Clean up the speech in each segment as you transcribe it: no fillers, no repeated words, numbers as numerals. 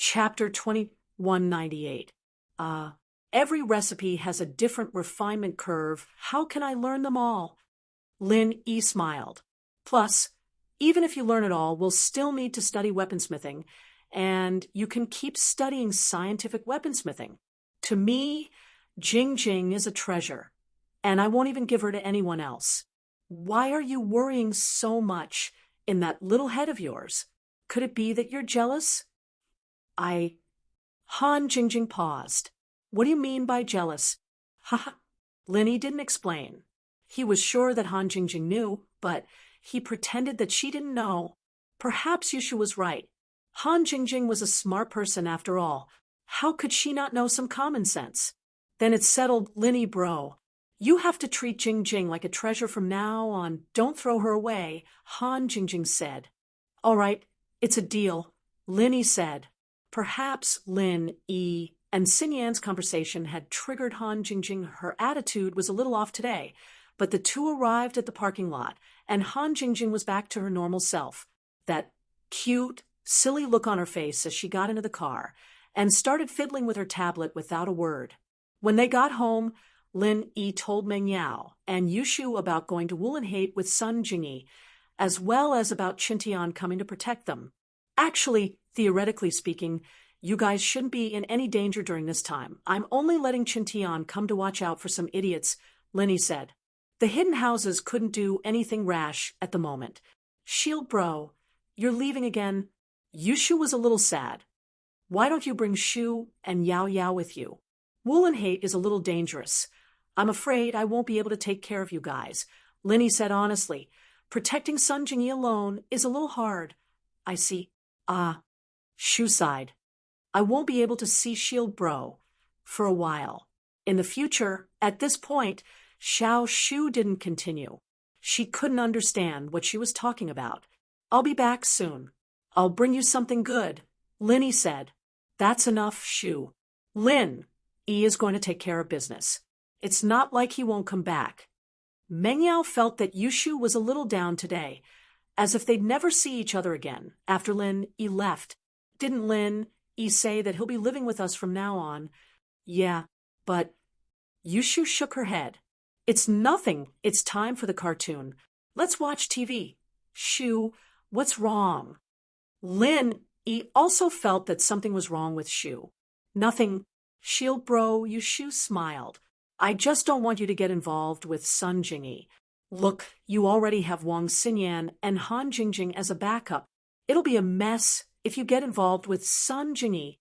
Chapter 2198. Every recipe has a different refinement curve. How can I learn them all? Lin E smiled. Plus, even if you learn it all, we'll still need to study weaponsmithing, and you can keep studying scientific weaponsmithing. To me, Jing Jing is a treasure, and I won't even give her to anyone else. Why are you worrying so much in that little head of yours? Could it be that you're jealous? Han Jingjing paused. What do you mean by jealous? Ha! Linny didn't explain. He was sure that Han Jingjing knew, but he pretended that she didn't know. Perhaps Yushu was right. Han Jingjing was a smart person after all. How could she not know some common sense? Then it's settled, Linny bro. You have to treat Jing Jing like a treasure from now on. Don't throw her away, Han Jingjing said. All right, it's a deal, Linny said. Perhaps Lin E and Xinyan's conversation had triggered Han Jingjing. Her attitude was a little off today, but the two arrived at the parking lot, and Han Jingjing was back to her normal self. That cute, silly look on her face as she got into the car and started fiddling with her tablet without a word. When they got home, Lin E told Meng Yao and Yushu about going to Wulanhate with Sun Jingyi, as well as about Qintian coming to protect them. Actually, theoretically speaking, you guys shouldn't be in any danger during this time. I'm only letting Qintian come to watch out for some idiots, Linny said. The hidden houses couldn't do anything rash at the moment. Shield bro, you're leaving again? Yushu was a little sad. Why don't you bring Shu and Yao Yao with you? Wulanhate is a little dangerous. I'm afraid I won't be able to take care of you guys, Linny said honestly. Protecting Sun Jingyi alone is a little hard. I see. Shu sighed. I won't be able to see Shield bro for a while. In the future, at this point, Xiao Shu didn't continue. She couldn't understand what she was talking about. I'll be back soon. I'll bring you something good, Linny said. That's enough, Shu. Lin E is going to take care of business. It's not like he won't come back. Meng Yao felt that Yushu was a little down today, as if they'd never see each other again after Lin E left. Didn't Lin E say that he'll be living with us from now on? Yeah, but Yushu shook her head. It's nothing. It's time for the cartoon. Let's watch TV. Shu, what's wrong? Lin E also felt that something was wrong with Shu. Nothing. Shield bro, Yushu smiled. I just don't want you to get involved with Sun Jingyi. Look, you already have Wang Xinyan and Han Jingjing as a backup. It'll be a mess if you get involved with Sun Jingyi.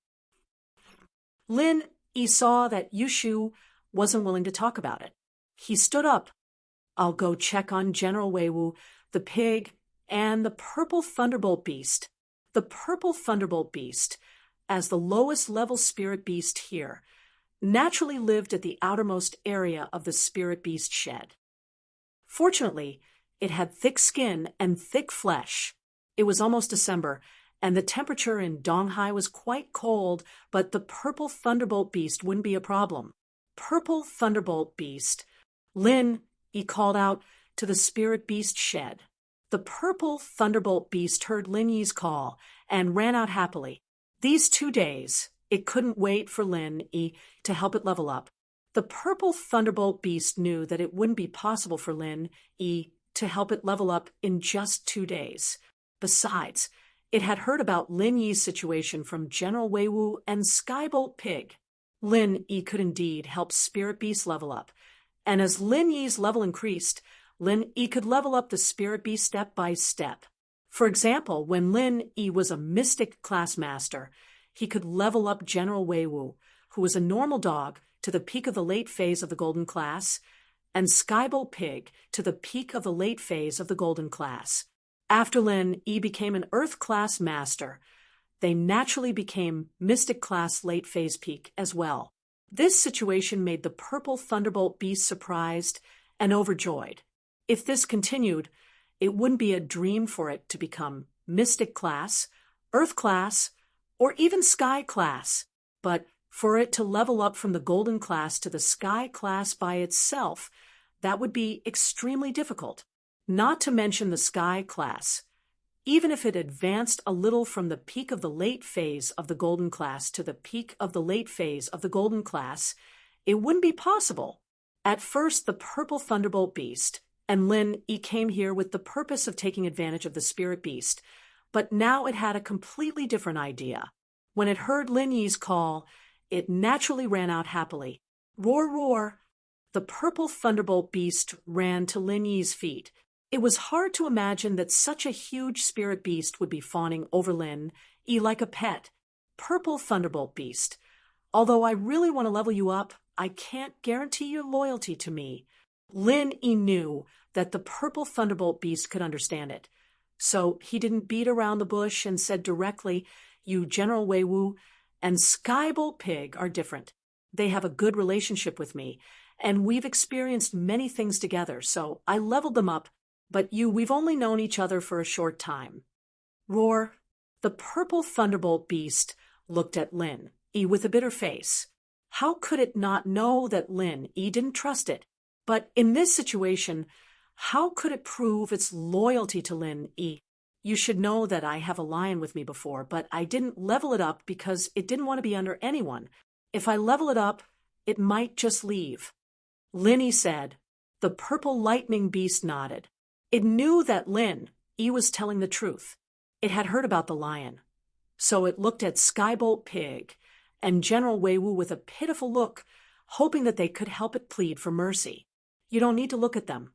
Lin E saw that Yushu wasn't willing to talk about it. He stood up. I'll go check on General Weiwu, the pig, and the purple thunderbolt beast. The purple thunderbolt beast, as the lowest level spirit beast here, naturally lived at the outermost area of the spirit beast shed. Fortunately, it had thick skin and thick flesh. It was almost December, and the temperature in Donghai was quite cold, but the purple thunderbolt beast wouldn't be a problem. Purple thunderbolt beast. Lin, he called out to the spirit beast shed. The purple thunderbolt beast heard Lin Yi's call and ran out happily. These 2 days, it couldn't wait for Lin Yi to help it level up. The purple thunderbolt beast knew that it wouldn't be possible for Lin Yi to help it level up in just 2 days. Besides, it had heard about Lin Yi's situation from General Weiwu and Skybolt Pig. Lin Yi could indeed help Spirit Beast level up, and as Lin Yi's level increased, Lin Yi could level up the Spirit Beast step by step. For example, when Lin Yi was a Mystic class master, he could level up General Weiwu, who was a normal dog, to the peak of the late phase of the Golden class, and Skybolt Pig to the peak of the late phase of the Golden class. After Lin Yi became an Earth class master, they naturally became Mystic class late phase peak as well. This situation made the purple thunderbolt beast surprised and overjoyed. If this continued, it wouldn't be a dream for it to become Mystic class, Earth class, or even Sky class, but for it to level up from the Golden class to the Sky class by itself, that would be extremely difficult. Not to mention the Sky class. Even if it advanced a little from the peak of the late phase of the golden class to the peak of the late phase of the golden class, it wouldn't be possible. At first, the purple thunderbolt beast, and Lin Yi came here with the purpose of taking advantage of the spirit beast, but now it had a completely different idea. When it heard Lin Yi's call, it naturally ran out happily. Roar, roar! The purple thunderbolt beast ran to Lin Yi's feet. It was hard to imagine that such a huge spirit beast would be fawning over Lin Yi like a pet. Purple thunderbolt beast. Although I really want to level you up, I can't guarantee your loyalty to me. Lin Yi knew that the purple thunderbolt beast could understand it. So he didn't beat around the bush and said directly, "You General Wei Wu and Skybolt Pig are different. They have a good relationship with me, and we've experienced many things together, so I leveled them up. But we've only known each other for a short time." Roar! The purple thunderbolt beast looked at Lin Yi with a bitter face. How could it not know that Lin Yi didn't trust it? But in this situation, how could it prove its loyalty to Lin Yi? You should know that I have a lion with me before, but I didn't level it up because it didn't want to be under anyone. If I level it up, it might just leave. Lin Yi said. The purple lightning beast nodded. It knew that Lin Yi was telling the truth. It had heard about the lion. So it looked at Skybolt Pig and General Wei Wu with a pitiful look, hoping that they could help it plead for mercy. You don't need to look at them.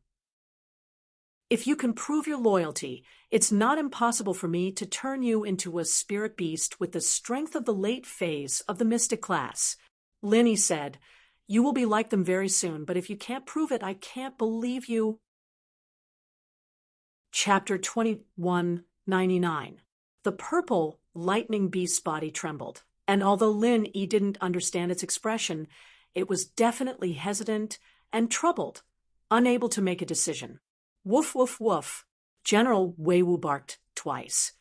If you can prove your loyalty, it's not impossible for me to turn you into a spirit beast with the strength of the late phase of the mystic class. Lin Yi said, "You will be like them very soon, but if you can't prove it, I can't believe you." Chapter 2199. The purple lightning beast's body trembled, and although Lin Yi didn't understand its expression, it was definitely hesitant and troubled, unable to make a decision. Woof, woof, woof. General Wei Wu barked twice,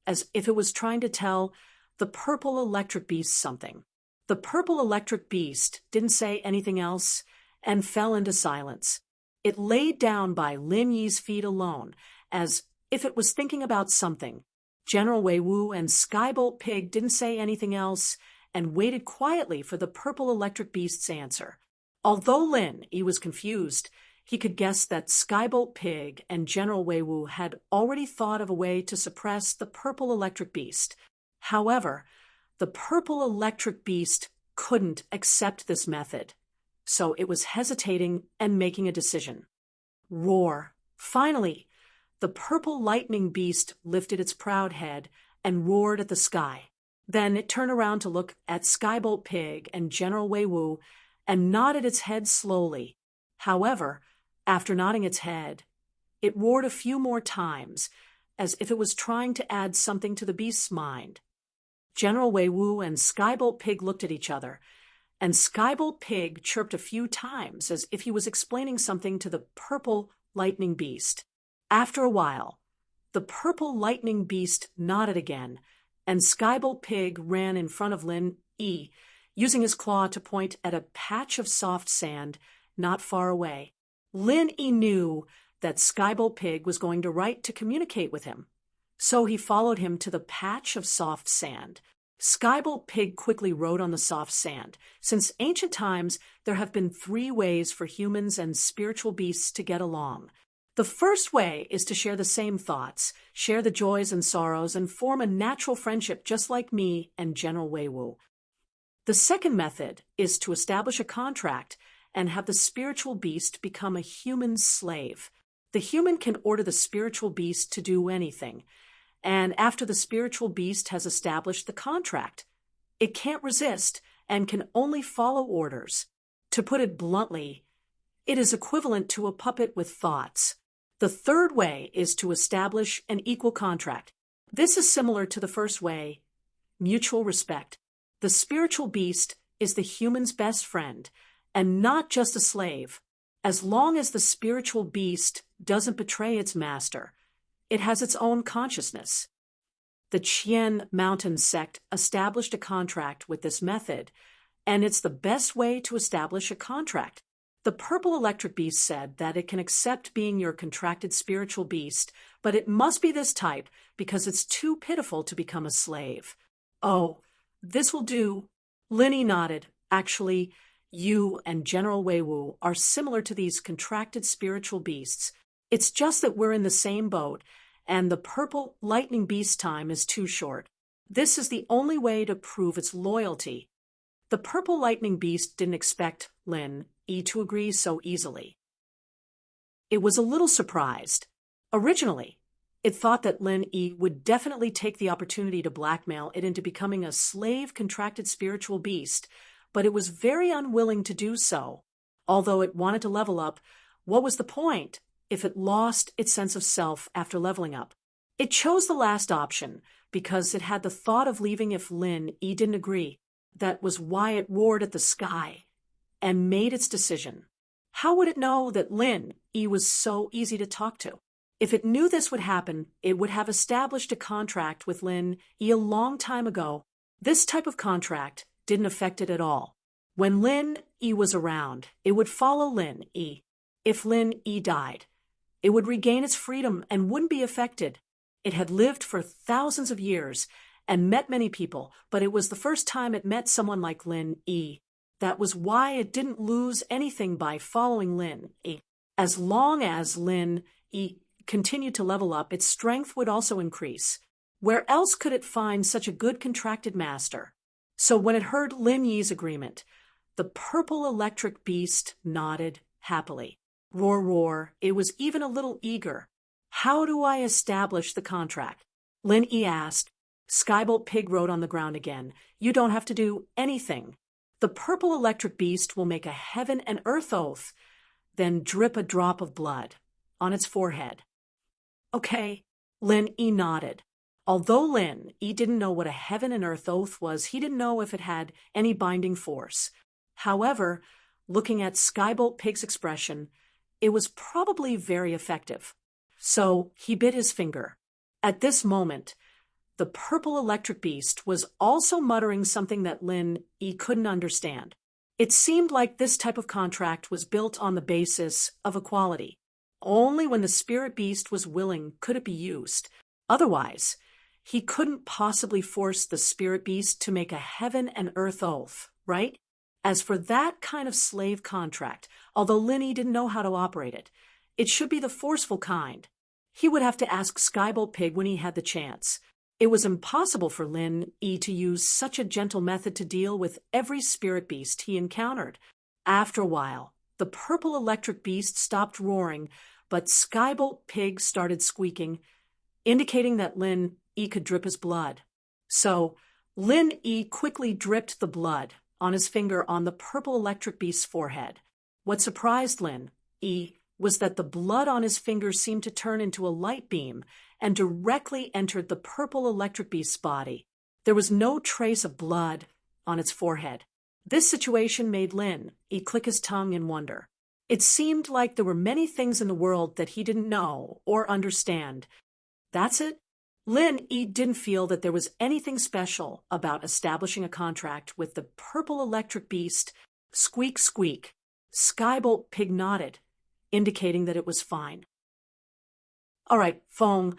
as if it was trying to tell the purple electric beast something. The purple electric beast didn't say anything else and fell into silence. It laid down by Lin Yi's feet alone, as if it was thinking about something. General Wei Wu and Skybolt Pig didn't say anything else and waited quietly for the purple electric beast's answer. Although Lin Yi was confused, he could guess that Skybolt Pig and General Wei Wu had already thought of a way to suppress the purple electric beast. However, the purple electric beast couldn't accept this method, so it was hesitating and making a decision. Roar! Finally, the purple lightning beast lifted its proud head and roared at the sky. Then it turned around to look at Skybolt Pig and General Wei Wu and nodded its head slowly. However, after nodding its head, it roared a few more times, as if it was trying to add something to the beast's mind. General Wei Wu and Skybolt Pig looked at each other, and Skybolt Pig chirped a few times as if he was explaining something to the purple lightning beast. After a while, the purple lightning beast nodded again, and Skybolt Pig ran in front of Lin Yi, using his claw to point at a patch of soft sand not far away. Lin Yi knew that Skybolt Pig was going to write to communicate with him, so he followed him to the patch of soft sand. Skybolt Pig quickly wrote on the soft sand. Since ancient times, there have been 3 ways for humans and spiritual beasts to get along. The first way is to share the same thoughts, share the joys and sorrows, and form a natural friendship just like me and General Wei Wu. The second method is to establish a contract and have the spiritual beast become a human slave. The human can order the spiritual beast to do anything, and after the spiritual beast has established the contract, it can't resist and can only follow orders. To put it bluntly, it is equivalent to a puppet with thoughts. The third way is to establish an equal contract. This is similar to the first way, mutual respect. The spiritual beast is the human's best friend, and not just a slave. As long as the spiritual beast doesn't betray its master, it has its own consciousness. The Qian Mountain sect established a contract with this method, and it's the best way to establish a contract. The purple electric beast said that it can accept being your contracted spiritual beast, but it must be this type because it's too pitiful to become a slave. Oh, this will do. Linny nodded. Actually, you and General Weiwu are similar to these contracted spiritual beasts. It's just that we're in the same boat, and the purple lightning beast time is too short. This is the only way to prove its loyalty. The purple lightning beast didn't expect Lin Yi to agree so easily. It was a little surprised. Originally, it thought that Lin Yi would definitely take the opportunity to blackmail it into becoming a slave contracted spiritual beast, but it was very unwilling to do so. Although it wanted to level up, what was the point if it lost its sense of self after leveling up? It chose the last option because it had the thought of leaving if Lin Yi didn't agree. That was why it roared at the sky and made its decision. How would it know that Lin Yi was so easy to talk to? If it knew this would happen, it would have established a contract with Lin Yi a long time ago. This type of contract didn't affect it at all. When Lin Yi was around, it would follow Lin Yi. If Lin Yi died, it would regain its freedom and wouldn't be affected. It had lived for thousands of years and met many people, but it was the first time it met someone like Lin Yi. That was why it didn't lose anything by following Lin Yi. As long as Lin Yi continued to level up, its strength would also increase. Where else could it find such a good contracted master? So when it heard Lin Yi's agreement, the purple electric beast nodded happily. Roar, roar, it was even a little eager. How do I establish the contract? Lin Yi asked. Skybolt Pig wrote on the ground again. You don't have to do anything. The purple electric beast will make a heaven and earth oath, then drip a drop of blood on its forehead. Okay, Lin Yi nodded. Although Lin Yi didn't know what a heaven and earth oath was, he didn't know if it had any binding force. However, looking at Skybolt Pig's expression, it was probably very effective. So he bit his finger. At this moment, the purple electric beast was also muttering something that Lin Yi couldn't understand. It seemed like this type of contract was built on the basis of equality. Only when the spirit beast was willing could it be used. Otherwise, he couldn't possibly force the spirit beast to make a heaven and earth oath, right? As for that kind of slave contract, although Lin Yi didn't know how to operate it, it should be the forceful kind. He would have to ask Skybolt Pig when he had the chance. It was impossible for Lin Yi to use such a gentle method to deal with every spirit beast he encountered. After a while, the purple electric beast stopped roaring, but Skybolt Pig started squeaking, indicating that Lin Yi could drip his blood. So Lin Yi quickly dripped the blood on his finger on the purple electric beast's forehead. What surprised Lin Yi was that the blood on his finger seemed to turn into a light beam and directly entered the purple electric beast's body. There was no trace of blood on its forehead. This situation made Lin Yi click his tongue in wonder. It seemed like there were many things in the world that he didn't know or understand. That's it? Lin Yi didn't feel that there was anything special about establishing a contract with the purple electric beast. Squeak, squeak. Skybolt Pig nodded, indicating that it was fine. All right, Feng,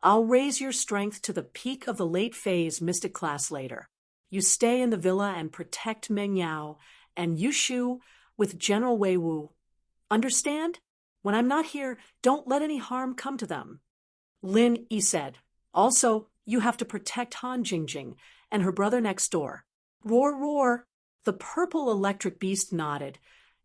I'll raise your strength to the peak of the late phase mystic class later. You stay in the villa and protect Meng Yao, and you Shu with General Weiwu. Understand? When I'm not here, don't let any harm come to them. Lin Yi said. Also, you have to protect Han Jingjing and her brother next door. Roar, roar. The purple electric beast nodded,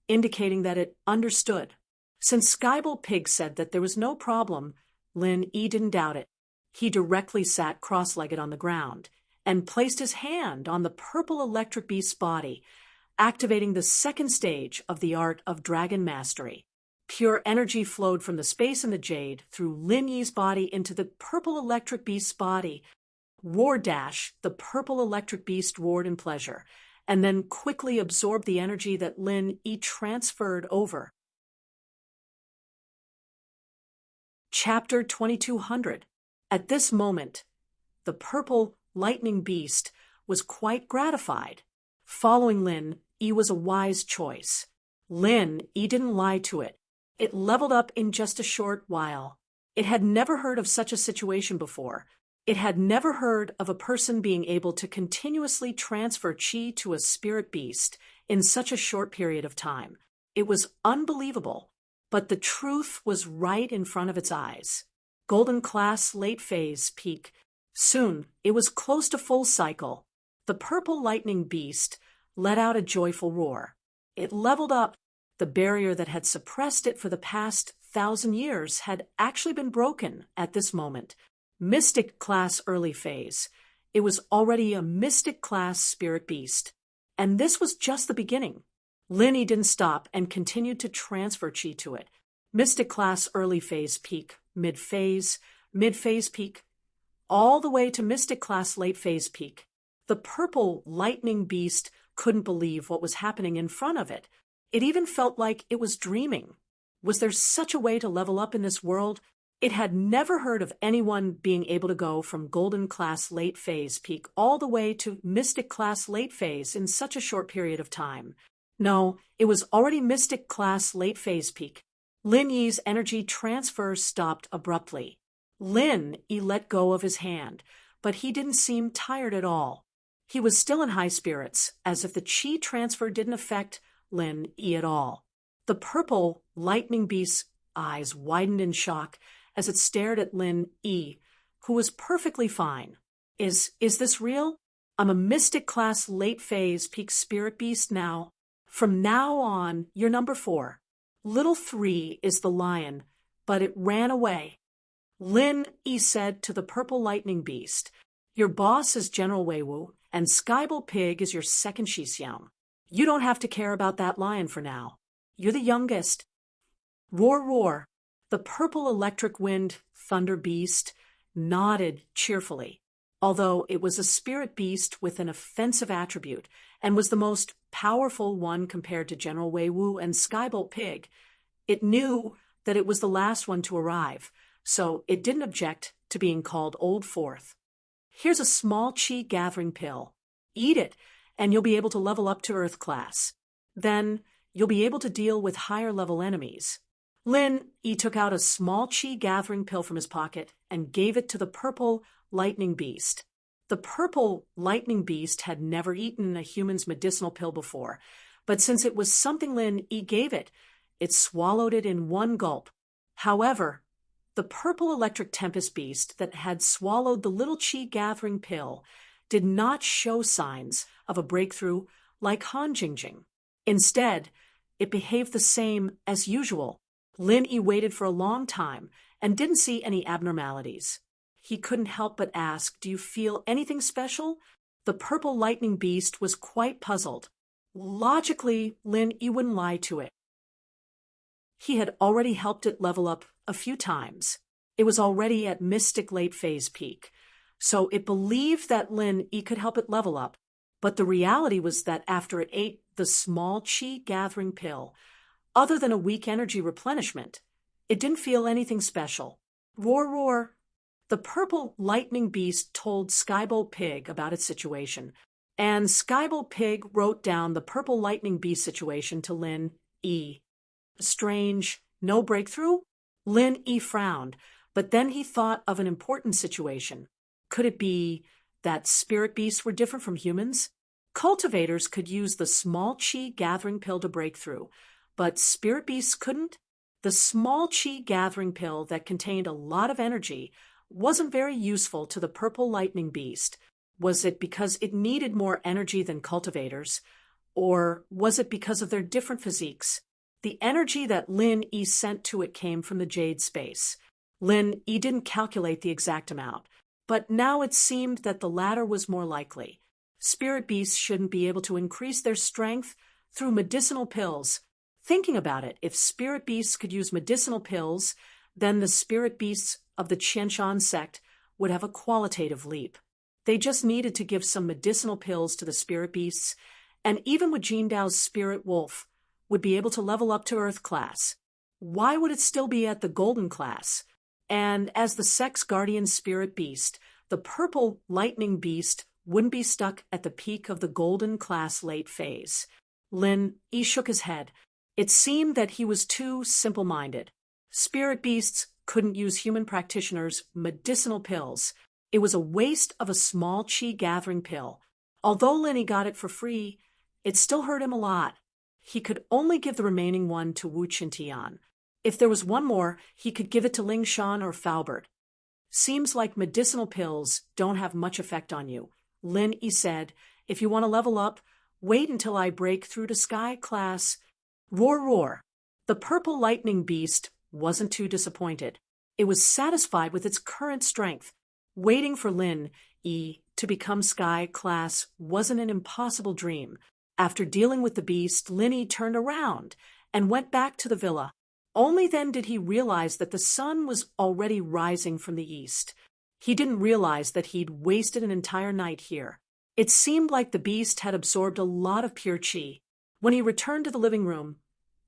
indicating that it understood. Since Skybolt Pig said that there was no problem, Lin Yi didn't doubt it. He directly sat cross-legged on the ground and placed his hand on the purple electric beast's body, activating the second stage of the art of dragon mastery. Pure energy flowed from the space in the jade through Lin Yi's body into the purple electric beast's body. Roar dash, the purple electric beast roared in pleasure, and then quickly absorbed the energy that Lin Yi transferred over. Chapter 2200. At this moment, the purple lightning beast was quite gratified. Following Lin Yi was a wise choice. Lin Yi didn't lie to it. It leveled up in just a short while. It had never heard of such a situation before. It had never heard of a person being able to continuously transfer qi to a spirit beast in such a short period of time. It was unbelievable, but the truth was right in front of its eyes. Golden class late phase peak. Soon, it was close to full cycle. The purple lightning beast let out a joyful roar. It leveled up. The barrier that had suppressed it for the past 1,000 years had actually been broken at this moment. Mystic class early phase. It was already a mystic class spirit beast. And this was just the beginning. Lin Yi didn't stop and continued to transfer qi to it. Mystic class early phase peak, mid phase peak, all the way to mystic class late phase peak. The purple lightning beast couldn't believe what was happening in front of it. It even felt like it was dreaming. Was there such a way to level up in this world? It had never heard of anyone being able to go from golden class late phase peak all the way to mystic class late phase in such a short period of time. No, it was already mystic class late phase peak. Lin Yi's energy transfer stopped abruptly. Lin Yi let go of his hand, but he didn't seem tired at all. He was still in high spirits, as if the qi transfer didn't affect Lin Yi at all. The purple lightning beast's eyes widened in shock as it stared at Lin Yi, who was perfectly fine. Is this real? I'm a mystic class late phase peak spirit beast now. From now on, you're number 4. Little 3 is the lion, but it ran away. Lin Yi said to the purple lightning beast, your boss is General Weiwu, and Skyball Pig is your second Shixiang. You don't have to care about that lion for now. You're the youngest. Roar, roar. The purple electric wind thunder beast nodded cheerfully. Although it was a spirit beast with an offensive attribute and was the most powerful one compared to General Weiwu and Skyball Pig, it knew that it was the last one to arrive, so it didn't object to being called Old Fourth. Here's a small qi gathering pill. Eat it, and you'll be able to level up to Earth class. Then you'll be able to deal with higher level enemies. Lin Yi took out a small qi gathering pill from his pocket and gave it to the purple lightning beast. The purple lightning beast had never eaten a human's medicinal pill before, but since it was something Lin Yi gave it, it swallowed it in one gulp. However, the purple electric tempest beast that had swallowed the little qi gathering pill did not show signs of a breakthrough like Han Jingjing. Instead, it behaved the same as usual. Lin Yi waited for a long time and didn't see any abnormalities. He couldn't help but ask, do you feel anything special? The purple lightning beast was quite puzzled. Logically, Lin Yi wouldn't lie to it. He had already helped it level up a few times. It was already at mystic late phase peak. So it believed that Lin Yi could help it level up. But the reality was that after it ate the small qi gathering pill, other than a weak energy replenishment, it didn't feel anything special. Roar, roar. The purple lightning beast told Skyball Pig about its situation, and Skyball Pig wrote down the purple lightning beast situation to Lin Yi. Strange, no breakthrough? Lin Yi frowned, but then he thought of an important situation. Could it be that spirit beasts were different from humans? Cultivators could use the small qi gathering pill to break through, but spirit beasts couldn't? The small qi gathering pill that contained a lot of energy wasn't very useful to the purple lightning beast. Was it because it needed more energy than cultivators? Or was it because of their different physiques? The energy that Lin Yi sent to it came from the jade space. Lin Yi didn't calculate the exact amount, but now it seemed that the latter was more likely. Spirit beasts shouldn't be able to increase their strength through medicinal pills. Thinking about it, if spirit beasts could use medicinal pills, then the spirit beasts of the Qianshan sect would have a qualitative leap. They just needed to give some medicinal pills to the spirit beasts, and even with Jindao's spirit wolf, would be able to level up to Earth class. Why would it still be at the Golden class? And as the sect's guardian spirit beast, the purple lightning beast wouldn't be stuck at the peak of the Golden class late phase. Lin Yi shook his head. It seemed that he was too simple-minded. Spirit beasts couldn't use human practitioners' medicinal pills. It was a waste of a small chi-gathering pill. Although Lenny got it for free, it still hurt him a lot. He could only give the remaining one to Wu Qintian. If there was one more, he could give it to Ling Shan or Faubert. Seems like medicinal pills don't have much effect on you. Lin Yi said, if you want to level up, wait until I break through to Sky Class. Roar, roar. The purple lightning beast wasn't too disappointed. It was satisfied with its current strength. Waiting for Lin Yi to become Sky Class wasn't an impossible dream. After dealing with the beast, Lin Yi turned around and went back to the villa. Only then did he realize that the sun was already rising from the east. He didn't realize that he'd wasted an entire night here. It seemed like the beast had absorbed a lot of pure qi. When he returned to the living room,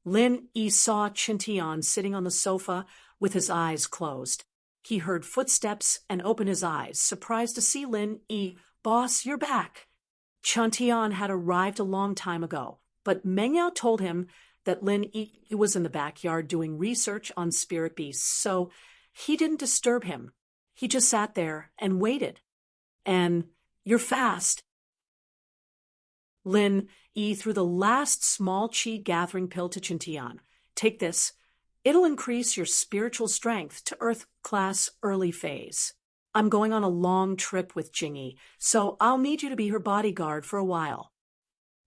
Lin Yi saw Qintian sitting on the sofa with his eyes closed. He heard footsteps and opened his eyes, surprised to see Lin Yi. Boss, you're back. Qintian had arrived a long time ago, but Meng Yao told him that Lin Yi was in the backyard doing research on spirit beasts, so he didn't disturb him. He just sat there and waited. And you're fast. Lin Yi threw the last small qi gathering pill to Qintian. Take this. It'll increase your spiritual strength to Earth Class early phase. I'm going on a long trip with Jingyi, so I'll need you to be her bodyguard for a while.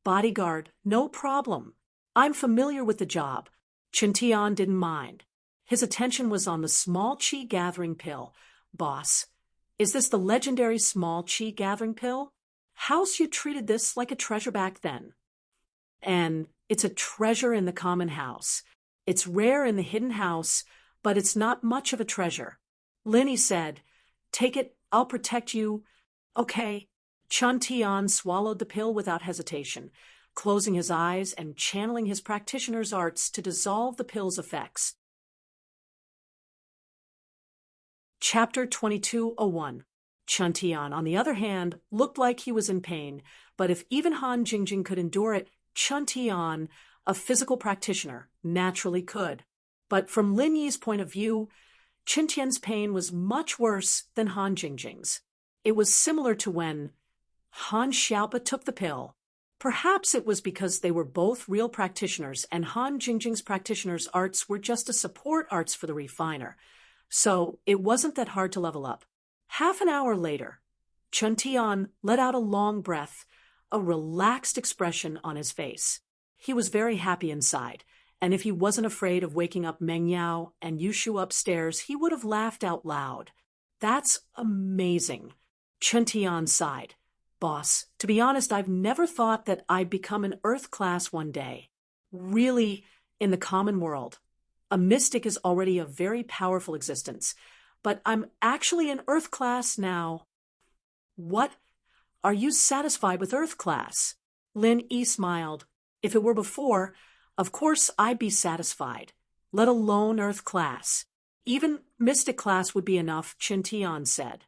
Bodyguard, no problem. I'm familiar with the job. Qintian didn't mind. His attention was on the small qi gathering pill. Boss, is this the legendary small qi gathering pill? How's you treated this like a treasure back then? And it's a treasure in the common house. It's rare in the hidden house, but it's not much of a treasure. Lin Yi said, take it, I'll protect you. Okay. Qintian swallowed the pill without hesitation, closing his eyes and channeling his practitioner's arts to dissolve the pill's effects. Chapter 2201. Qintian, on the other hand, looked like he was in pain, but if even Han Jingjing could endure it, Qintian, a physical practitioner, naturally could. But from Lin Yi's point of view, Qintian's pain was much worse than Han Jingjing's. It was similar to when Han Xiaopa took the pill. Perhaps it was because they were both real practitioners and Han Jingjing's practitioner's arts were just a support arts for the refiner. So it wasn't that hard to level up. Half an hour later, Qintian let out a long breath, a relaxed expression on his face. He was very happy inside, and if he wasn't afraid of waking up Meng Yao and Yushu upstairs, he would have laughed out loud. That's amazing. Qintian sighed. Boss, to be honest, I've never thought that I'd become an Earth Class one day. Really, in the common world, a mystic is already a very powerful existence, but I'm actually an Earth Class now. What? Are you satisfied with Earth Class? Lin Yi smiled. If it were before, of course I'd be satisfied, let alone Earth Class. Even Mystic Class would be enough, Qintian said.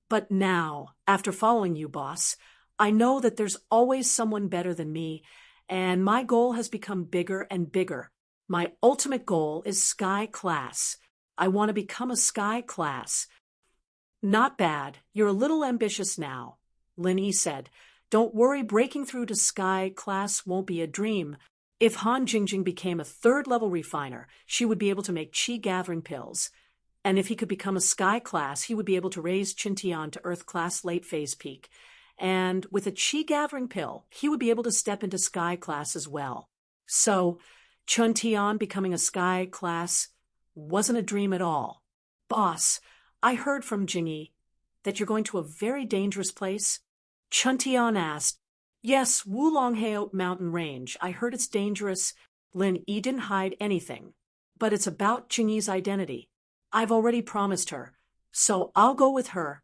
But now, after following you, boss, I know that there's always someone better than me, and my goal has become bigger and bigger. My ultimate goal is Sky Class. I want to become a Sky Class. Not bad. You're a little ambitious now, Lin Yi said. Don't worry, breaking through to Sky Class won't be a dream. If Han Jingjing became a third-level refiner, she would be able to make qi-gathering pills. And if he could become a Sky Class, he would be able to raise Qintian to Earth Class late-phase peak. And with a qi-gathering pill, he would be able to step into Sky Class as well. So, Qintian becoming a Sky Class wasn't a dream at all. Boss, I heard from Jingyi that you're going to a very dangerous place. Qintian asked. Yes, Wulonghao Mountain Range. I heard it's dangerous. Lin Yi didn't hide anything. But it's about Jingyi's identity. I've already promised her, so I'll go with her.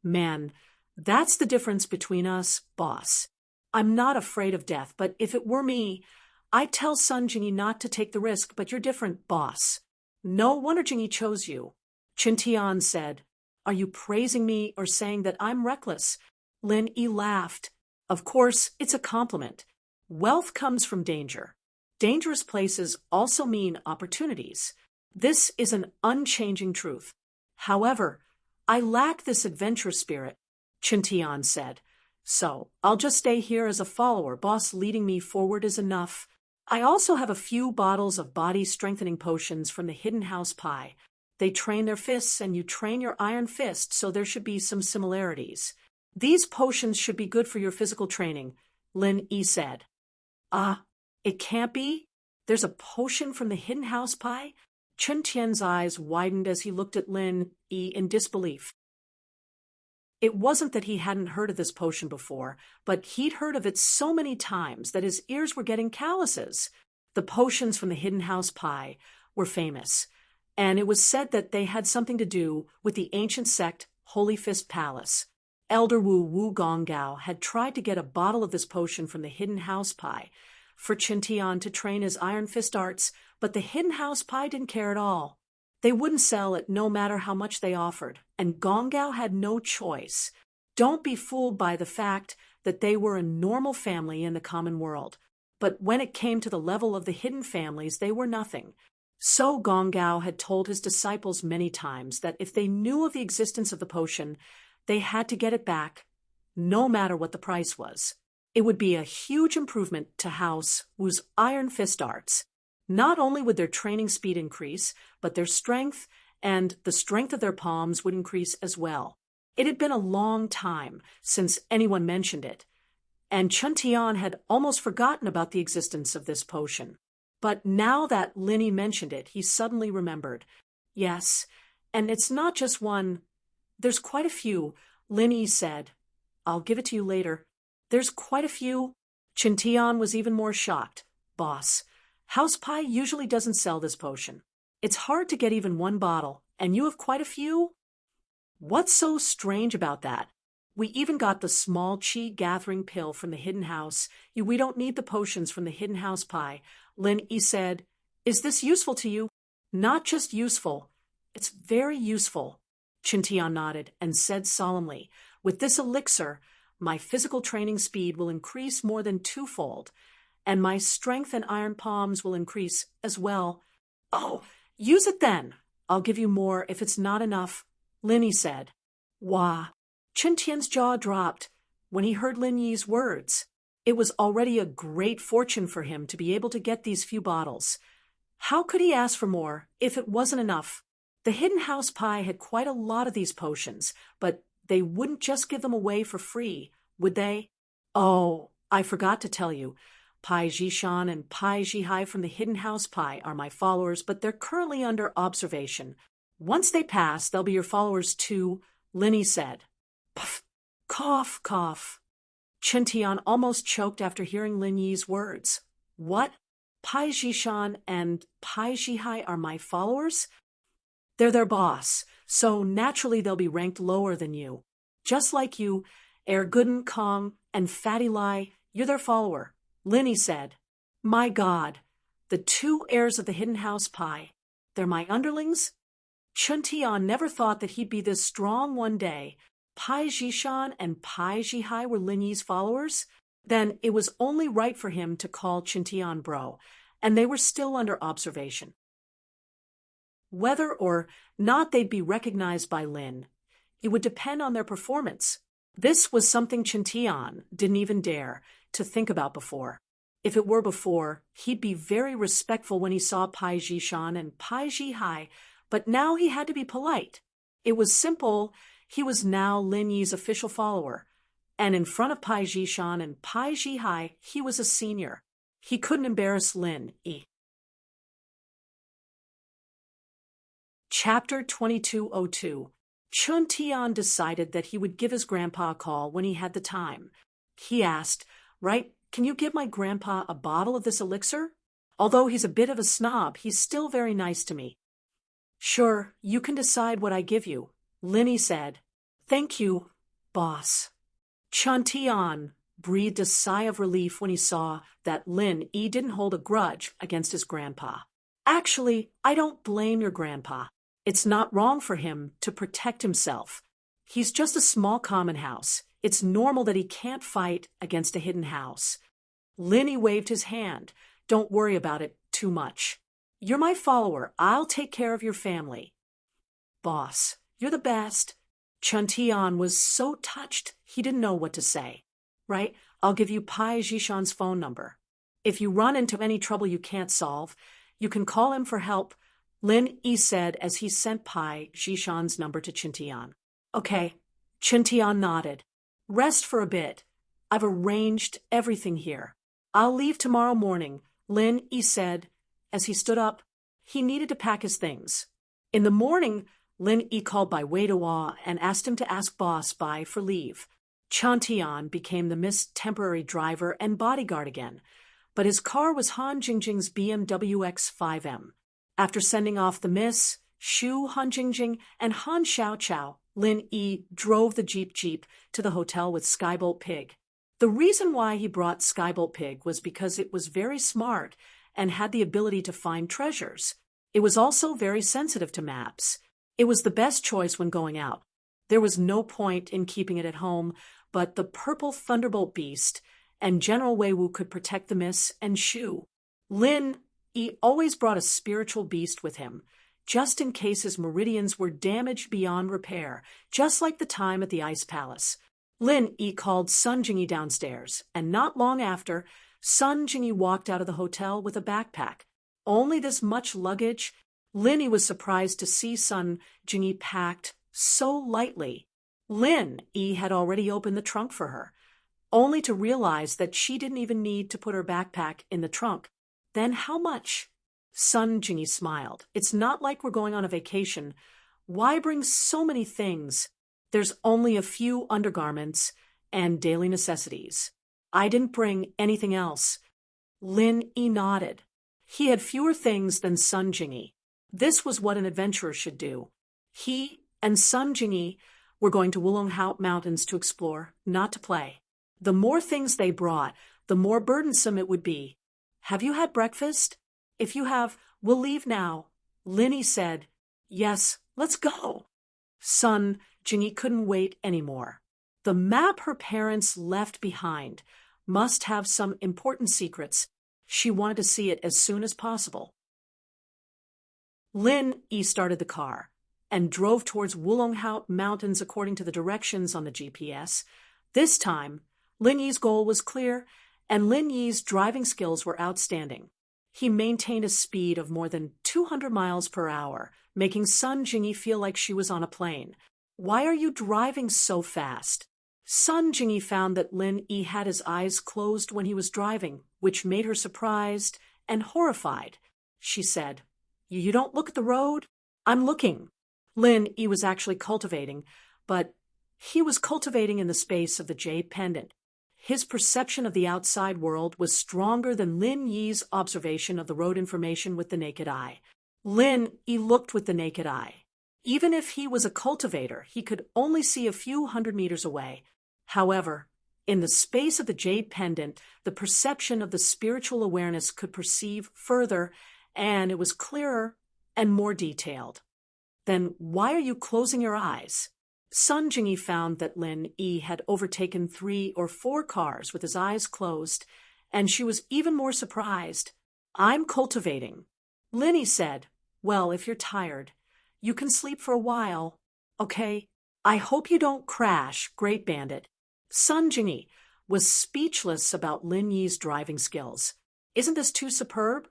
Man, that's the difference between us, boss. I'm not afraid of death, but if it were me, I'd tell Sun Jingyi not to take the risk, but you're different, boss. No wonder Jingyi chose you. Qintian said. Are you praising me or saying that I'm reckless? Lin Yi laughed. Of course, it's a compliment. Wealth comes from danger. dangerous places also mean opportunities. This is an unchanging truth. However, I lack this adventurous spirit, Chintian said. So, I'll just stay here as a follower. Boss leading me forward is enough. I also have a few bottles of body-strengthening potions from the Hidden House Pie. They train their fists and you train your iron fist, so there should be some similarities. These potions should be good for your physical training, Lin Yi said. It can't be? There's a potion from the Hidden House Pie? Chen Tian's eyes widened as he looked at Lin Yi in disbelief. It wasn't that he hadn't heard of this potion before, but he'd heard of it so many times that his ears were getting calluses. The potions from the Hidden House Pie were famous, and it was said that they had something to do with the ancient sect Holy Fist Palace. Elder Wu Gonggao had tried to get a bottle of this potion from the Hidden House Pie for Chintian to train his iron fist arts, but the Hidden House Pie didn't care at all. They wouldn't sell it no matter how much they offered, and Gonggao had no choice. Don't be fooled by the fact that they were a normal family in the common world, but when it came to the level of the hidden families, they were nothing. So Gonggao had told his disciples many times that if they knew of the existence of the potion, they had to get it back, no matter what the price was. It would be a huge improvement to House Wu's iron fist arts. Not only would their training speed increase, but their strength and the strength of their palms would increase as well. It had been a long time since anyone mentioned it, and Chen Tian had almost forgotten about the existence of this potion. But now that Lin Yi mentioned it, he suddenly remembered. Yes, and it's not just one. There's quite a few, Lin Yi said. I'll give it to you later. There's quite a few. Chen Tian was even more shocked. Boss, House Pie usually doesn't sell this potion. It's hard to get even one bottle, and you have quite a few? What's so strange about that? We even got the small chi gathering pill from the Hidden House. We don't need the potions from the Hidden House Pie. Lin Yi said, Is this useful to you? Not just useful. It's very useful. Chintian nodded and said solemnly, With this elixir, my physical training speed will increase more than twofold, and my strength and iron palms will increase as well. Oh, use it then. I'll give you more if it's not enough, Lin Yi said. Wah! Chen Tian's jaw dropped when he heard Lin Yi's words. It was already a great fortune for him to be able to get these few bottles. How could he ask for more if it wasn't enough? The Hidden House Pie had quite a lot of these potions, but they wouldn't just give them away for free, would they? Oh, I forgot to tell you. Pai Jishan and Pai Jihai from the Hidden House Pie are my followers, but they're currently under observation. Once they pass, they'll be your followers too, Lin Yi said. Puff! Cough, cough. Chen Tian almost choked after hearing Lin Yi's words. What? Pai Jishan and Pai Jihai are my followers? They're their boss, so naturally they'll be ranked lower than you. Just like you, Gooden Kong and Fatty Lai, you're their follower, Lin Yi said. My God, the two heirs of the Hidden House Pie, they're my underlings? Chen Tian never thought that he'd be this strong one day. Pai Jishan and Pai Jihai were Lin Yi's followers? Then it was only right for him to call Chen Tian bro, and they were still under observation. Whether or not they'd be recognized by Lin, it would depend on their performance. This was something Chen Tian didn't even dare to think about before. If it were before, he'd be very respectful when he saw Pai Jishan and Pai Jihai, but now he had to be polite. It was simple. He was now Lin Yi's official follower, and in front of Pai Jishan and Pai Jihai, he was a senior. He couldn't embarrass Lin Yi. Chapter 2202. Chen Tian decided that he would give his grandpa a call when he had the time. He asked, Right, can you give my grandpa a bottle of this elixir? Although he's a bit of a snob, he's still very nice to me. Sure, you can decide what I give you, Lin Yi said. Thank you, boss. Chen Tian breathed a sigh of relief when he saw that Lin Yi didn't hold a grudge against his grandpa. Actually, I don't blame your grandpa. It's not wrong for him to protect himself. He's just a small common house. It's normal that he can't fight against a hidden house. Lin Yi waved his hand. Don't worry about it too much. You're my follower. I'll take care of your family. Boss, you're the best. Chun Tian was so touched he didn't know what to say. Right? I'll give you Pai Zhishan's phone number. If you run into any trouble you can't solve, you can call him for help, Lin Yi said as he sent Pai Zhishan's number to Chun Tian. Okay. Chun Tian nodded. Rest for a bit. I've arranged everything here. I'll leave tomorrow morning, Lin Yi said as he stood up. He needed to pack his things. In the morning, Lin Yi called Bai Weiduo and asked him to ask Boss Bai for leave. Chun Tian became the Miss temporary driver and bodyguard again, but his car was Han Jingjing's BMW X5M. After sending off the Miss, Shu Han Jingjing, and Han Xiaoqiao, Lin Yi drove the Jeep to the hotel with Skybolt Pig. The reason why he brought Skybolt Pig was because it was very smart and had the ability to find treasures. It was also very sensitive to maps. It was the best choice when going out. There was no point in keeping it at home, but the purple Thunderbolt Beast and General Wei Wu could protect the Miss and Shu. Lin Yi always brought a spiritual beast with him, just in case his meridians were damaged beyond repair, just like the time at the Ice Palace. Lin Yi called Sun Jingyi downstairs, and not long after, Sun Jingyi walked out of the hotel with a backpack. Only this much luggage? Lin Yi was surprised to see Sun Jingyi packed so lightly. Lin Yi had already opened the trunk for her, only to realize that she didn't even need to put her backpack in the trunk. Then how much? Sun Jingyi smiled. It's not like we're going on a vacation. Why bring so many things? There's only a few undergarments and daily necessities. I didn't bring anything else. Lin Yi nodded. He had fewer things than Sun Jingyi. This was what an adventurer should do. He and Sun Jingyi were going to Wulonghao Mountains to explore, not to play. The more things they brought, the more burdensome it would be. Have you had breakfast? If you have, we'll leave now. Lin Yi said. Yes, let's go. Sun Jingyi couldn't wait anymore. The map her parents left behind must have some important secrets. She wanted to see it as soon as possible. Lin Yi started the car and drove towards Wulonghao Mountains according to the directions on the GPS. This time, Lin Yi's goal was clear, and Lin Yi's driving skills were outstanding. He maintained a speed of more than 200 miles per hour, making Sun Jingyi feel like she was on a plane. Why are you driving so fast? Sun Jingyi found that Lin Yi had his eyes closed when he was driving, which made her surprised and horrified. She said, You don't look at the road? I'm looking. Lin Yi was actually cultivating, but he was cultivating in the space of the jade pendant. His perception of the outside world was stronger than Lin Yi's observation of the road information with the naked eye. Lin Yi looked with the naked eye. Even if he was a cultivator, he could only see a few hundred meters away. However, in the space of the jade pendant, the perception of the spiritual awareness could perceive further, and it was clearer and more detailed. Then why are you closing your eyes? Sun Jingyi found that Lin Yi had overtaken 3 or 4 cars with his eyes closed, and she was even more surprised. I'm cultivating. Lin Yi said, Well, if you're tired, you can sleep for a while. Okay? I hope you don't crash, Great Bandit. Sun Jingyi was speechless about Lin Yi's driving skills. Isn't this too superb?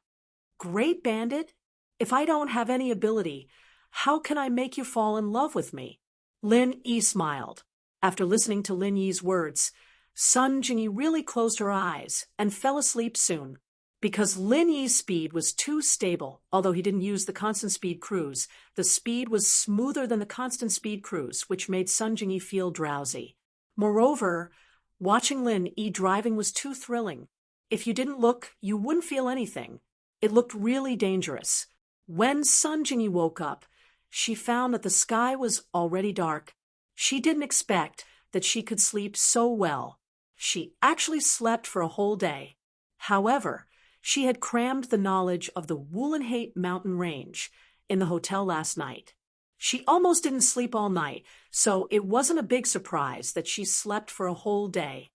Great Bandit? If I don't have any ability, how can I make you fall in love with me? Lin Yi smiled. After listening to Lin Yi's words, Sun Jingyi really closed her eyes and fell asleep soon. Because Lin Yi's speed was too stable, although he didn't use the constant speed cruise, the speed was smoother than the constant speed cruise, which made Sun Jingyi feel drowsy. Moreover, watching Lin Yi driving was too thrilling. If you didn't look, you wouldn't feel anything. It looked really dangerous. When Sun Jingyi woke up, she found that the sky was already dark. She didn't expect that she could sleep so well. She actually slept for a whole day. However, she had crammed the knowledge of the Wulonghao mountain range in the hotel last night. She almost didn't sleep all night, so it wasn't a big surprise that she slept for a whole day.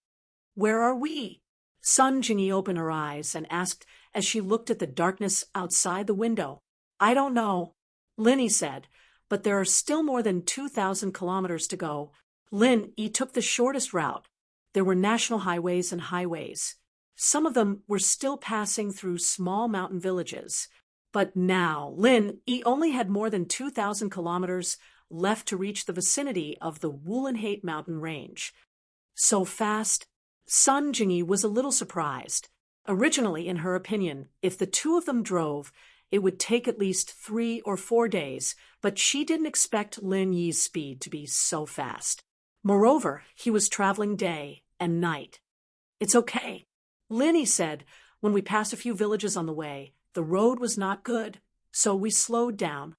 Where are we? Sun Jingyi opened her eyes and asked as she looked at the darkness outside the window. I don't know, Linny said, but there are still more than 2,000 kilometers to go. Linny took the shortest route. There were national highways and highways. Some of them were still passing through small mountain villages. But now, Linny only had more than 2,000 kilometers left to reach the vicinity of the Woolenhate mountain range. So fast, Sun Jingyi was a little surprised. Originally, in her opinion, if the two of them drove, it would take at least 3 or 4 days, but she didn't expect Lin Yi's speed to be so fast. Moreover, he was traveling day and night. It's okay, Linny said. When we passed a few villages on the way, the road was not good, so we slowed down.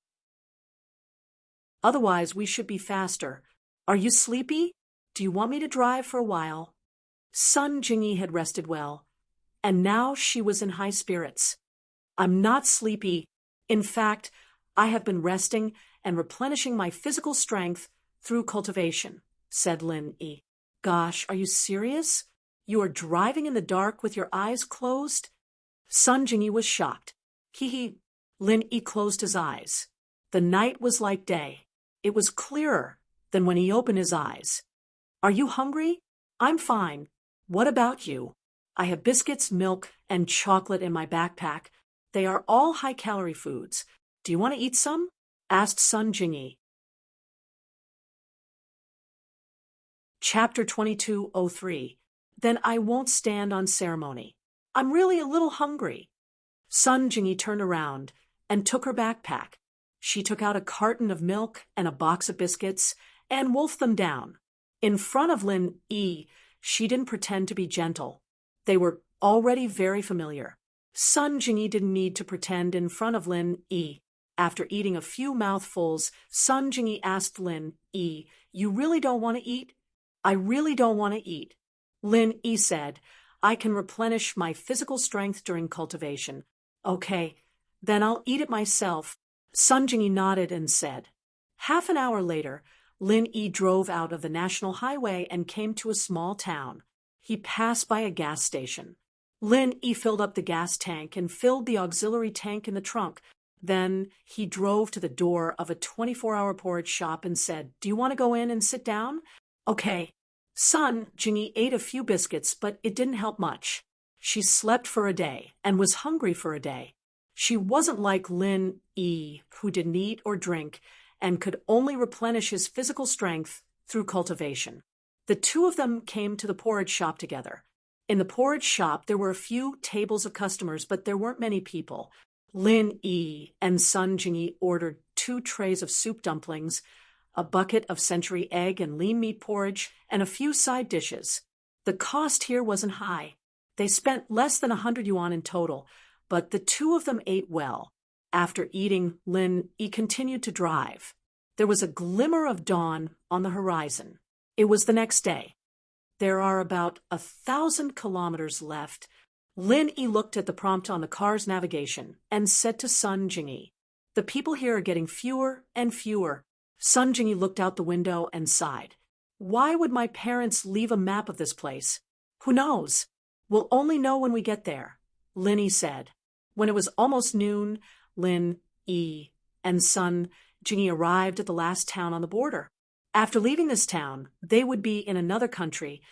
Otherwise, we should be faster. Are you sleepy? Do you want me to drive for a while? Sun Jingyi had rested well, and now she was in high spirits. I'm not sleepy. In fact, I have been resting and replenishing my physical strength through cultivation, said Linny. Gosh, are you serious? You are driving in the dark with your eyes closed? Sun Jingyi was shocked. Linny closed his eyes. The night was like day. It was clearer than when he opened his eyes. Are you hungry? I'm fine. What about you? I have biscuits, milk, and chocolate in my backpack. They are all high-calorie foods. Do you want to eat some? Asked Sun Jingyi. Chapter 2203. Then I won't stand on ceremony. I'm really a little hungry. Sun Jingyi turned around and took her backpack. She took out a carton of milk and a box of biscuits and wolfed them down. In front of Linny, she didn't pretend to be gentle. They were already very familiar. Sun Jingyi didn't need to pretend in front of Linny. After eating a few mouthfuls, Sun Jingyi asked Linny, You really don't want to eat? I really don't want to eat. Linny said, I can replenish my physical strength during cultivation. Okay, then I'll eat it myself. Sun Jingyi nodded and said. Half an hour later, Linny drove out of the national highway and came to a small town. He passed by a gas station. Linny filled up the gas tank and filled the auxiliary tank in the trunk. Then he drove to the door of a 24-hour porridge shop and said, Do you want to go in and sit down? Okay. Sun Jingyi ate a few biscuits, but it didn't help much. She slept for a day and was hungry for a day. She wasn't like Linny, who didn't eat or drink and could only replenish his physical strength through cultivation. The two of them came to the porridge shop together. In the porridge shop, there were a few tables of customers, but there weren't many people. Linny and Sun Jingyi ordered 2 trays of soup dumplings, a bucket of century egg and lean meat porridge, and a few side dishes. The cost here wasn't high. They spent less than 100 yuan in total, but the two of them ate well. After eating, Linny continued to drive. There was a glimmer of dawn on the horizon. It was the next day. There are about 1,000 kilometers left. Linny looked at the prompt on the car's navigation and said to Sun Jingyi, The people here are getting fewer and fewer. Sun Jingyi looked out the window and sighed. Why would my parents leave a map of this place? Who knows? We'll only know when we get there, Linny said. When it was almost noon, Linny and Sun Jingyi arrived at the last town on the border. After leaving this town, they would be in another country,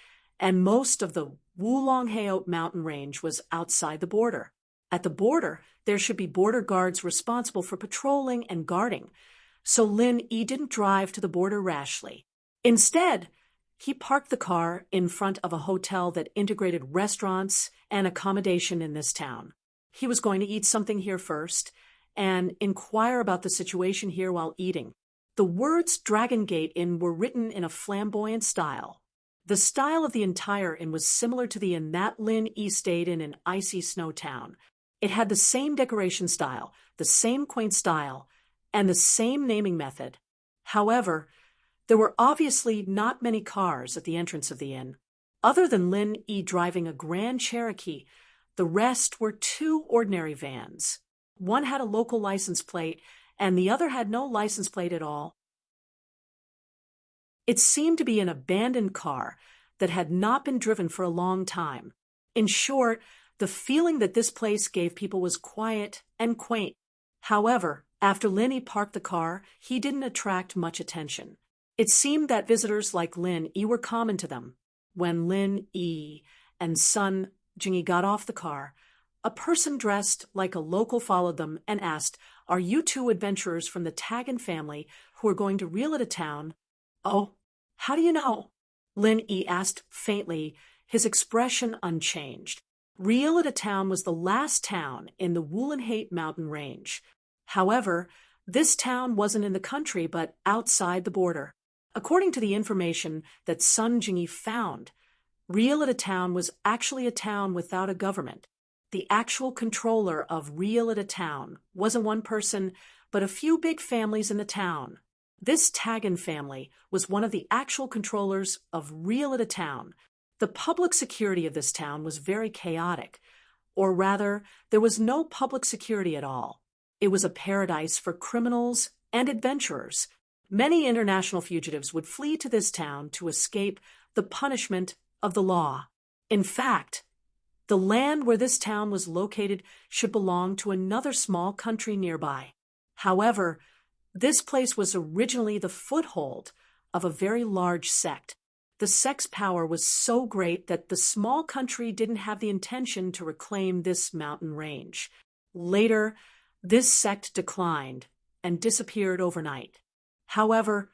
and most of the Woolenhate mountain range was outside the border. At the border, there should be border guards responsible for patrolling and guarding. So Linny didn't drive to the border rashly. Instead, he parked the car in front of a hotel that integrated restaurants and accommodation in this town. He was going to eat something here first and inquire about the situation here while eating. The words Dragon Gate Inn were written in a flamboyant style. The style of the entire inn was similar to the inn that Linny stayed in an icy snow town. It had the same decoration style, the same quaint style, and the same naming method. However, there were obviously not many cars at the entrance of the inn. Other than Linny driving a Grand Cherokee, the rest were 2 ordinary vans. One had a local license plate, and the other had no license plate at all. It seemed to be an abandoned car that had not been driven for a long time. In short, The feeling that this place gave people was quiet and quaint. However, after Lin parked the car, he didn't attract much attention. It seemed that visitors like Lin were common to them. When Lin and son Jingyi got off the car, a person dressed like a local followed them and asked, "Are you two adventurers from the Tagan family who are going to Realita Town?" "Oh, how do you know?" Lin asked faintly, his expression unchanged. Realita Town was the last town in the Wulanhate mountain range. However, this town wasn't in the country but outside the border. According to the information that Sun Jingyi found, Realita Town was actually a town without a government. The actual controller of Realita Town wasn't one person, but a few big families in the town. This Tagan family was one of the actual controllers of Realita Town. The public security of this town was very chaotic, or rather, there was no public security at all. It was a paradise for criminals and adventurers. Many international fugitives would flee to this town to escape the punishment of the law. In fact, the land where this town was located should belong to another small country nearby. However, this place was originally the foothold of a very large sect. The sect's power was so great that the small country didn't have the intention to reclaim this mountain range. Later, this sect declined and disappeared overnight. However,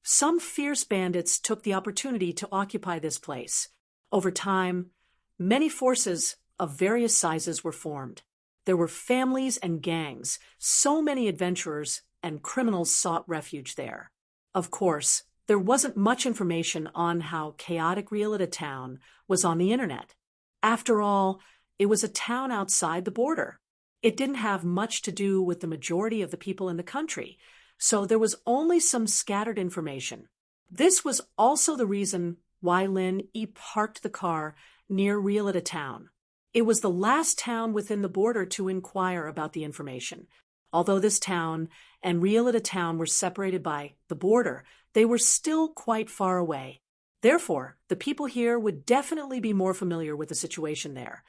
some fierce bandits took the opportunity to occupy this place. Over time, many forces of various sizes were formed. There were families and gangs. So many adventurers and criminals sought refuge there. Of course, there wasn't much information on how chaotic Realita Town was on the internet. After all, it was a town outside the border. It didn't have much to do with the majority of the people in the country, so there was only some scattered information. This was also the reason why Lin parked the car near Realita Town. It was the last town within the border to inquire about the information. Although this town and Realita Town were separated by the border, they were still quite far away. Therefore, the people here would definitely be more familiar with the situation there.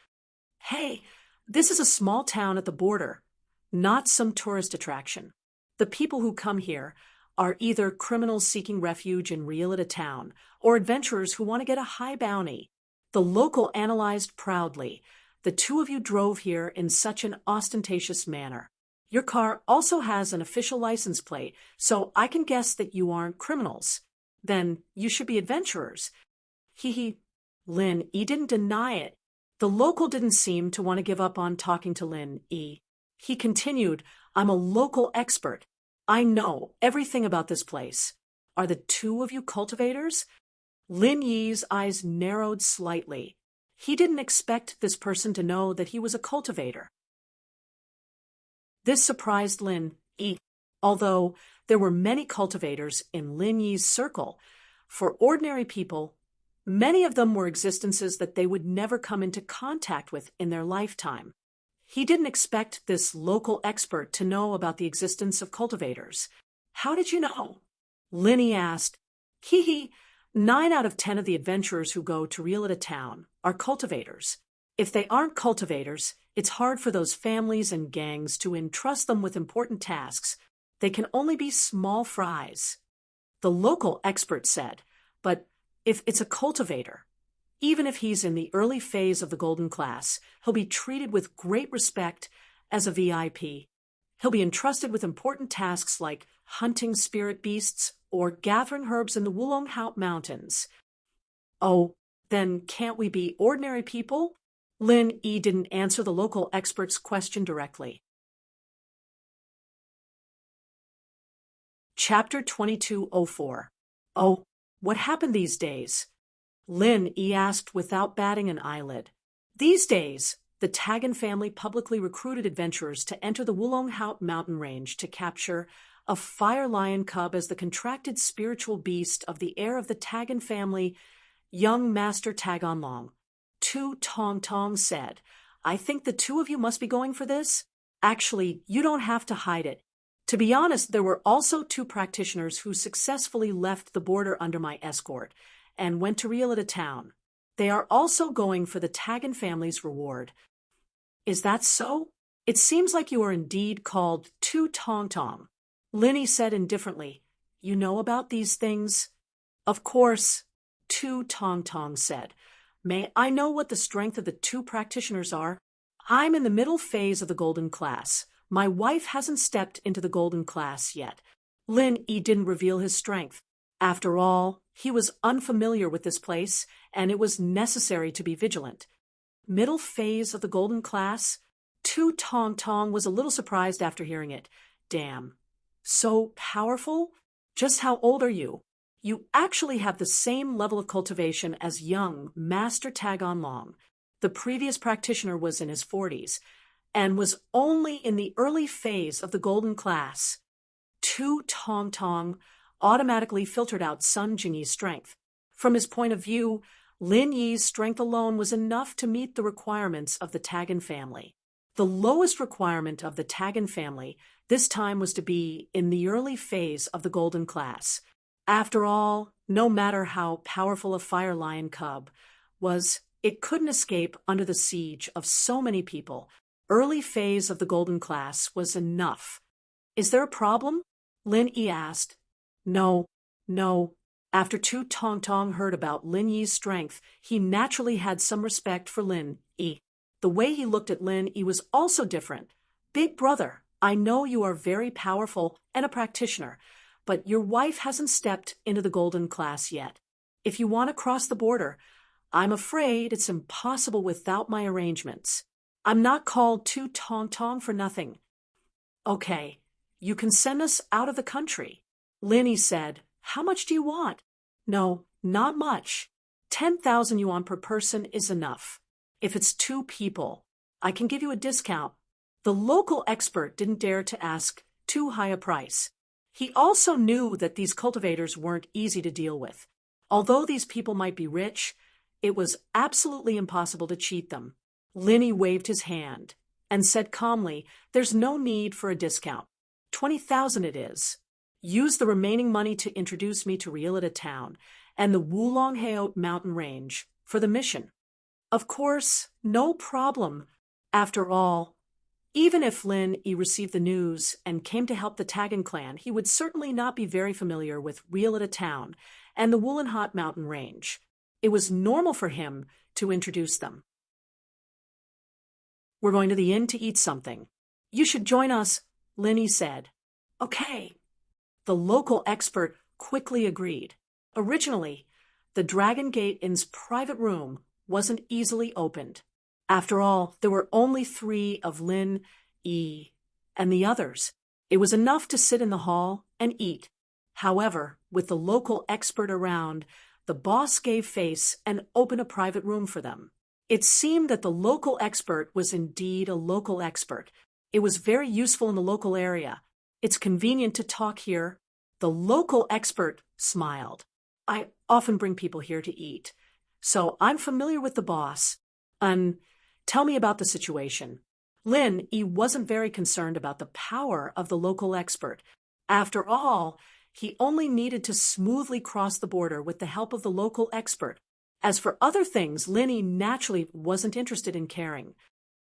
Hey, this is a small town at the border, not some tourist attraction. The people who come here are either criminals seeking refuge in Realita Town or adventurers who want to get a high bounty. The local analyzed proudly. The two of you drove here in such an ostentatious manner. Your car also has an official license plate, so I can guess that you aren't criminals. Then you should be adventurers. Lin didn't deny it. The local didn't seem to want to give up on talking to Lin He continued, "I'm a local expert. I know everything about this place. Are the two of you cultivators?" Lin Yi's eyes narrowed slightly. He didn't expect this person to know that he was a cultivator. This surprised Lin Although there were many cultivators in Lin Yi's circle, for ordinary people, many of them were existences that they would never come into contact with in their lifetime. He didn't expect this local expert to know about the existence of cultivators. "How did you know?" Lin asked. 9 out of 10 of the adventurers who go to Realita Town are cultivators. If they aren't cultivators, it's hard for those families and gangs to entrust them with important tasks. They can only be small fries. The local expert said, "But if it's a cultivator, even if he's in the early phase of the golden class, he'll be treated with great respect as a VIP. He'll be entrusted with important tasks like hunting spirit beasts or gathering herbs in the Wulonghao Mountains." "Oh, then can't we be ordinary people?" Lin didn't answer the local expert's question directly. Chapter 2204. "Oh, what happened these days?" Lin asked without batting an eyelid. These days, the Tagan family publicly recruited adventurers to enter the Wulonghao mountain range to capture a fire lion cub as the contracted spiritual beast of the heir of the Tagan family, young Master Taganlong. Tu Tong Tong said, "I think the two of you must be going for this. Actually, you don't have to hide it. To be honest, there were also 2 practitioners who successfully left the border under my escort and went to Realita Town. They are also going for the Tagan family's reward. Is that so? It seems like you are indeed called Tu Tong Tong. Linny said indifferently, You know about these things? Of course, Tu Tong Tong said. May I know what the strength of the two practitioners are? I'm in the middle phase of the golden class. My wife hasn't stepped into the golden class yet. Lin Yi didn't reveal his strength. After all, he was unfamiliar with this place, and it was necessary to be vigilant. Middle phase of the golden class? Tu Tong Tong was a little surprised after hearing it. Damn. So powerful? Just how old are you? You actually have the same level of cultivation as young Master Tagon Long. The previous practitioner was in his 40s, and was only in the early phase of the golden class. Tu Tong Tong automatically filtered out Sun Jingyi's strength. From his point of view, Lin Yi's strength alone was enough to meet the requirements of the Tagon family. The lowest requirement of the Tagon family this time was to be in the early phase of the golden class. After all, no matter how powerful a fire lion cub was, it couldn't escape under the siege of so many people. Early phase of the golden class was enough. Is there a problem? Lin Yi asked. No. After Tu Tong Tong heard about Lin Yi's strength, he naturally had some respect for Lin Yi. The way he looked at Lin Yi was also different. Big brother, I know you are very powerful and a practitioner, but your wife hasn't stepped into the golden class yet. If you want to cross the border, I'm afraid it's impossible without my arrangements. I'm not called Tu Tong Tong for nothing. Okay, you can send us out of the country. Linny said, How much do you want? No, not much. 10,000 yuan per person is enough. If it's 2 people, I can give you a discount. The local expert didn't dare to ask too high a price. He also knew that these cultivators weren't easy to deal with. Although these people might be rich, it was absolutely impossible to cheat them. Linny waved his hand and said calmly, There's no need for a discount. 20,000 it is. Use the remaining money to introduce me to Rielita Town and the Wulonghao mountain range for the mission. Of course, no problem. After all, even if Lin Yi received the news and came to help the Tagon clan, he would certainly not be very familiar with Rielita Town and the Wulonghao mountain range. It was normal for him to introduce them. We're going to the inn to eat something. You should join us, Lin Yi said. Okay. The local expert quickly agreed. Originally, the Dragon Gate Inn's private room wasn't easily opened. After all, there were only 3 of Lin Yi and the others. It was enough to sit in the hall and eat. However, with the local expert around, the boss gave face and opened a private room for them. It seemed that the local expert was indeed a local expert. It was very useful in the local area. It's convenient to talk here. The local expert smiled. I often bring people here to eat, so I'm familiar with the boss. Tell me about the situation. Lin Yi wasn't very concerned about the power of the local expert. After all, he only needed to smoothly cross the border with the help of the local expert. As for other things, Lin Yi naturally wasn't interested in caring.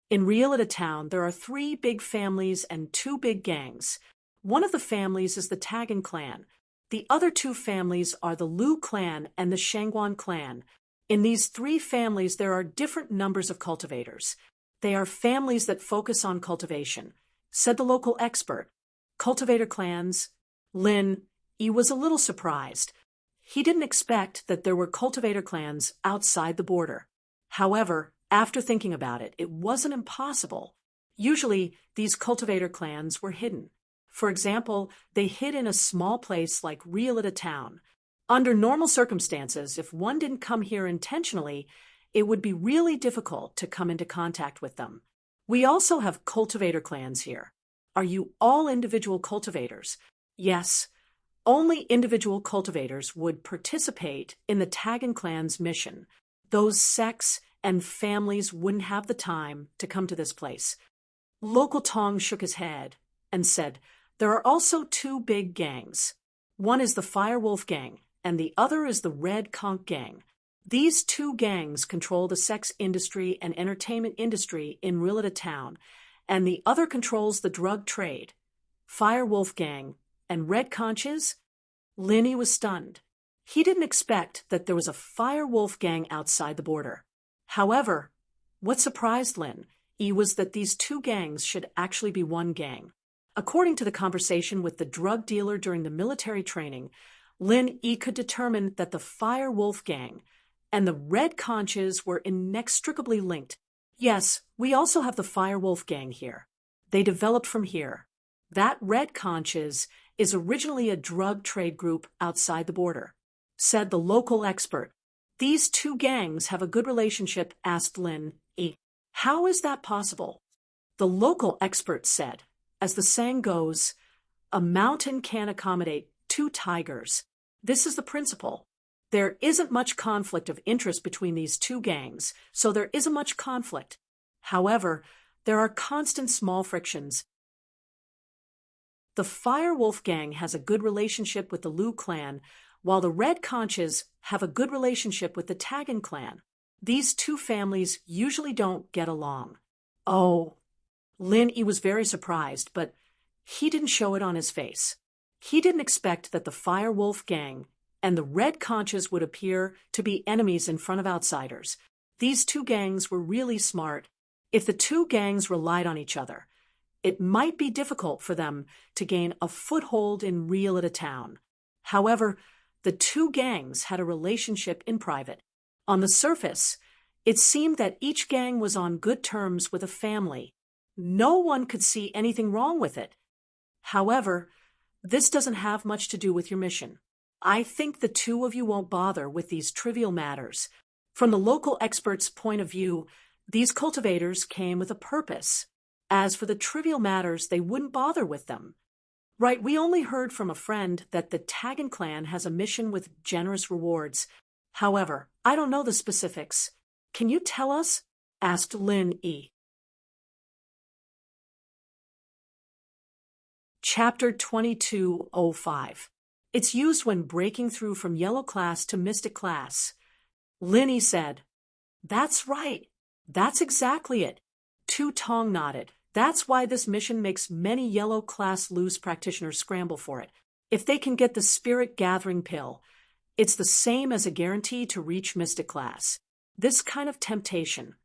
In Rielita Town, there are 3 big families and 2 big gangs. One of the families is the Tagon clan. The other 2 families are the Lu clan and the Shangguan clan. In these 3 families, there are different numbers of cultivators. They are families that focus on cultivation, said the local expert. Cultivator clans. Lin Yi was a little surprised. He didn't expect that there were cultivator clans outside the border. However, after thinking about it, it wasn't impossible. Usually, these cultivator clans were hidden. For example, they hid in a small place like Rielita Town. Under normal circumstances, if one didn't come here intentionally, it would be really difficult to come into contact with them. We also have cultivator clans here. Are you all individual cultivators? Yes. Only individual cultivators would participate in the Tagon clan's mission. Those sects and families wouldn't have the time to come to this place. Local Tong shook his head and said, There are also 2 big gangs. One is the Firewolf gang, and the other is the Red Conch gang. These two gangs control the sex industry and entertainment industry in Rilita Town, and the other controls the drug trade. Fire Wolf Gang and Red Conches? Linny was stunned. He didn't expect that there was a Fire Wolf Gang outside the border. However, what surprised Lin was that these two gangs should actually be one gang. According to the conversation with the drug dealer during the military training, Lin could determine that the Fire Wolf Gang and the Red Conches were inextricably linked. Yes, we also have the Fire Wolf Gang here. They developed from here. That Red Conches is originally a drug trade group outside the border, said the local expert. These two gangs have a good relationship, asked Lin. How is that possible? The local expert said, as the saying goes, a mountain can't accommodate two tigers. This is the principle. There isn't much conflict of interest between these two gangs, so there isn't much conflict. However, there are constant small frictions. The Fire Wolf Gang has a good relationship with the Liu clan, while the Red Conches have a good relationship with the Tagan clan. These two families usually don't get along. Oh, Lin was very surprised, but he didn't show it on his face. He didn't expect that the Fire Wolf Gang and the Red Conches would appear to be enemies in front of outsiders. These two gangs were really smart. If the two gangs relied on each other, it might be difficult for them to gain a foothold in Rilita Town. However, the two gangs had a relationship in private. On the surface, it seemed that each gang was on good terms with a family. No one could see anything wrong with it. However, this doesn't have much to do with your mission. I think the two of you won't bother with these trivial matters. From the local expert's point of view, these cultivators came with a purpose. As for the trivial matters, they wouldn't bother with them. Right, we only heard from a friend that the Tagan clan has a mission with generous rewards. However, I don't know the specifics. Can you tell us? Asked Lin. Chapter 2205. It's used when breaking through from yellow class to mystic class. Lin said, That's right. That's exactly it. Tu Tong nodded. That's why this mission makes many yellow class loose practitioners scramble for it. If they can get the spirit gathering pill, it's the same as a guarantee to reach mystic class. This kind of temptation.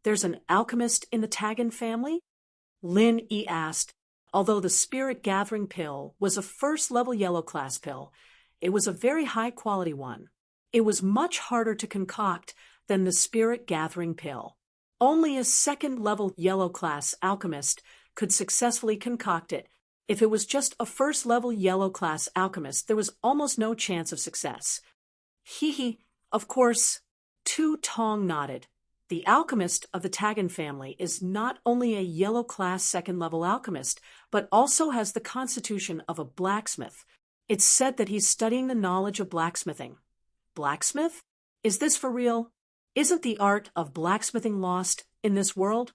There's an alchemist in the Tagan family? Lin asked. Although the spirit gathering pill was a first-level yellow class pill, it was a very high-quality one. It was much harder to concoct than the spirit gathering pill. Only a second-level yellow class alchemist could successfully concoct it. If it was just a first-level yellow class alchemist, there was almost no chance of success. Of course, Tu Tong nodded. The alchemist of the Tagan family is not only a yellow class second-level alchemist, but also has the constitution of a blacksmith. It's said that he's studying the knowledge of blacksmithing. Blacksmith? Is this for real? Isn't the art of blacksmithing lost in this world?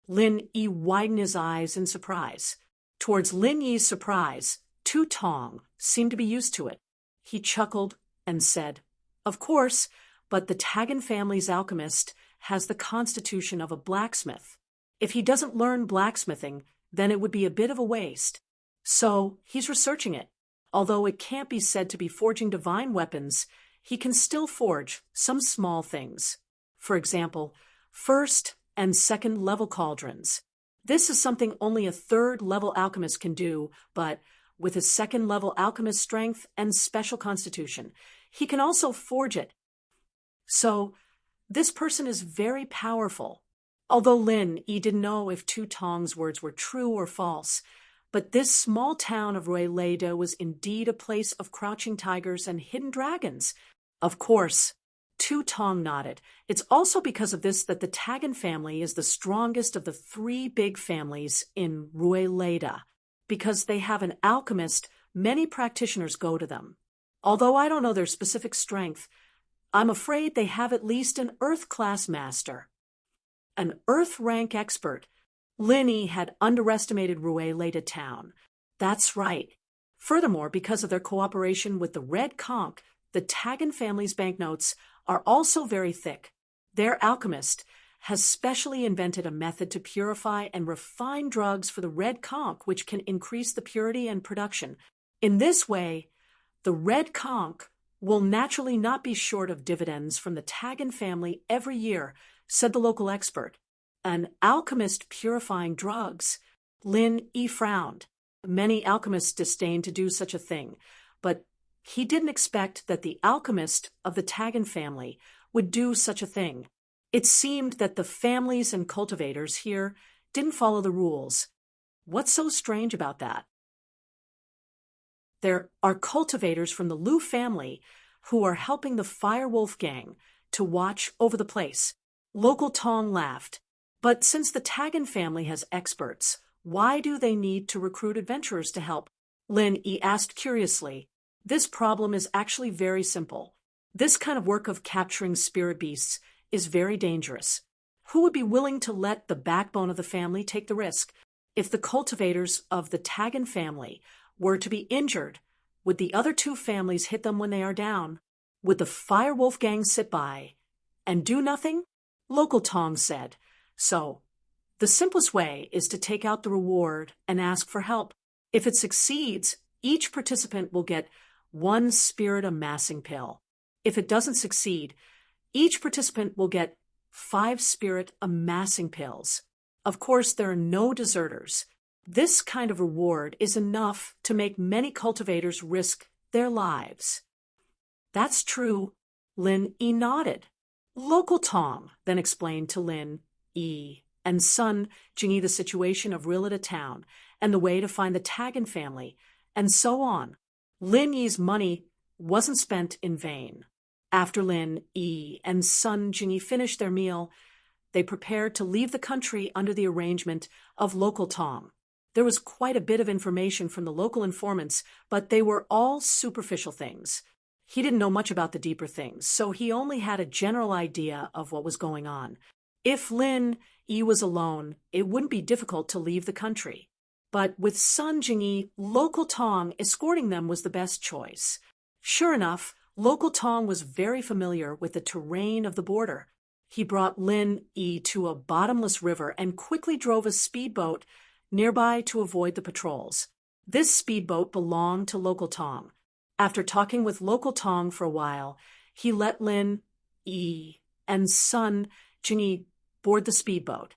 Lin widened his eyes in surprise. Towards Lin Yi's surprise, Tu Tong seemed to be used to it. He chuckled and said, Of course, but the Tagan family's alchemist has the constitution of a blacksmith. If he doesn't learn blacksmithing, then it would be a bit of a waste. So he's researching it. Although it can't be said to be forging divine weapons, he can still forge some small things. For example, first and second level cauldrons. This is something only a third level alchemist can do, but with his second level alchemist strength and special constitution, he can also forge it. So, this person is very powerful. Although Lin didn't know if Tu Tong's words were true or false, but this small town of Rilita was indeed a place of crouching tigers and hidden dragons. Of course, Tu Tong nodded. It's also because of this that the Tagan family is the strongest of the three big families in Rilita. Because they have an alchemist, many practitioners go to them. Although I don't know their specific strength, I'm afraid they have at least an Earth-class master. An Earth-rank expert. Lin had underestimated Rilita town. That's right. Furthermore, because of their cooperation with the Red Conch, The Taggin family's banknotes are also very thick. Their alchemist has specially invented a method to purify and refine drugs for the red conch, which can increase the purity and production. In this way, the red conch will naturally not be short of dividends from the Taggin family every year, said the local expert. An alchemist purifying drugs? Lin Yi frowned. Many alchemists disdain to do such a thing, but he didn't expect that the alchemist of the Taggin family would do such a thing. It seemed that the families and cultivators here didn't follow the rules. What's so strange about that? There are cultivators from the Liu family who are helping the Firewolf gang to watch over the place. Local Tong laughed. But since the Taggin family has experts, why do they need to recruit adventurers to help? Lin Yi asked curiously. This problem is actually very simple. This kind of work of capturing spirit beasts is very dangerous. Who would be willing to let the backbone of the family take the risk? If the cultivators of the Taggin family were to be injured, would the other two families hit them when they are down? Would the Firewolf gang sit by and do nothing? Local Tong said. So, the simplest way is to take out the reward and ask for help. If it succeeds, each participant will get 1 spirit amassing pill. If it doesn't succeed, each participant will get 5 spirit amassing pills. Of course, there are no deserters. This kind of reward is enough to make many cultivators risk their lives. That's true. Lin Yi nodded. Local Tong then explained to Lin Yi and son Jingyi the situation of Rilita town and the way to find the Taggin family, and so on. Lin Yi's money wasn't spent in vain. After Lin Yi and son Jingyi finished their meal, they prepared to leave the country under the arrangement of local Tong. There was quite a bit of information from the local informants, but they were all superficial things. He didn't know much about the deeper things, so he only had a general idea of what was going on. If Lin Yi was alone, it wouldn't be difficult to leave the country. But with son Jingyi, local Tong escorting them was the best choice. Sure enough, local Tong was very familiar with the terrain of the border. He brought Lin Yi to a bottomless river and quickly drove a speedboat nearby to avoid the patrols. This speedboat belonged to local Tong. After talking with local Tong for a while, he let Lin Yi and son Jingyi board the speedboat.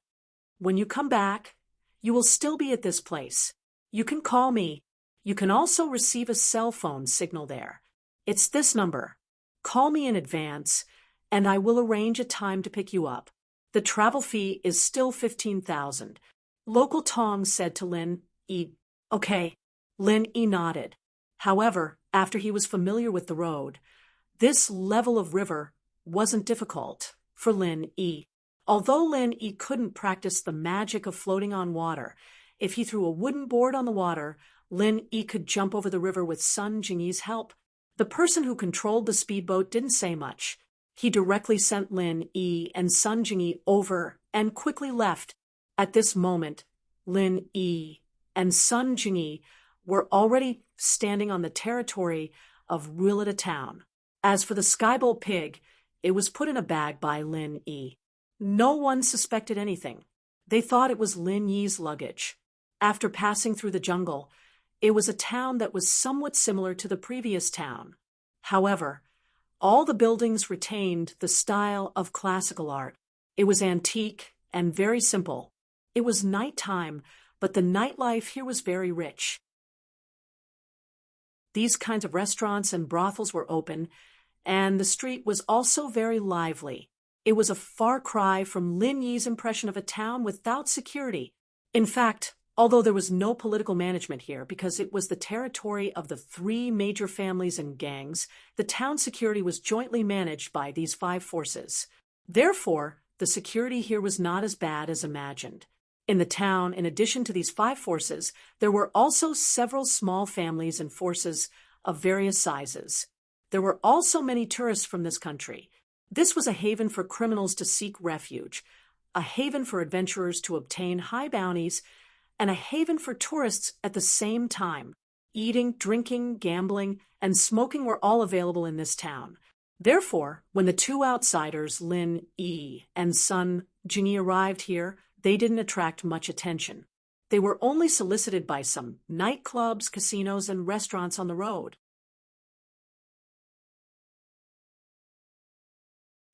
When you come back, you will still be at this place. You can call me. You can also receive a cell phone signal there. It's this number. Call me in advance, and I will arrange a time to pick you up. The travel fee is still 15,000. Local Tong said to Lin Yi. Okay. Lin Yi nodded. However, after he was familiar with the road, this level of river wasn't difficult for Lin Yi. Although Lin Yi couldn't practice the magic of floating on water, if he threw a wooden board on the water, Lin Yi could jump over the river with son Jingyi's help. The person who controlled the speedboat didn't say much. He directly sent Lin Yi and son Jingyi over and quickly left. At this moment, Lin Yi and son Jingyi were already standing on the territory of Rilita town. As for the Skybolt pig, it was put in a bag by Lin Yi. No one suspected anything. They thought it was Lin Yi's luggage. After passing through the jungle, it was a town that was somewhat similar to the previous town. However, all the buildings retained the style of classical art. It was antique and very simple. It was nighttime, but the nightlife here was very rich. These kinds of restaurants and brothels were open, and the street was also very lively. It was a far cry from Lin Yi's impression of a town without security. In fact, although there was no political management here because it was the territory of the 3 major families and gangs, the town security was jointly managed by these 5 forces. Therefore, the security here was not as bad as imagined. In the town, in addition to these 5 forces, there were also several small families and forces of various sizes. There were also many tourists from this country. This was a haven for criminals to seek refuge, a haven for adventurers to obtain high bounties, and a haven for tourists at the same time. Eating, drinking, gambling, and smoking were all available in this town. Therefore, when the two outsiders, Lin Yi and Sun Jingyi, arrived here, they didn't attract much attention. They were only solicited by some nightclubs, casinos, and restaurants on the road.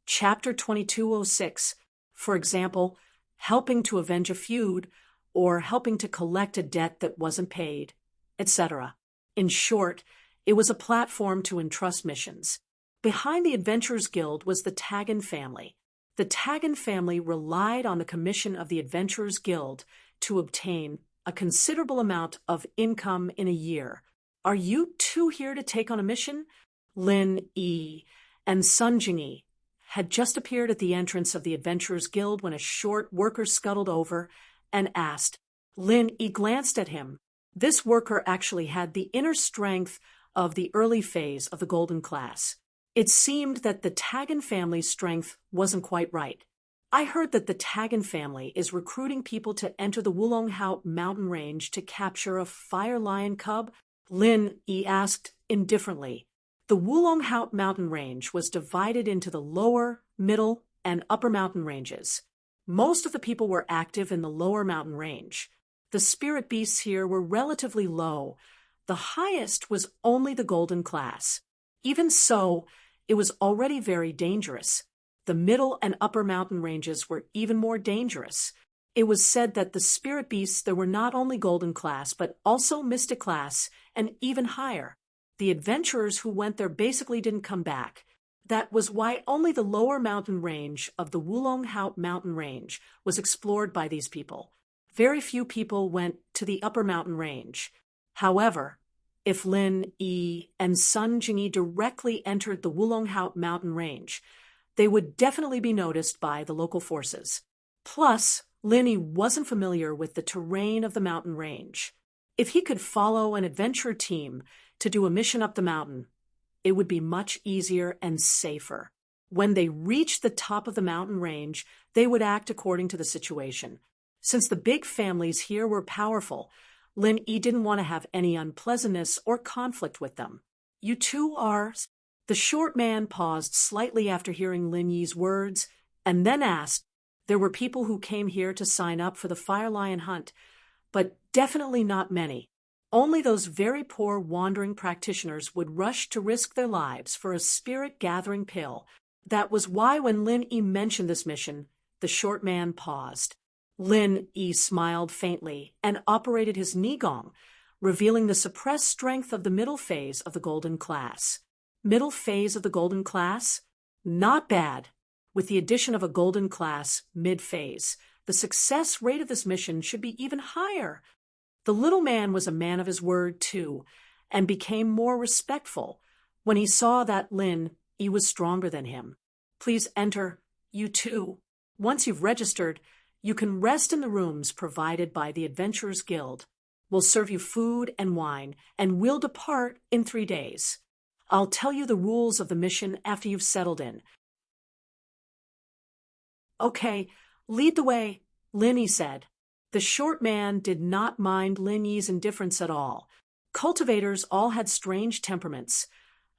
Chapter 2206, for example, helping to avenge a feud or helping to collect a debt that wasn't paid, etc. In short, it was a platform to entrust missions. Behind the Adventurers Guild was the Tagan family. The Tagan family relied on the commission of the Adventurers Guild to obtain a considerable amount of income in a year. Are you two here to take on a mission? Lin Yi and Sun Jingyi had just appeared at the entrance of the Adventurers Guild when a short worker scuttled over and asked. Lin Yi glanced at him. This worker actually had the inner strength of the early phase of the Golden Class. It seemed that the Tagan family's strength wasn't quite right. I heard that the Tagan family is recruiting people to enter the Wulonghao mountain range to capture a fire lion cub? Lin Yi asked indifferently. The Wulonghao mountain range was divided into the lower, middle, and upper mountain ranges. Most of the people were active in the lower mountain range. The spirit beasts here were relatively low. The highest was only the Golden Class. Even so, it was already very dangerous. The middle and upper mountain ranges were even more dangerous. It was said that the spirit beasts there were not only Golden Class, but also Mystic Class, and even higher. The adventurers who went there basically didn't come back. That was why only the lower mountain range of the Wulonghao mountain range was explored by these people. Very few people went to the upper mountain range. However, if Lin Yi and Sun Jingyi directly entered the Wulonghao mountain range, they would definitely be noticed by the local forces. Plus, Lin Yi wasn't familiar with the terrain of the mountain range. If he could follow an adventure team to do a mission up the mountain, it would be much easier and safer. When they reached the top of the mountain range, they would act according to the situation. Since the big families here were powerful, Lin Yi didn't want to have any unpleasantness or conflict with them. You two are... The short man paused slightly after hearing Lin Yi's words, and then asked. There were people who came here to sign up for the fire lion hunt, but definitely not many. Only those very poor wandering practitioners would rush to risk their lives for a spirit-gathering pill. That was why when Lin Yi mentioned this mission, the short man paused. Lin Yi smiled faintly and operated his Nigong, revealing the suppressed strength of the middle phase of the Golden Class. Middle phase of the Golden Class? Not bad. With the addition of a Golden Class mid-phase, the success rate of this mission should be even higher. The little man was a man of his word, too, and became more respectful when he saw that Lin Yi was stronger than him. Please enter, you too. Once you've registered, you can rest in the rooms provided by the Adventurers Guild. We'll serve you food and wine, and we'll depart in 3 days. I'll tell you the rules of the mission after you've settled in. Okay, lead the way, Lin Yi said. The short man did not mind Lin Yi's indifference at all. Cultivators all had strange temperaments,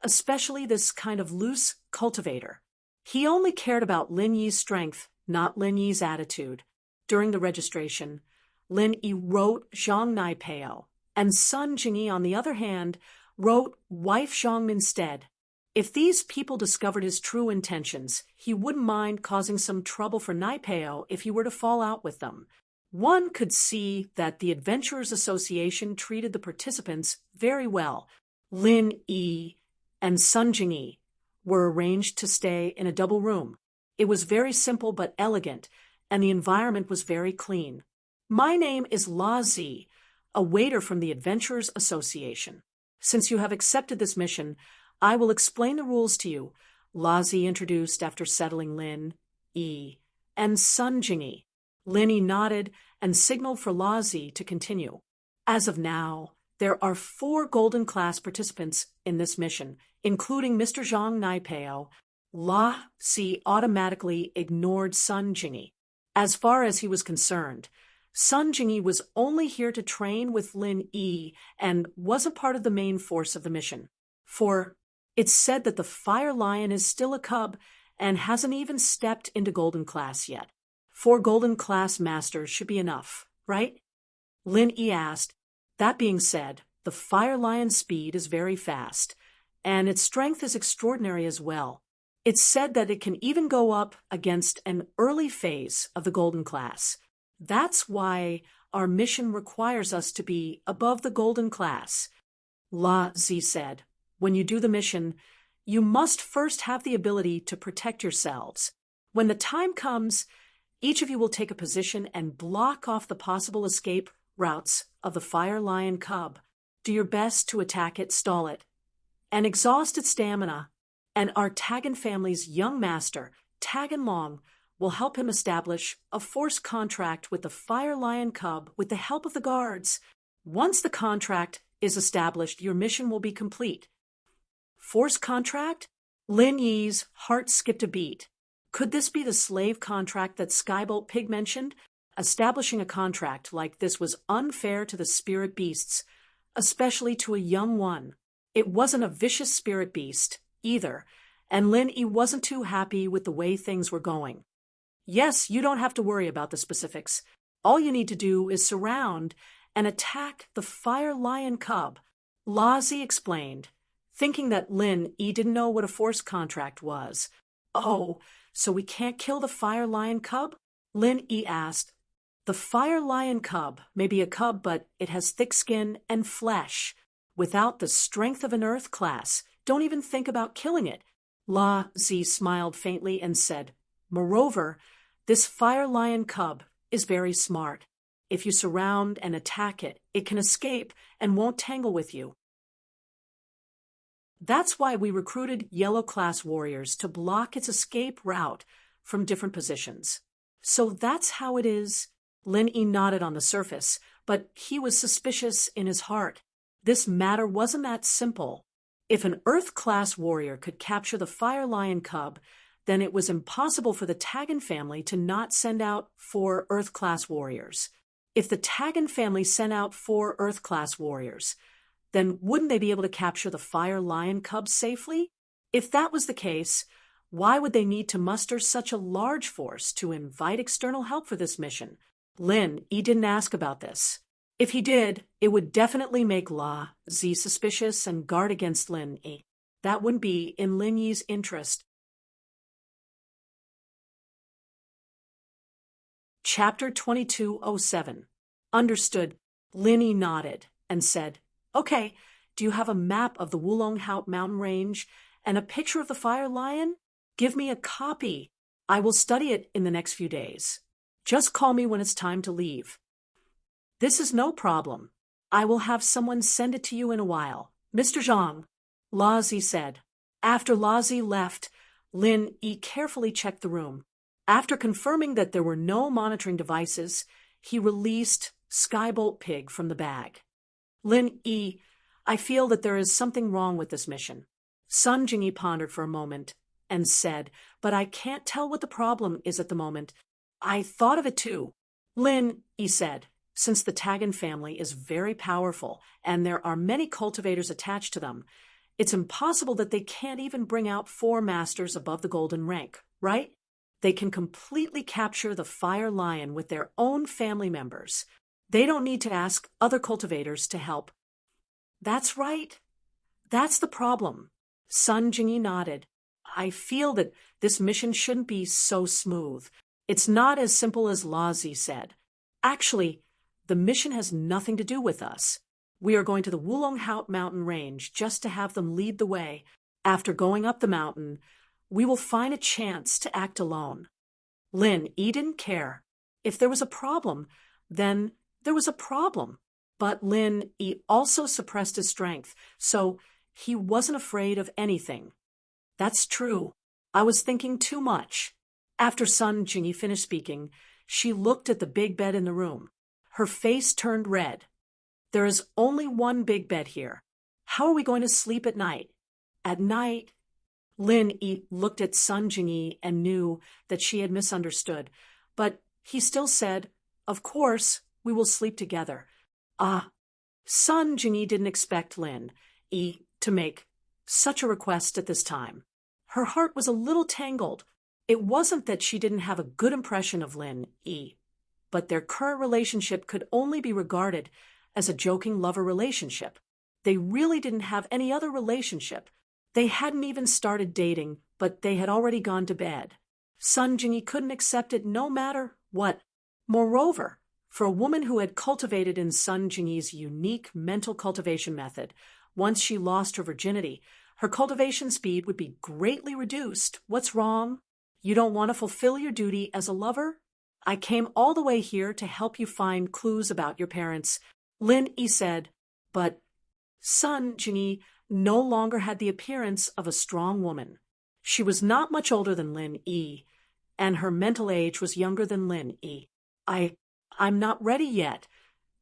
especially this kind of loose cultivator. He only cared about Lin Yi's strength, not Lin Yi's attitude. During the registration, Lin Yi wrote Zhang Naipeo, and Sun Jingyi, on the other hand, wrote wife Zhang instead. If these people discovered his true intentions, he wouldn't mind causing some trouble for Naipeo if he were to fall out with them. One could see that the Adventurers Association treated the participants very well. Lin Yi and Sun Jingyi were arranged to stay in a double room. It was very simple but elegant, and the environment was very clean. My name is La Zi, a waiter from the Adventurers Association. Since you have accepted this mission, I will explain the rules to you, La Zi introduced after settling Lin Yi and Sun Jingyi. Lin Yi nodded and signaled for La Zi to continue. As of now, there are 4 Golden Class participants in this mission, including Mr. Zhang Naipeo. La Zi automatically ignored Sun Jingyi. As far as he was concerned, Sun Jingyi was only here to train with Lin Yi and wasn't part of the main force of the mission. For it's said that the Fire Lion is still a cub and hasn't even stepped into Golden Class yet. 4 Golden Class Masters should be enough, right? Lin Yi asked. That being said, the Fire Lion's speed is very fast, and its strength is extraordinary as well. It's said that it can even go up against an early phase of the Golden Class. That's why our mission requires us to be above the Golden Class. La Zi said, when you do the mission, you must first have the ability to protect yourselves. When the time comes, each of you will take a position and block off the possible escape routes of the Fire Lion cub. Do your best to attack it, stall it, and exhaust its stamina. And our Tagan family's young master, Tagan Long, will help him establish a force contract with the Fire Lion cub with the help of the guards. Once the contract is established, your mission will be complete. Force contract? Lin Yi's heart skipped a beat. Could this be the slave contract that Skybolt Pig mentioned? Establishing a contract like this was unfair to the spirit beasts, especially to a young one. It wasn't a vicious spirit beast, either, and Lin Yi wasn't too happy with the way things were going. Yes, you don't have to worry about the specifics. All you need to do is surround and attack the Fire Lion cub, La Zi explained, thinking that Lin Yi didn't know what a force contract was. Oh, so we can't kill the Fire Lion cub? Lin Yi asked. The Fire Lion cub may be a cub, but it has thick skin and flesh. Without the strength of an Earth class, don't even think about killing it. La Zi smiled faintly and said, moreover, this Fire Lion cub is very smart. If you surround and attack it, it can escape and won't tangle with you. That's why we recruited Yellow Class warriors to block its escape route from different positions. So that's how it is. Lin Yi nodded on the surface, but he was suspicious in his heart. This matter wasn't that simple. If an Earth Class warrior could capture the Fire Lion cub, then it was impossible for the Tagan family to not send out 4 Earth Class warriors. If the Tagan family sent out 4 Earth Class warriors, then wouldn't they be able to capture the Fire Lion cub safely? If that was the case, why would they need to muster such a large force to invite external help for this mission? Lin Yi didn't ask about this. If he did, it would definitely make La Zi suspicious and guard against Lin Yi. That wouldn't be in Lin Yi's interest. Chapter 2207. Understood. Lin Yi nodded and said, okay, do you have a map of the Wulong Haut mountain range and a picture of the Fire Lion? Give me a copy. I will study it in the next few days. Just call me when it's time to leave. This is no problem. I will have someone send it to you in a while. Mr. Zhang, La Zi said. After La Zi left, Lin Yi carefully checked the room. After confirming that there were no monitoring devices, he released Skybolt Pig from the bag. Lin Yi, I feel that there is something wrong with this mission. Sun Jingyi pondered for a moment and said, but I can't tell what the problem is at the moment. I thought of it too. Lin Yi said, since the Tagan family is very powerful and there are many cultivators attached to them, it's impossible that they can't even bring out 4 masters above the golden rank, right? They can completely capture the Fire Lion with their own family members. They don't need to ask other cultivators to help. That's right. That's the problem. Sun Jingyi nodded. I feel that this mission shouldn't be so smooth. It's not as simple as La Zi said. Actually, the mission has nothing to do with us. We are going to the Wulong Haut mountain range just to have them lead the way. After going up the mountain, we will find a chance to act alone. Lin Yi didn't care. If there was a problem, then there was a problem. But Lin Yi also suppressed his strength, so he wasn't afraid of anything. That's true. I was thinking too much. After Sun Jingyi finished speaking, she looked at the big bed in the room. Her face turned red. There is only one big bed here. How are we going to sleep at night? At night? Lin Yi looked at Sun Jingyi and knew that she had misunderstood, but he still said, Of course, we will sleep together. Ah, Sun Jingyi didn't expect Lin Yi to make such a request at this time. Her heart was a little tangled. It wasn't that she didn't have a good impression of Lin Yi, but their current relationship could only be regarded as a joking lover relationship. They really didn't have any other relationship. They hadn't even started dating, but they had already gone to bed. Sun Jingyi couldn't accept it no matter what. Moreover, for a woman who had cultivated in Sun Jingyi's unique mental cultivation method, once she lost her virginity, her cultivation speed would be greatly reduced. What's wrong? You don't want to fulfill your duty as a lover? I came all the way here to help you find clues about your parents, Lin Yi said, but Sun Jingyi no longer had the appearance of a strong woman. She was not much older than Lin Yi, and her mental age was younger than Lin Yi. I'm not ready yet.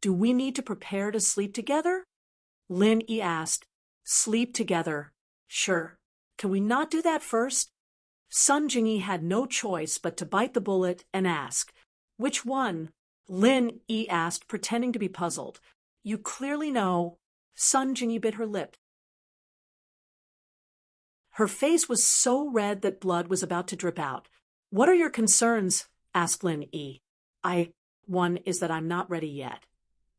Do we need to prepare to sleep together? Lin Yi asked. Sleep together. Sure. Can we not do that first? Sun Jingyi had no choice but to bite the bullet and ask, which one? Lin Yi asked, pretending to be puzzled. You clearly know. Sun Jingyi bit her lip. Her face was so red that blood was about to drip out. What are your concerns? Asked Lin Yi. One is that I'm not ready yet.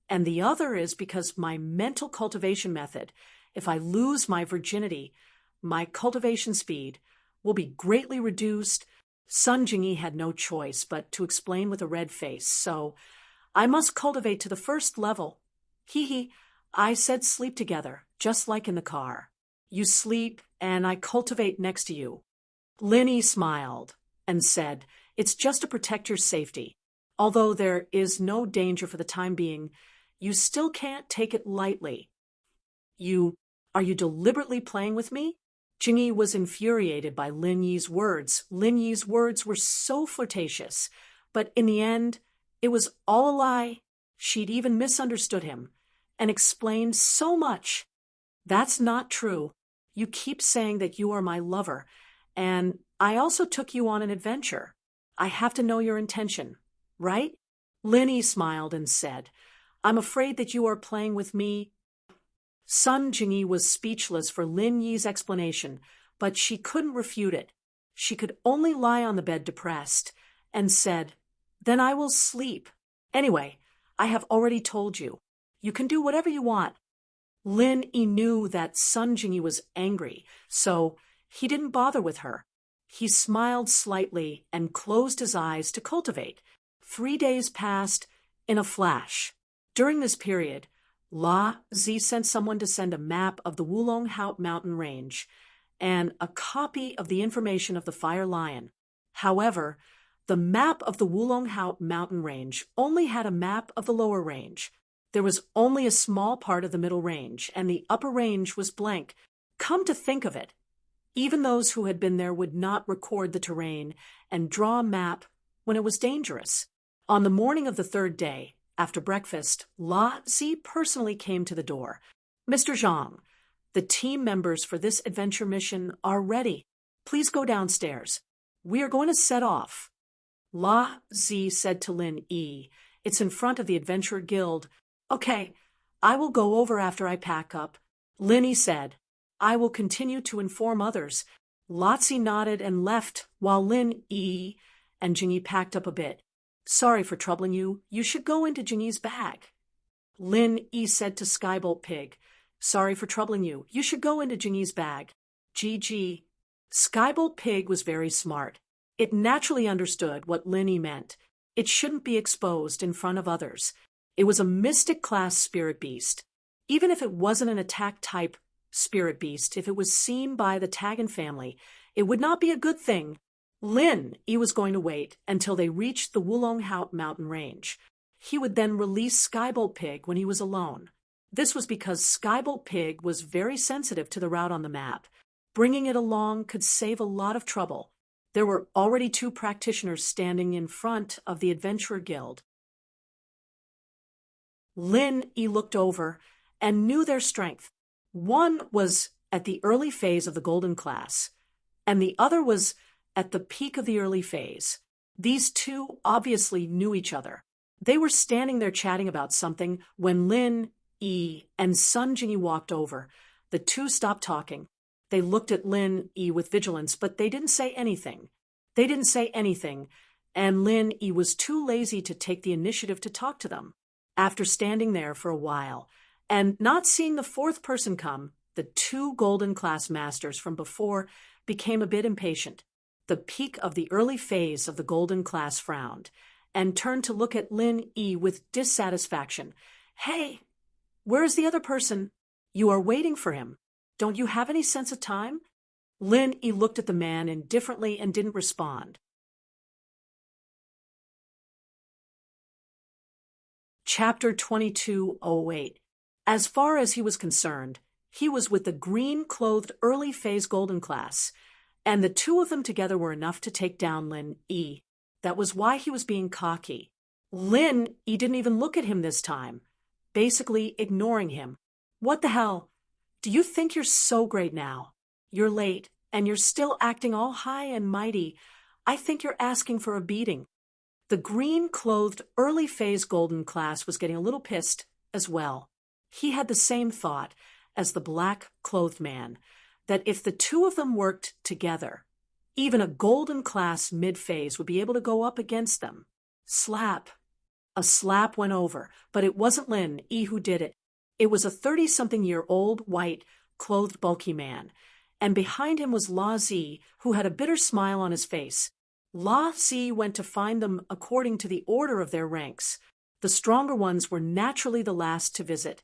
And the other is because my mental cultivation method, if I lose my virginity, my cultivation speed will be greatly reduced. Sun Jingyi had no choice but to explain with a red face. So I must cultivate to the first level. Hee, I said sleep together, just like in the car. You sleep, and I cultivate next to you. Lin Yi smiled and said, it's just to protect your safety. Although there is no danger for the time being, you still can't take it lightly. Are you deliberately playing with me? Jingyi was infuriated by Lin Yi's words. Lin Yi's words were so flirtatious, but in the end, it was all a lie. She'd even misunderstood him and explained so much. That's not true. You keep saying that you are my lover, and I also took you on an adventure. I have to know your intention, right? Lin Yi smiled and said, I'm afraid that you are playing with me. Sun Jingyi was speechless for Lin Yi's explanation, but she couldn't refute it. She could only lie on the bed depressed and said, then I will sleep. Anyway, I have already told you. You can do whatever you want. Lin Yi knew that Sun Jingyi was angry, so he didn't bother with her. He smiled slightly and closed his eyes to cultivate. 3 days passed in a flash. During this period, La Zi sent someone to send a map of the Wulong Haut mountain range and a copy of the information of the Fire Lion. However, the map of the Wulong Haut mountain range only had a map of the lower range. There was only a small part of the middle range, and the upper range was blank. Come to think of it, even those who had been there would not record the terrain and draw a map when it was dangerous. On the morning of the third day, after breakfast, La Zi personally came to the door. Mr. Zhang, the team members for this adventure mission are ready. Please go downstairs. We are going to set off. La Zi said to Lin Yi, it's in front of the Adventure Guild. Okay, I will go over after I pack up. Lin Yi said, I will continue to inform others. La Zi nodded and left while Lin Yi and Jingyi packed up a bit. Sorry for troubling you. You should go into Jingyi's bag. Lin Yi said to Skybolt Pig, sorry for troubling you. You should go into Jingyi's bag. GG. Skybolt Pig was very smart. It naturally understood what Lin Yi meant. It shouldn't be exposed in front of others. It was a mystic class spirit beast. Even if it wasn't an attack type spirit beast, if it was seen by the Tagan family, it would not be a good thing. Lin Yi was going to wait until they reached the Wulong Haut mountain range. He would then release Skybolt Pig when he was alone. This was because Skybolt Pig was very sensitive to the route on the map. Bringing it along could save a lot of trouble. There were already 2 practitioners standing in front of the Adventurer Guild. Lin Yi looked over and knew their strength. One was at the early phase of the Golden Class, and the other was at the peak of the early phase. These 2 obviously knew each other. They were standing there chatting about something when Lin, Yi, and Sun Jingyi walked over. The two stopped talking. They looked at Lin Yi with vigilance, but they didn't say anything. And Lin Yi was too lazy to take the initiative to talk to them. After standing there for a while, and not seeing the fourth person come, the two golden class masters from before became a bit impatient. The peak of the early phase of the golden class frowned, and turned to look at Lin Yi with dissatisfaction. "Hey, where is the other person? You are waiting for him. Don't you have any sense of time?" Lin Yi looked at the man indifferently and didn't respond. Chapter 2208. As far as he was concerned, he was with the green-clothed early phase golden class, and the two of them together were enough to take down Lin Yi. That was why he was being cocky. Lin Yi didn't even look at him this time, basically ignoring him. "What the hell? Do you think you're so great now? You're late, and you're still acting all high and mighty. I think you're asking for a beating." The green-clothed early phase golden class was getting a little pissed as well. He had the same thought as the black-clothed man, that if the two of them worked together, even a golden class mid-phase would be able to go up against them. Slap. A slap went over, but it wasn't Lin Yi who did it. It was a 30-something-year-old, white, clothed, bulky man, and behind him was La Zi, who had a bitter smile on his face. La Zi went to find them according to the order of their ranks. The stronger ones were naturally the last to visit,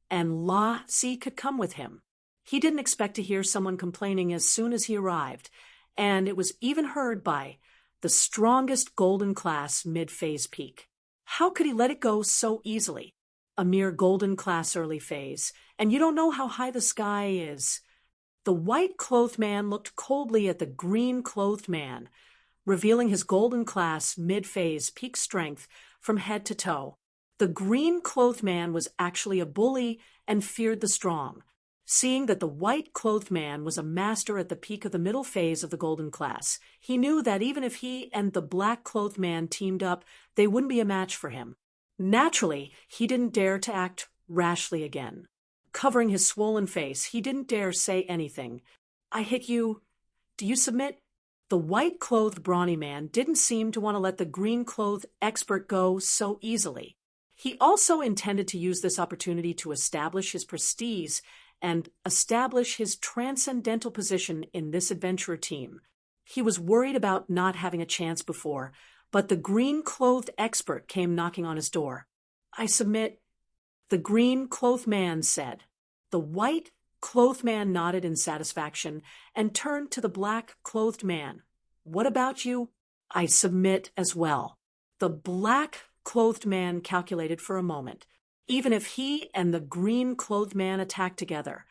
and La Zi could come with him. He didn't expect to hear someone complaining as soon as he arrived, and it was even heard by the strongest golden class mid-phase peak. How could he let it go so easily? A mere golden class early phase, and you don't know how high the sky is. The white-clothed man looked coldly at the green-clothed man, revealing his golden class mid-phase peak strength from head to toe. The green-clothed man was actually a bully and feared the strong. Seeing that the white-clothed man was a master at the peak of the middle phase of the golden class, he knew that even if he and the black-clothed man teamed up, they wouldn't be a match for him. Naturally, he didn't dare to act rashly again. Covering his swollen face, he didn't dare say anything. "I hit you. Do you submit?" The white-clothed brawny man didn't seem to want to let the green-clothed expert go so easily. He also intended to use this opportunity to establish his prestige and establish his transcendental position in this adventurer team. He was worried about not having a chance before, but the green-clothed expert came knocking on his door. "I submit," the green-clothed man said. The white-clothed man nodded in satisfaction and turned to the black-clothed man. "What about you?" "I submit as well." The black-clothed man calculated for a moment. Even if he and the green-clothed man attacked together,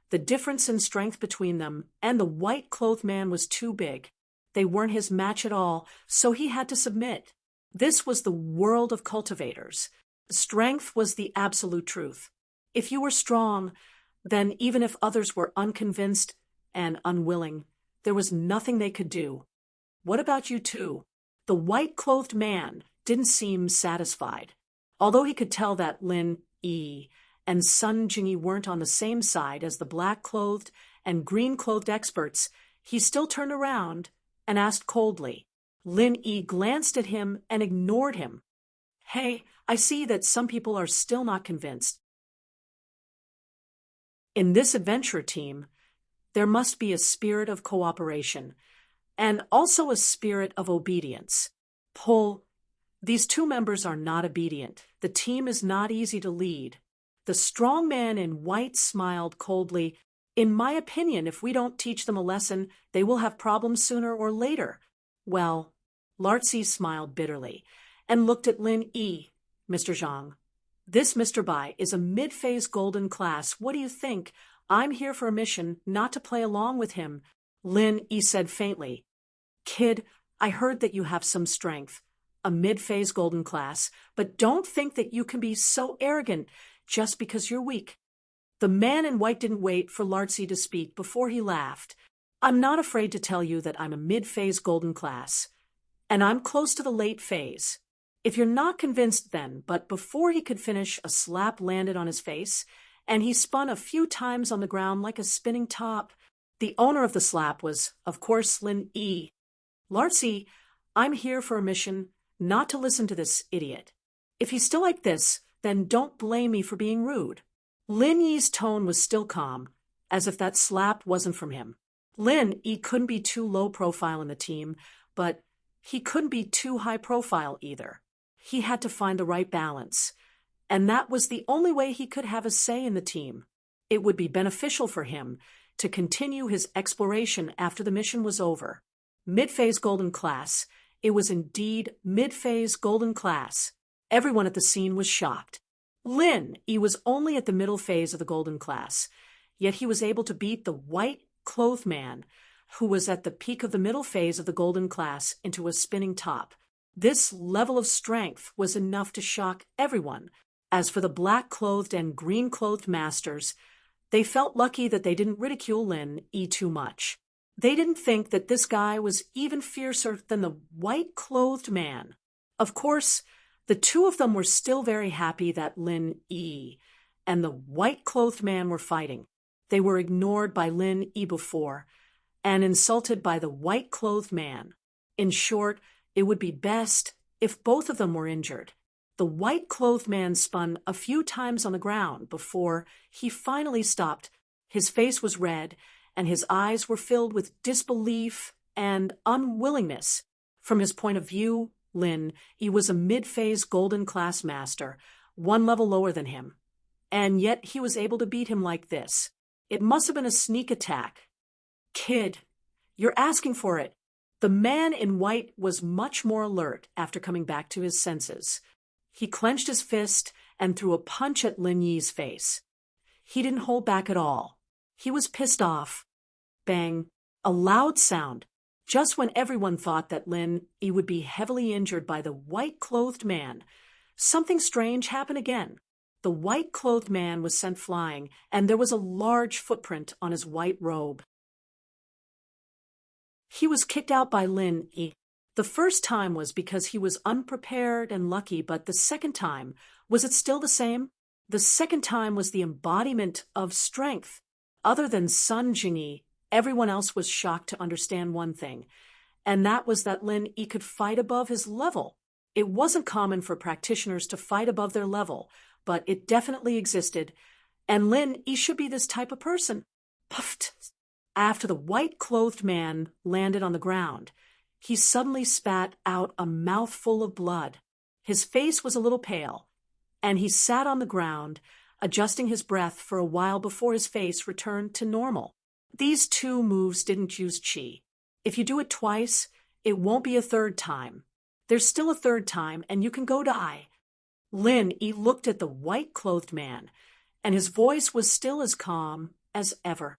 the difference in strength between them and the white-clothed man was too big. They weren't his match at all, so he had to submit. This was the world of cultivators. Strength was the absolute truth. If you were strong, then even if others were unconvinced and unwilling, there was nothing they could do. "What about you two?" The white-clothed man didn't seem satisfied. Although he could tell that Lin Yi and Sun Jingyi weren't on the same side as the black-clothed and green-clothed experts, he still turned around and asked coldly. Lin Yi glanced at him and ignored him. "Hey, I see that some people are still not convinced. In this adventure team, there must be a spirit of cooperation and also a spirit of obedience. Pull. These two members are not obedient. The team is not easy to lead." The strong man in white smiled coldly. "In my opinion, if we don't teach them a lesson, they will have problems sooner or later." "Well," Lartzi smiled bitterly and looked at Lin Yi. "Mr. Zhang, this Mr. Bai is a mid-phase golden class. What do you think? I'm here for a mission, not to play along with him." Lin Yi said faintly, "Kid, I heard that you have some strength. A mid-phase golden class, but don't think that you can be so arrogant just because you're weak." The man in white didn't wait for Lartzi to speak before he laughed. "I'm not afraid to tell you that I'm a mid-phase golden class, and I'm close to the late phase. If you're not convinced then, but before he could finish, a slap landed on his face, and he spun a few times on the ground like a spinning top. The owner of the slap was, of course, Lin E. Larcy, I'm here for a mission, not to listen to this idiot. If he's still like this, then don't blame me for being rude. Lin Yi's tone was still calm, as if that slap wasn't from him. Lin Yi couldn't be too low profile in the team, but he couldn't be too high profile either. He had to find the right balance, and that was the only way he could have a say in the team. It would be beneficial for him to continue his exploration after the mission was over. Mid-phase golden class. It was indeed mid-phase golden class. Everyone at the scene was shocked. Lin Yi was only at the middle phase of the golden class, yet he was able to beat the white-clothed man who was at the peak of the middle phase of the golden class into a spinning top. This level of strength was enough to shock everyone. As for the black-clothed and green-clothed masters, they felt lucky that they didn't ridicule Lin Yi too much. They didn't think that this guy was even fiercer than the white-clothed man. Of course, the two of them were still very happy that Lin Yi and the white-clothed man were fighting. They were ignored by Lin Yi before and insulted by the white-clothed man. In short, it would be best if both of them were injured. The white-clothed man spun a few times on the ground before he finally stopped. His face was red, and his eyes were filled with disbelief and unwillingness. From his point of view, Lin Yi was a mid-phase golden class master, one level lower than him. And yet he was able to beat him like this. It must have been a sneak attack. Kid, you're asking for it. The man in white was much more alert after coming back to his senses. He clenched his fist and threw a punch at Lin Yi's face. He didn't hold back at all. He was pissed off. Bang! A loud sound. Just when everyone thought that Lin Yi would be heavily injured by the white-clothed man, something strange happened again. The white-clothed man was sent flying, and there was a large footprint on his white robe. He was kicked out by Lin Yi. The first time was because he was unprepared and lucky, but the second time, was it still the same? The second time was the embodiment of strength. Other than Sun Jingyi, everyone else was shocked to understand one thing, and that was that Lin Yi could fight above his level. It wasn't common for practitioners to fight above their level, but it definitely existed, and Lin Yi should be this type of person. Puffed! After the white-clothed man landed on the ground, he suddenly spat out a mouthful of blood. His face was a little pale, and he sat on the ground, adjusting his breath for a while before his face returned to normal. These two moves didn't use qi. If you do it twice, it won't be a third time. There's still a third time, and you can go die. Lin Yi looked at the white-clothed man, and his voice was still as calm as ever.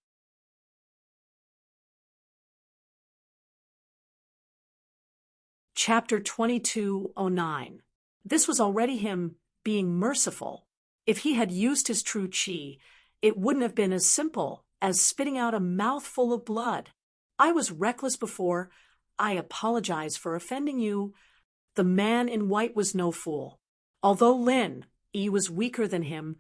Chapter 2209. This was already him being merciful. If he had used his true qi, it wouldn't have been as simple as spitting out a mouthful of blood. I was reckless before. I apologize for offending you. The man in white was no fool. Although Lin Yi was weaker than him,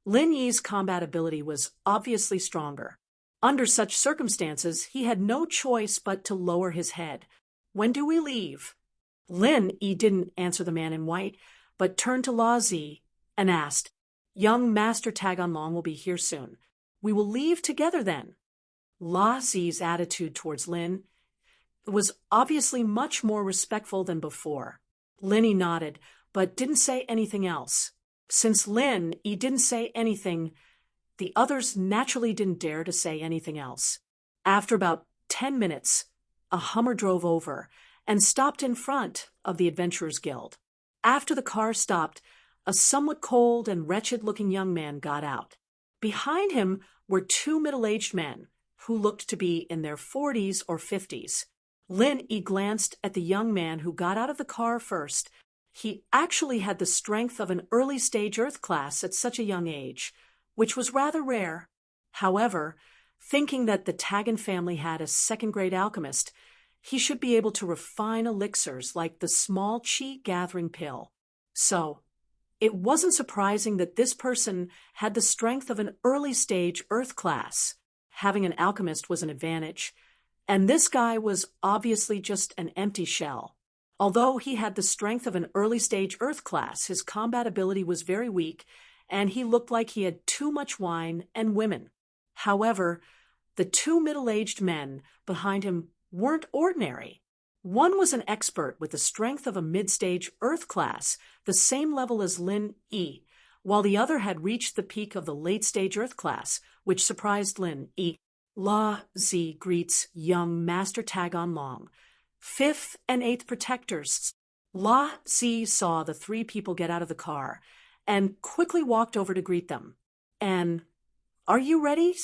Lin Yi's combat ability was obviously stronger. Under such circumstances, he had no choice but to lower his head. When do we leave? Lin Yi didn't answer the man in white, but turned to La Zi and asked, Young Master Taganlong will be here soon. We will leave together then. La Zi's attitude towards Lin was obviously much more respectful than before. Lin Yi nodded, but didn't say anything else. Since Lin Yi didn't say anything, the others naturally didn't dare to say anything else. After about 10 minutes, a Hummer drove over and stopped in front of the Adventurers Guild. After the car stopped, a somewhat cold and wretched-looking young man got out. Behind him were two middle-aged men who looked to be in their 40s or 50s. Lin Yi glanced at the young man who got out of the car first. He actually had the strength of an early-stage Earth class at such a young age, which was rather rare. However, thinking that the Tagan family had a second-grade alchemist, he should be able to refine elixirs like the small chi gathering pill. So, it wasn't surprising that this person had the strength of an early stage earth class. Having an alchemist was an advantage, and this guy was obviously just an empty shell. Although he had the strength of an early stage earth class, his combat ability was very weak, and he looked like he had too much wine and women. However, the two middle-aged men behind him weren't ordinary. One was an expert with the strength of a mid-stage earth class, the same level as Lin Yi, while the other had reached the peak of the late-stage earth class, which surprised Lin Yi. La Zi greets young Master Tagon Long, 5th and 8th protectors. La Zi saw the three people get out of the car and quickly walked over to greet them. And, "Are you ready?"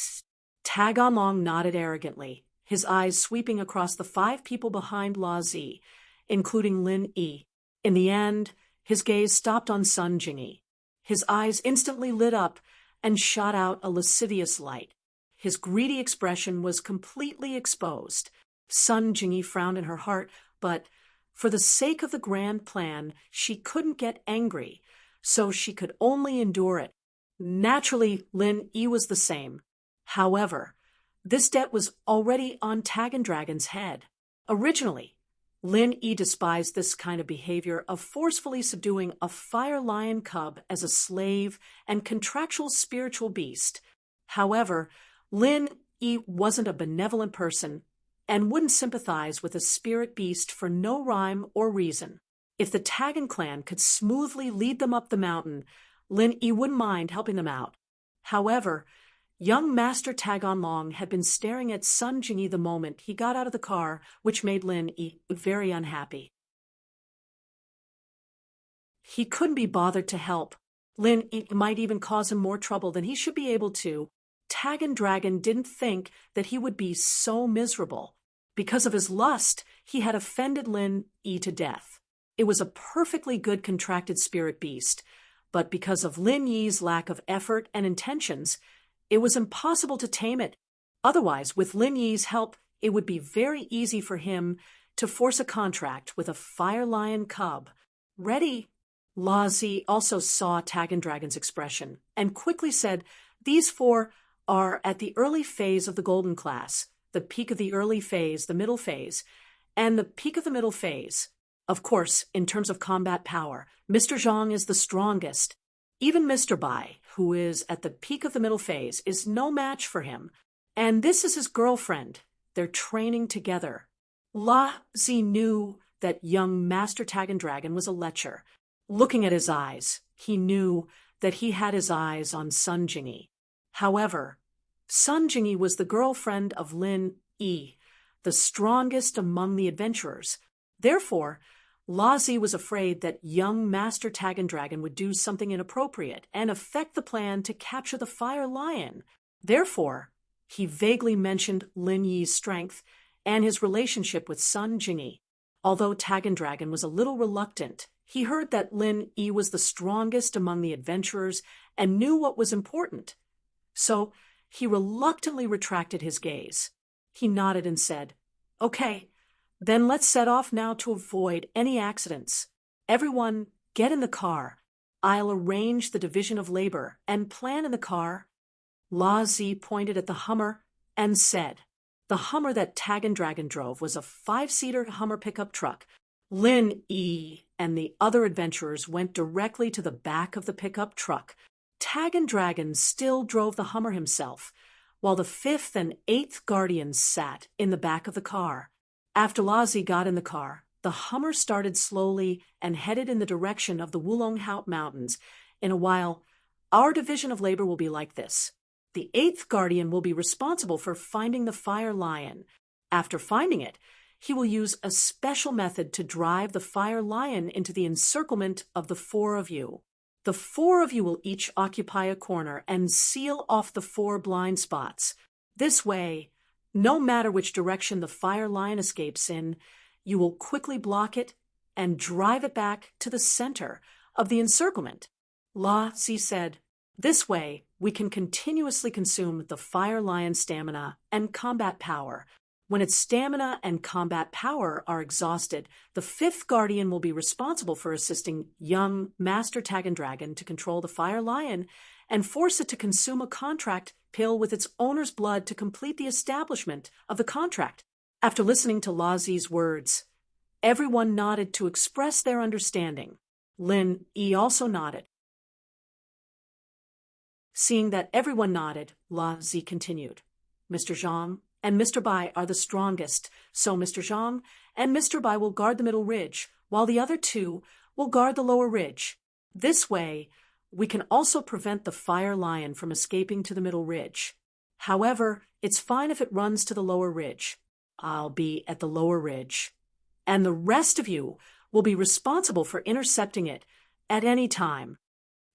Tagon Long nodded arrogantly, his eyes sweeping across the 5 people behind La Zi, including Lin Yi. In the end, his gaze stopped on Sun Jingyi. His eyes instantly lit up and shot out a lascivious light. His greedy expression was completely exposed. Sun Jingyi frowned in her heart, but for the sake of the grand plan, she couldn't get angry, so she could only endure it. Naturally, Lin Yi was the same. However, this debt was already on Tagon Dragon's head. Originally, Lin Yi despised this kind of behavior of forcefully subduing a fire lion cub as a slave and contractual spiritual beast. However, Lin Yi wasn't a benevolent person and wouldn't sympathize with a spirit beast for no rhyme or reason. If the Tagon clan could smoothly lead them up the mountain, Lin Yi wouldn't mind helping them out. However, young Master Tagon Long had been staring at Sun Jingyi the moment he got out of the car, which made Lin Yi very unhappy. He couldn't be bothered to help. Lin Yi might even cause him more trouble than he should be able to. Tagon Dragon didn't think that he would be so miserable. Because of his lust, he had offended Lin Yi to death. It was a perfectly good contracted spirit beast, but because of Lin Yi's lack of effort and intentions, it was impossible to tame it. Otherwise, with Lin Yi's help, it would be very easy for him to force a contract with a fire lion cub. Ready? La Zi also saw Tagon Dragon's expression and quickly said, "These 4 are at the early phase of the golden class, the peak of the early phase, the middle phase, and the peak of the middle phase. Of course, in terms of combat power, Mr. Zhang is the strongest. Even Mr. Bai, who is at the peak of the middle phase, is no match for him. And this is his girlfriend. They're training together." La Zi knew that young Master Tagon Dragon was a lecher. Looking at his eyes, he knew that he had his eyes on Sun Jingyi. However, Sun Jingyi was the girlfriend of Lin Yi, the strongest among the adventurers. Therefore, La Zi was afraid that young Master Tagon Dragon would do something inappropriate and affect the plan to capture the fire lion. Therefore, he vaguely mentioned Lin Yi's strength and his relationship with Sun Jingyi. Although Tagon Dragon was a little reluctant, he heard that Lin Yi was the strongest among the adventurers and knew what was important. So he reluctantly retracted his gaze. He nodded and said, "Okay, then let's set off now to avoid any accidents. Everyone, get in the car. I'll arrange the division of labor and plan in the car." La Zi pointed at the Hummer and said, the Hummer that Tagon Dragon drove was a 5-seater Hummer pickup truck. Lin Yi and the other adventurers went directly to the back of the pickup truck. Tagon Dragon still drove the Hummer himself, while the 5th and 8th Guardians sat in the back of the car. After La Zi got in the car, the Hummer started slowly and headed in the direction of the Wulonghout Mountains. In a while, our division of labor will be like this. The 8th Guardian will be responsible for finding the fire lion. After finding it, he will use a special method to drive the fire lion into the encirclement of the 4 of you. The 4 of you will each occupy a corner and seal off the 4 blind spots. This way, no matter which direction the fire lion escapes in, you will quickly block it and drive it back to the center of the encirclement. La Zi said, "This way, we can continuously consume the fire lion's stamina and combat power. When its stamina and combat power are exhausted, the fifth guardian will be responsible for assisting young Master Tag and Dragon to control the Fire Lion and force it to consume a contract pill with its owner's blood to complete the establishment of the contract. After listening to Lazi's words, everyone nodded to express their understanding. Lin Yi also nodded. Seeing that everyone nodded, Lazi continued. Mr. Zhang and Mr. Bai are the strongest, so Mr. Zhang and Mr. Bai will guard the middle ridge, while the other two will guard the lower ridge. This way, we can also prevent the Fire Lion from escaping to the middle ridge. However, it's fine if it runs to the lower ridge. I'll be at the lower ridge. And the rest of you will be responsible for intercepting it at any time.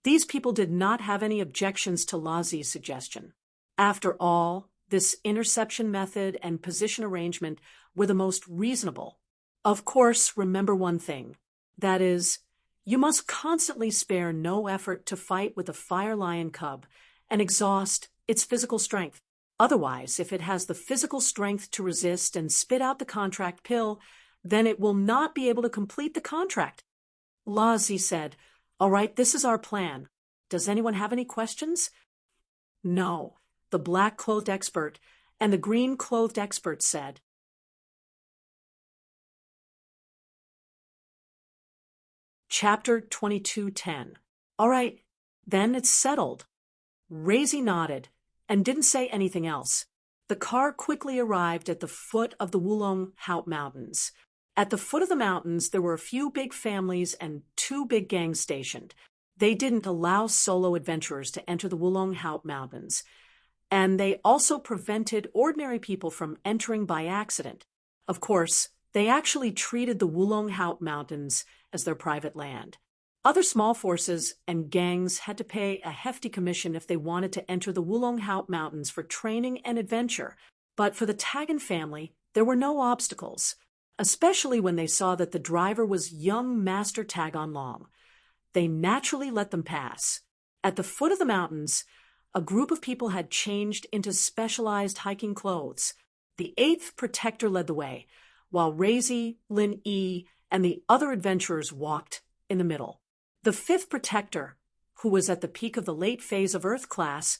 These people did not have any objections to Lazi's suggestion. After all, this interception method and position arrangement were the most reasonable. Of course, remember one thing. That is, you must constantly spare no effort to fight with the Fire Lion cub and exhaust its physical strength. Otherwise, if it has the physical strength to resist and spit out the contract pill, then it will not be able to complete the contract. Lazi said, "All right, this is our plan. Does anyone have any questions?" No, the black-clothed expert and the green-clothed expert said. Chapter 22:10. All right, then it's settled. Razi nodded and didn't say anything else. The car quickly arrived at the foot of the Wulong Haut Mountains. At the foot of the mountains, there were a few big families and 2 big gangs stationed. They didn't allow solo adventurers to enter the Wulong Haut Mountains, and they also prevented ordinary people from entering by accident. Of course, they actually treated the Wulong Haut Mountains as their private land. Other small forces and gangs had to pay a hefty commission if they wanted to enter the Wulong Haut Mountains for training and adventure, but for the Tagan family, there were no obstacles, especially when they saw that the driver was young Master Tagon Long. They naturally let them pass. At the foot of the mountains, a group of people had changed into specialized hiking clothes. The 8th Protector led the way, while Razi, Lin Yi, and the other adventurers walked in the middle. The 5th Protector, who was at the peak of the late phase of Earth class,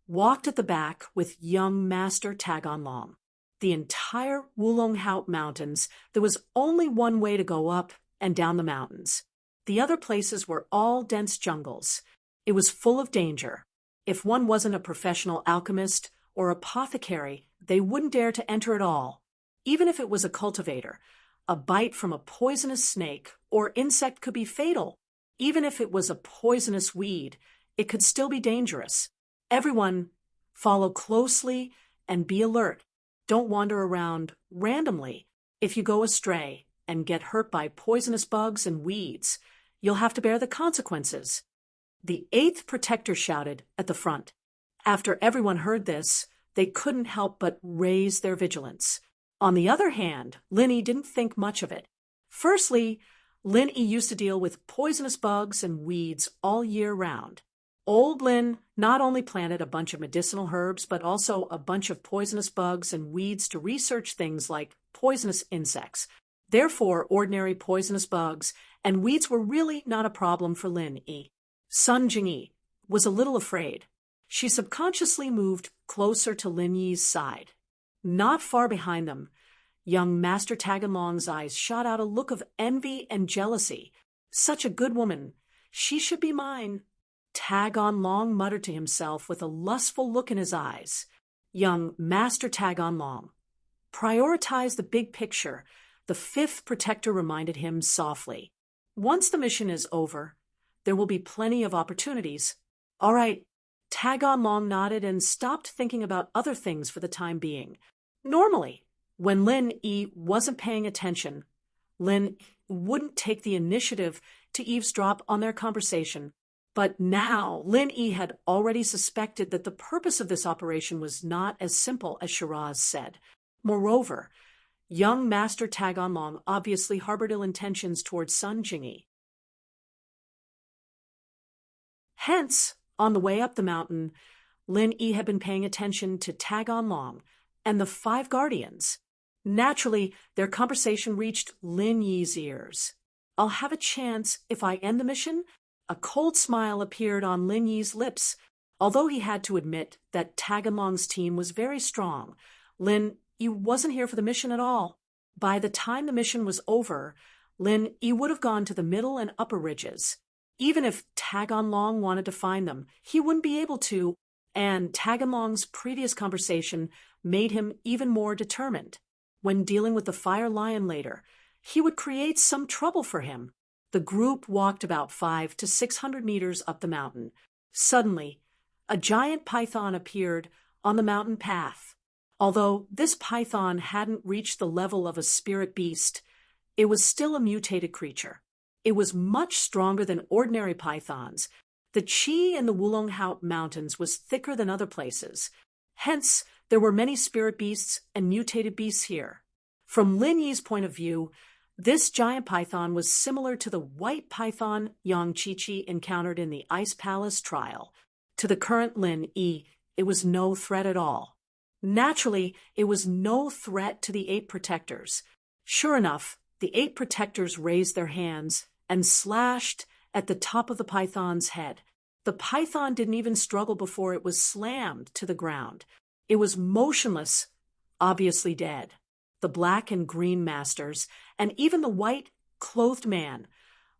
walked at the back with young Master Tagon Long. The entire Wulong Haut Mountains, there was only one way to go up and down the mountains. The other places were all dense jungles. It was full of danger. If one wasn't a professional alchemist or apothecary, they wouldn't dare to enter at all. Even if it was a cultivator, a bite from a poisonous snake or insect could be fatal. Even if it was a poisonous weed, it could still be dangerous. Everyone, follow closely and be alert. Don't wander around randomly. If you go astray and get hurt by poisonous bugs and weeds, you'll have to bear the consequences. The 8th Protector shouted at the front. After everyone heard this, they couldn't help but raise their vigilance. On the other hand, Lin Yi didn't think much of it. Firstly, Lin Yi used to deal with poisonous bugs and weeds all year round. Old Lin not only planted a bunch of medicinal herbs, but also a bunch of poisonous bugs and weeds to research things like poisonous insects. Therefore, ordinary poisonous bugs and weeds were really not a problem for Lin Yi. Sun Jingyi was a little afraid. She subconsciously moved closer to Lin Yi's side. Not far behind them, young Master Tagon Long's eyes shot out a look of envy and jealousy. Such a good woman. She should be mine. Tagon Long muttered to himself with a lustful look in his eyes. Young Master Tagon Long. Prioritize the big picture, the 5th Protector reminded him softly. Once the mission is over, there will be plenty of opportunities. All right. Tagon Long nodded and stopped thinking about other things for the time being. Normally, when Lin Yi wasn't paying attention, Lin wouldn't take the initiative to eavesdrop on their conversation. But now, Lin Yi had already suspected that the purpose of this operation was not as simple as Shiraz said. Moreover, young Master Tagon Long obviously harbored ill intentions towards Sun Jingyi. Hence, on the way up the mountain, Lin Yi had been paying attention to Tagon Long and the 5 guardians. Naturally, their conversation reached Lin Yi's ears. I'll have a chance if I end the mission? A cold smile appeared on Lin Yi's lips. Although he had to admit that Taganlong's team was very strong, Lin Yi wasn't here for the mission at all. By the time the mission was over, Lin Yi would have gone to the middle and upper ridges. Even if Taganlong wanted to find them, he wouldn't be able to, and Taganlong's previous conversation made him even more determined. When dealing with the Fire Lion later, he would create some trouble for him. The group walked about 500 to 600 meters up the mountain. Suddenly, a giant python appeared on the mountain path. Although this python hadn't reached the level of a spirit beast, it was still a mutated creature. It was much stronger than ordinary pythons. The chi in the Wulonghao Mountains was thicker than other places. Hence, there were many spirit beasts and mutated beasts here. From Lin Yi's point of view, this giant python was similar to the white python Yang Qiqi encountered in the Ice Palace trial. To the current Lin Yi, it was no threat at all. Naturally, it was no threat to the 8 protectors. Sure enough, the 8 protectors raised their hands and slashed at the top of the python's head. The python didn't even struggle before it was slammed to the ground. It was motionless, obviously dead. The black and green masters, and even the white, clothed man,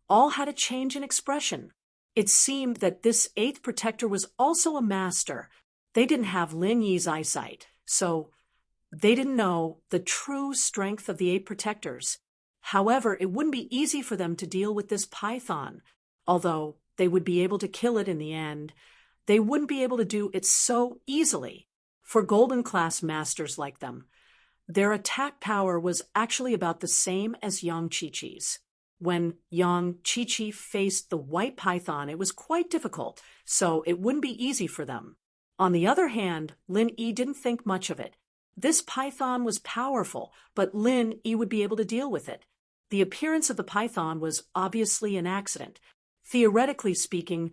all had a change in expression. It seemed that this 8th protector was also a master. They didn't have Lin Yi's eyesight, so they didn't know the true strength of the 8 protectors. However, it wouldn't be easy for them to deal with this python. Although they would be able to kill it in the end, they wouldn't be able to do it so easily. For golden-class masters like them, their attack power was actually about the same as Yang Qiqi's. When Yang Qiqi faced the white python, it was quite difficult, so it wouldn't be easy for them. On the other hand, Lin Yi didn't think much of it. This python was powerful, but Lin Yi would be able to deal with it. The appearance of the python was obviously an accident. Theoretically speaking,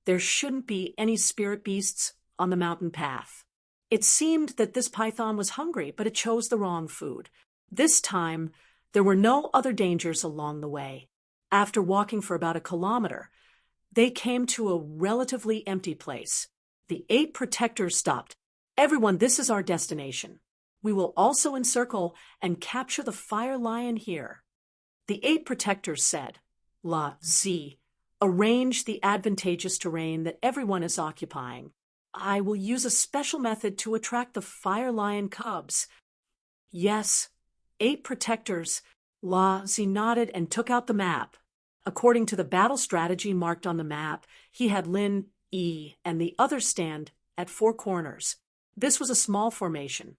there shouldn't be any spirit beasts on the mountain path. It seemed that this python was hungry, but it chose the wrong food. This time, there were no other dangers along the way. After walking for about 1 kilometer, they came to a relatively empty place. The 8 protectors stopped. Everyone, this is our destination. We will also encircle and capture the Fire Lion here. The 8 protectors said, La Z, arrange the advantageous terrain that everyone is occupying. I will use a special method to attract the Fire Lion cubs. Yes, 8 protectors. La Z nodded and took out the map. According to the battle strategy marked on the map, he had Lin Yi and the others stand at 4 corners. This was a small formation.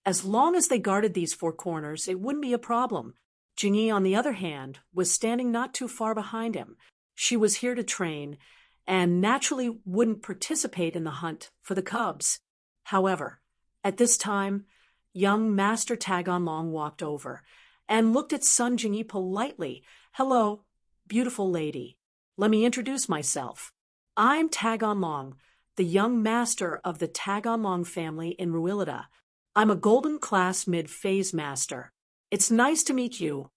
As long as they guarded these 4 corners, it wouldn't be a problem. Jingyi, on the other hand, was standing not too far behind him. She was here to train, and naturally wouldn't participate in the hunt for the cubs. However, at this time, young Master Taganlong walked over and looked at Sun Jingyi politely. Hello, beautiful lady. Let me introduce myself. I'm Taganlong, the young master of the Taganlong family in Ruilida. I'm a golden class mid-phase master. It's nice to meet you.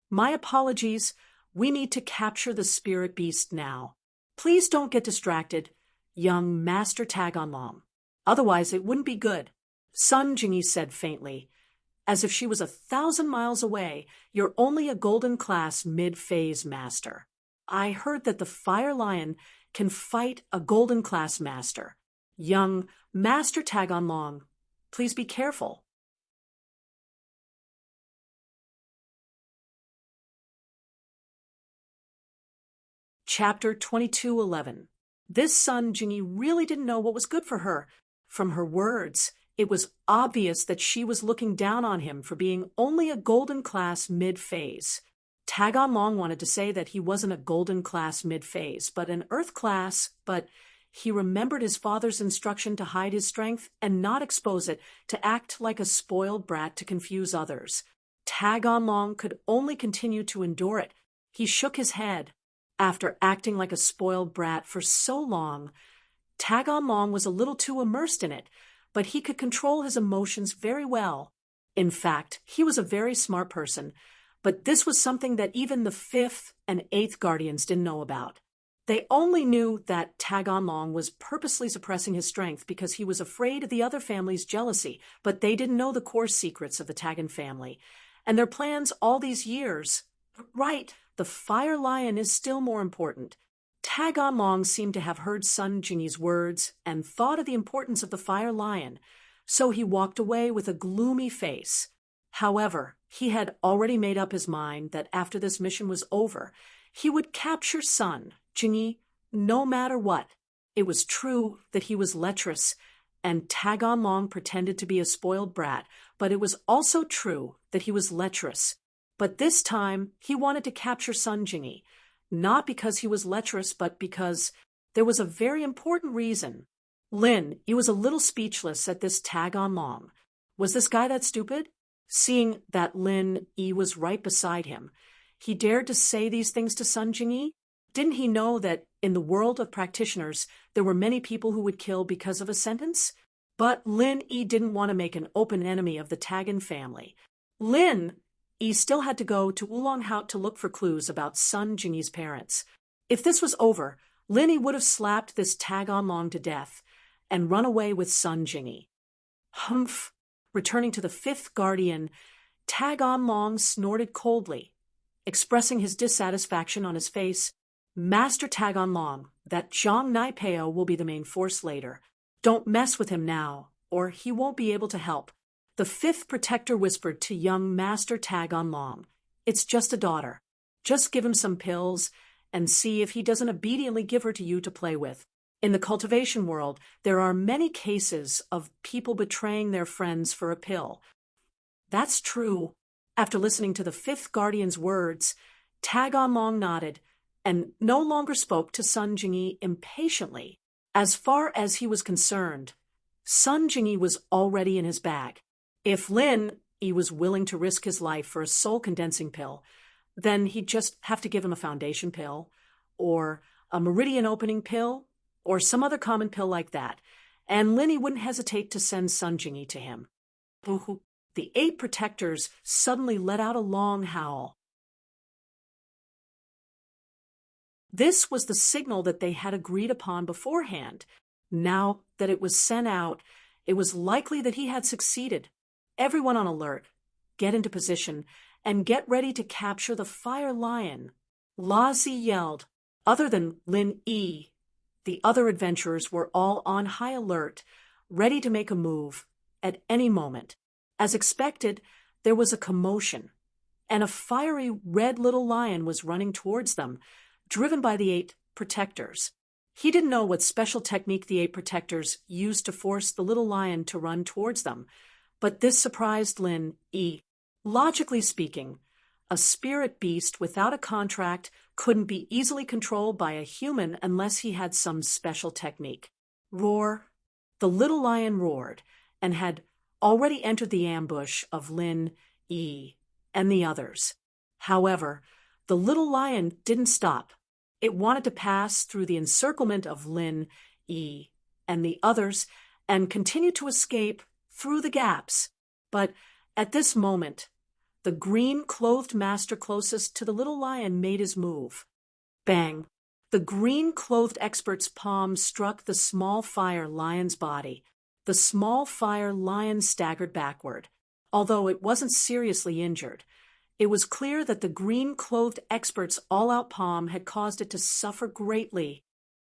My apologies. We need to capture the spirit beast now. Please don't get distracted, young Master Taganlong. Otherwise, it wouldn't be good. Sun Jingyi said faintly, as if she was 1,000 miles away. You're only a golden class mid-phase master. I heard that the Fire Lion can fight a golden class master. Young Master Taganlong, please be careful. Chapter 22:11. This Sun Jingyi really didn't know what was good for her. From her words, it was obvious that she was looking down on him for being only a golden class mid-phase. Taganlong wanted to say that he wasn't a golden class mid-phase, but an earth class, but he remembered his father's instruction to hide his strength and not expose it, to act like a spoiled brat to confuse others. Taganlong could only continue to endure it. He shook his head. After acting like a spoiled brat for so long, Taganlong was a little too immersed in it. but he could control his emotions very well. In fact, he was a very smart person, but this was something that even the fifth and eighth guardians didn't know about. They only knew that Tagon Long was purposely suppressing his strength because he was afraid of the other family's jealousy, but they didn't know the core secrets of the Tagon family. And their plans all these years. Right, the Fire Lion is still more important. Tagon Long seemed to have heard Sun Jingyi's words and thought of the importance of the Fire Lion, so he walked away with a gloomy face. However, he had already made up his mind that after this mission was over, he would capture Sun Jingyi no matter what. It was true that he was lecherous, and Tagon Long pretended to be a spoiled brat, but it was also true that he was lecherous. But this time, he wanted to capture Sun Jingyi, not because he was lecherous, but because there was a very important reason. Lin, he was a little speechless at this Tagon Long. Was this guy that stupid? Seeing that Lin Yi was right beside him, he dared to say these things to Sun Jingyi? Didn't he know that in the world of practitioners, there were many people who would kill because of a sentence? But Lin Yi didn't want to make an open enemy of the Tagon family. Lin Yi still had to go to Oolong Hout to look for clues about Sun Jingyi's parents. If this was over, Lin Yi would have slapped this Tagon Long to death and run away with Sun Jingyi. Humph! Returning to the fifth guardian, Tagon Long snorted coldly, expressing his dissatisfaction on his face. Master Tagon Long, that Zhang Naipeo will be the main force later. Don't mess with him now, or he won't be able to help. The fifth protector whispered to young Master Tagon Long. It's just a daughter. Just give him some pills and see if he doesn't obediently give her to you to play with. In the cultivation world, there are many cases of people betraying their friends for a pill. That's true. After listening to the fifth guardian's words, Tagon Long nodded and no longer spoke to Sun Jingyi impatiently. As far as he was concerned, Sun Jingyi was already in his bag. If Lin Yi was willing to risk his life for a soul-condensing pill, then he'd just have to give him a foundation pill, or a meridian-opening pill, or some other common pill like that, and Lin Yi wouldn't hesitate to send Sun Jingyi to him. The 8 protectors suddenly let out a long howl. This was the signal that they had agreed upon beforehand. Now that it was sent out, it was likely that he had succeeded. Everyone on alert, get into position, and get ready to capture the Fire Lion. Lazi yelled. Other than Lin Yi, the other adventurers were all on high alert, ready to make a move at any moment. As expected, there was a commotion, and a fiery red little lion was running towards them, driven by the 8 protectors. He didn't know what special technique the 8 protectors used to force the little lion to run towards them, but this surprised Lin Yi. Logically speaking, a spirit beast without a contract couldn't be easily controlled by a human unless he had some special technique. Roar! The little lion roared and had already entered the ambush of Lin Yi and the others. However, the little lion didn't stop. It wanted to pass through the encirclement of Lin Yi and the others and continue to escape through the gaps. But at this moment, the green-clothed master closest to the little lion made his move. Bang! The green-clothed expert's palm struck the small fire lion's body. The small fire lion staggered backward. Although it wasn't seriously injured, it was clear that the green-clothed expert's all-out palm had caused it to suffer greatly.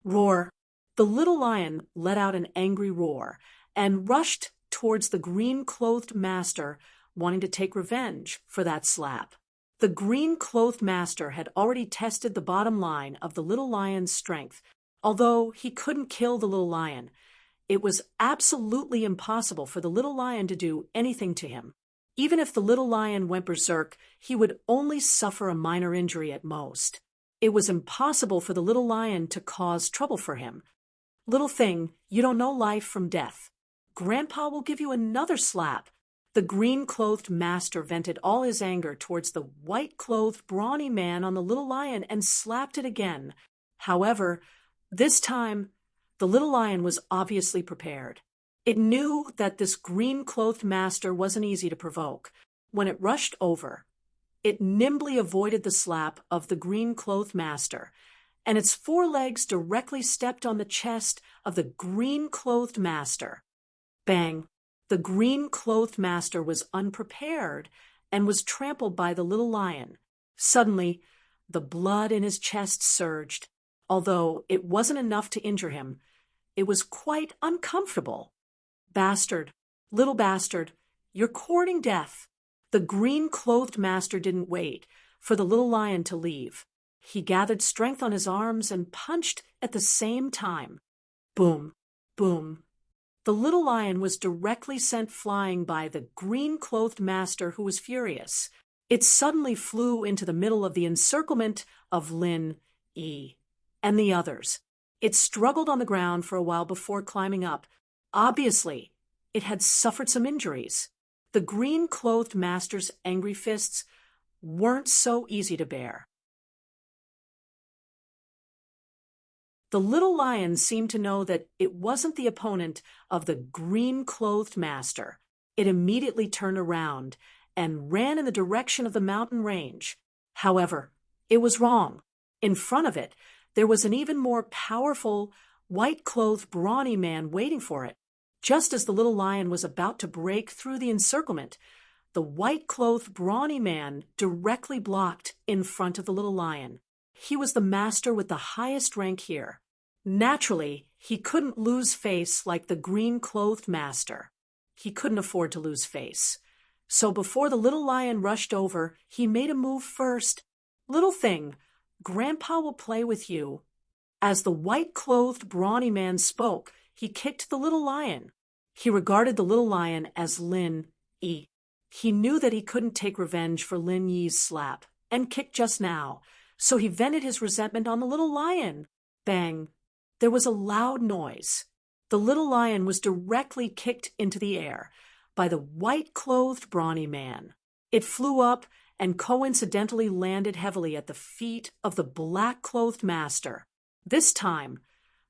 Roar! The little lion let out an angry roar and rushed towards the green-clothed master, wanting to take revenge for that slap. The green-clothed master had already tested the bottom line of the little lion's strength. Although he couldn't kill the little lion, it was absolutely impossible for the little lion to do anything to him. Even if the little lion went berserk, he would only suffer a minor injury at most. It was impossible for the little lion to cause trouble for him. Little thing, you don't know life from death. Grandpa will give you another slap. The green-clothed master vented all his anger towards the white-clothed, brawny man on the little lion and slapped it again. However, this time, the little lion was obviously prepared. It knew that this green-clothed master wasn't easy to provoke. When it rushed over, it nimbly avoided the slap of the green-clothed master, and its forelegs directly stepped on the chest of the green-clothed master. Bang! The green-clothed master was unprepared and was trampled by the little lion. Suddenly, the blood in his chest surged. Although it wasn't enough to injure him, it was quite uncomfortable. Bastard, little bastard, you're courting death. The green-clothed master didn't wait for the little lion to leave. He gathered strength on his arms and punched at the same time. Boom, boom. The little lion was directly sent flying by the green-clothed master, who was furious. It suddenly flew into the middle of the encirclement of Lin Yi and the others. It struggled on the ground for a while before climbing up. Obviously, it had suffered some injuries. The green-clothed master's angry fists weren't so easy to bear. The little lion seemed to know that it wasn't the opponent of the green-clothed master. It immediately turned around and ran in the direction of the mountain range. However, it was wrong. In front of it, there was an even more powerful, white-clothed, brawny man waiting for it. Just as the little lion was about to break through the encirclement, the white-clothed, brawny man directly blocked in front of the little lion. He was the master with the highest rank here. Naturally, he couldn't lose face like the green-clothed master. He couldn't afford to lose face. So before the little lion rushed over, he made a move first. Little thing, Grandpa will play with you. As the white-clothed, brawny man spoke, he kicked the little lion. He regarded the little lion as Lin Yi. He knew that he couldn't take revenge for Lin Yi's slap and kick just now, so he vented his resentment on the little lion. Bang! There was a loud noise. The little lion was directly kicked into the air by the white-clothed, brawny man. It flew up and coincidentally landed heavily at the feet of the black-clothed master. This time,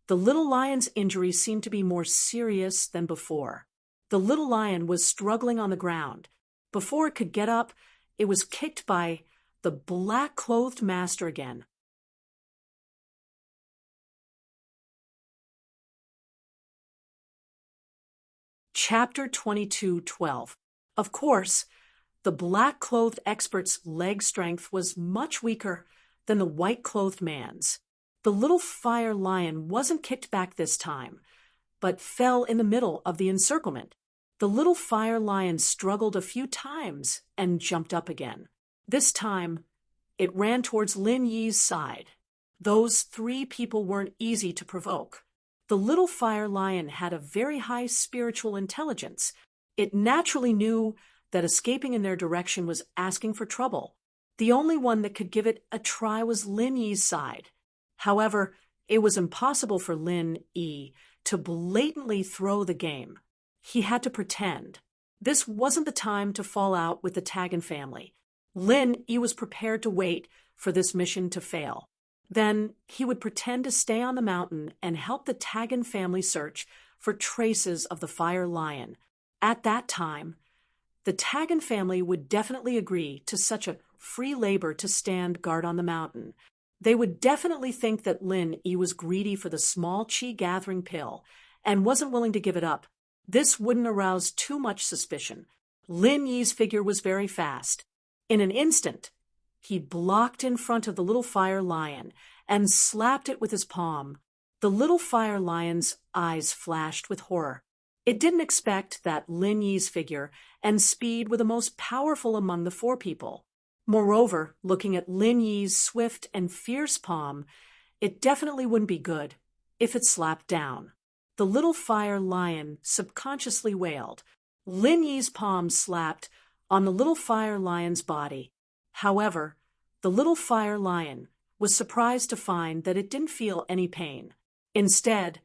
the little lion's injury seemed to be more serious than before. The little lion was struggling on the ground. Before it could get up, it was kicked by the black-clothed master again. Chapter 22:12. Of course, the black-clothed expert's leg strength was much weaker than the white-clothed man's. The little fire lion wasn't kicked back this time, but fell in the middle of the encirclement. The little fire lion struggled a few times and jumped up again. This time, it ran towards Lin Yi's side. Those three people weren't easy to provoke. The little fire lion had a very high spiritual intelligence. It naturally knew that escaping in their direction was asking for trouble. The only one that could give it a try was Lin Yi's side. However, it was impossible for Lin Yi to blatantly throw the game. He had to pretend. This wasn't the time to fall out with the Tagan family. Lin Yi was prepared to wait for this mission to fail. Then he would pretend to stay on the mountain and help the Tagan family search for traces of the fire lion. At that time, the Tagan family would definitely agree to such a free labor to stand guard on the mountain. They would definitely think that Lin Yi was greedy for the small chi-gathering pill and wasn't willing to give it up. This wouldn't arouse too much suspicion. Lin Yi's figure was very fast. In an instant, he blocked in front of the little fire lion and slapped it with his palm. The little fire lion's eyes flashed with horror. It didn't expect that Lin Yi's figure and speed were the most powerful among the four people. Moreover, looking at Lin Yi's swift and fierce palm, it definitely wouldn't be good if it slapped down. The little fire lion subconsciously wailed. Lin Yi's palm slapped on the little fire lion's body. However, the little fire lion was surprised to find that it didn't feel any pain. Instead,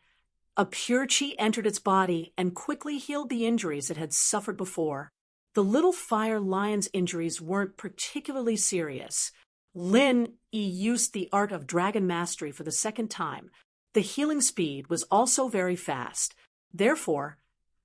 a pure chi entered its body and quickly healed the injuries it had suffered before. The little fire lion's injuries weren't particularly serious. Lin Yi used the art of dragon mastery for the second time. The healing speed was also very fast. Therefore,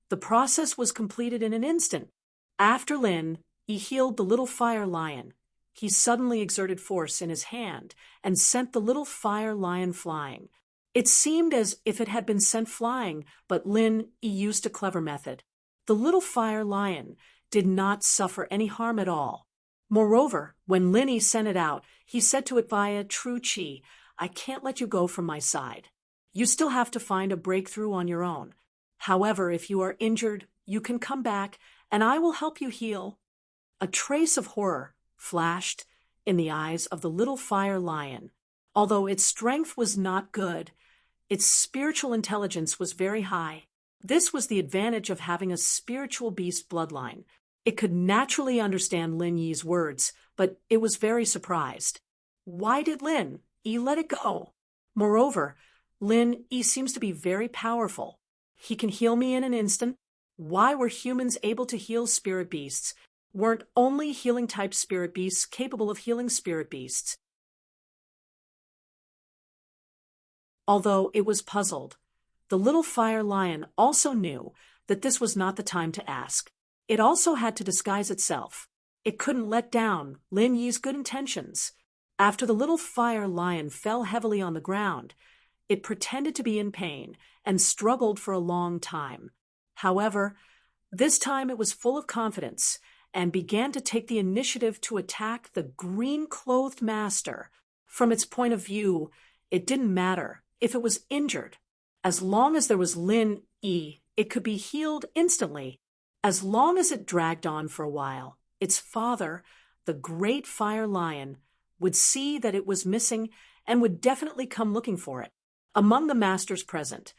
The process was completed in an instant. After Lin Yi healed the little fire lion, he suddenly exerted force in his hand and sent the little fire lion flying. It seemed as if it had been sent flying, but Lin Yi used a clever method. The little fire lion did not suffer any harm at all. Moreover, when Lin Yi sent it out, he said to it via true qi, "I can't let you go from my side. You still have to find a breakthrough on your own. However, if you are injured, you can come back, and I will help you heal." A trace of horror flashed in the eyes of the little fire lion. Although its strength was not good, its spiritual intelligence was very high. This was the advantage of having a spiritual beast bloodline. It could naturally understand Lin Yi's words, but it was very surprised. Why did Lin Yi let it go? Moreover, Lin Yi seems to be very powerful. He can heal me in an instant. Why were humans able to heal spirit beasts? Weren't only healing-type spirit beasts capable of healing spirit beasts? Although it was puzzled, the little fire lion also knew that this was not the time to ask. It also had to disguise itself. It couldn't let down Lin Yi's good intentions. After the little fire lion fell heavily on the ground, it pretended to be in pain and struggled for a long time. However, this time it was full of confidence and began to take the initiative to attack the green-clothed master. From its point of view, it didn't matter if it was injured. As long as there was Lin Yi, it could be healed instantly. As long as it dragged on for a while, its father, the great fire lion, would see that it was missing and would definitely come looking for it. Among the masters present,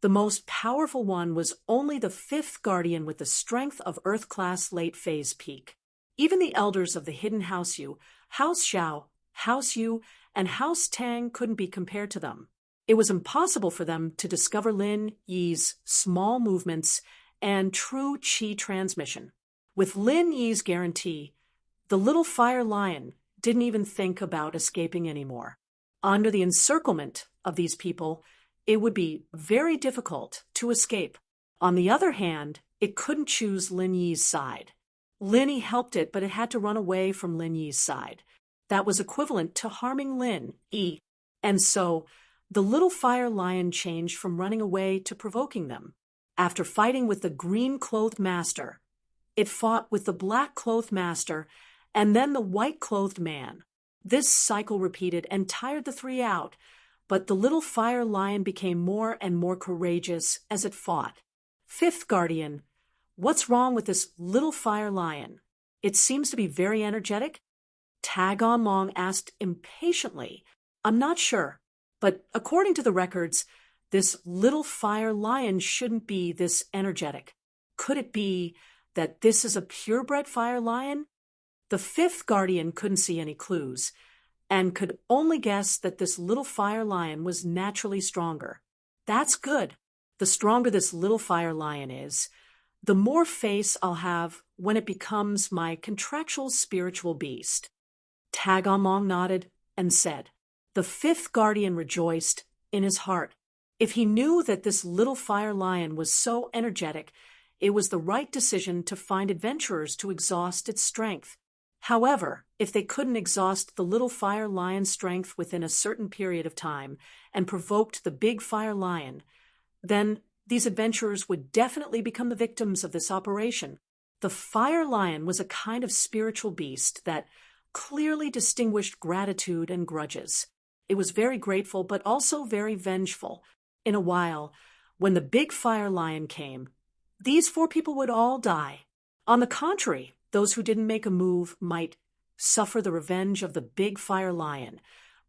the most powerful one was only the fifth guardian with the strength of Earth-class late-phase peak. Even the elders of the hidden House Yu, House Xiao, House Yu, and House Tang couldn't be compared to them. It was impossible for them to discover Lin Yi's small movements and true qi transmission. With Lin Yi's guarantee, the little fire lion didn't even think about escaping anymore. Under the encirclement of these people, it would be very difficult to escape. On the other hand, it couldn't choose Lin Yi's side. Lin Yi helped it, but it had to run away from Lin Yi's side. That was equivalent to harming Lin Yi. And so, the little fire lion changed from running away to provoking them. After fighting with the green-clothed master, it fought with the black-clothed master and then the white-clothed man. This cycle repeated and tired the three out, but the little fire lion became more and more courageous as it fought. Fifth guardian, what's wrong with this little fire lion? It seems to be very energetic? Tag On Long asked impatiently. I'm not sure, but according to the records, this little fire lion shouldn't be this energetic. Could it be that this is a purebred fire lion? The fifth guardian couldn't see any clues, and could only guess that this little fire lion was naturally stronger. That's good. The stronger this little fire lion is, the more face I'll have when it becomes my contractual spiritual beast. Tag On Long nodded and said. The fifth guardian rejoiced in his heart. If he knew that this little fire lion was so energetic, it was the right decision to find adventurers to exhaust its strength. However, if they couldn't exhaust the little fire lion's strength within a certain period of time and provoked the big fire lion, then these adventurers would definitely become the victims of this operation. The fire lion was a kind of spiritual beast that clearly distinguished gratitude and grudges. It was very grateful, but also very vengeful. In a while, when the big fire lion came, these four people would all die. On the contrary, those who didn't make a move might suffer the revenge of the big fire lion,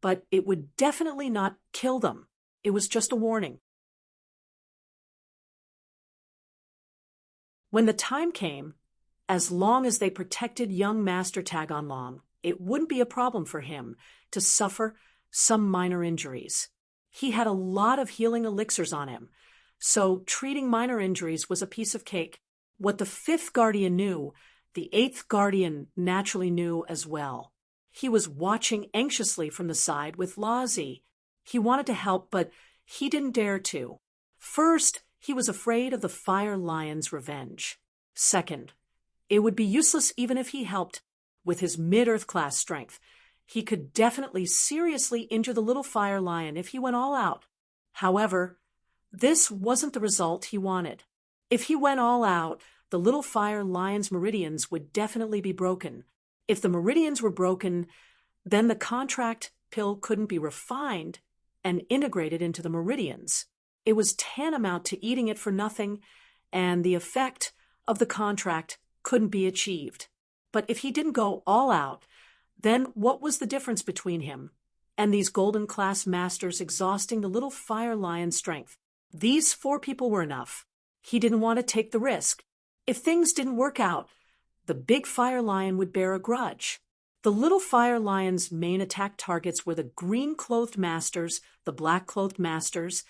but it would definitely not kill them. It was just a warning. When the time came, as long as they protected young Master Tag On Long, it wouldn't be a problem for him to suffer some minor injuries. He had a lot of healing elixirs on him, so treating minor injuries was a piece of cake. What the fifth guardian knew, the eighth guardian naturally knew as well. He was watching anxiously from the side with Lazi. He wanted to help, but he didn't dare to. First, he was afraid of the fire lion's revenge. Second, it would be useless even if he helped. With his mid-earth class strength, he could definitely seriously injure the little fire lion if he went all out. However, this wasn't the result he wanted. If he went all out, the little fire lion's meridians would definitely be broken. If the meridians were broken, then the contract pill couldn't be refined and integrated into the meridians. It was tantamount to eating it for nothing, and the effect of the contract couldn't be achieved. But if he didn't go all out, then what was the difference between him and these golden class masters exhausting the little fire lion's strength? These 4 people were enough. He didn't want to take the risk. If things didn't work out, the big fire lion would bear a grudge. The little fire lion's main attack targets were the green-clothed masters, the black-clothed masters,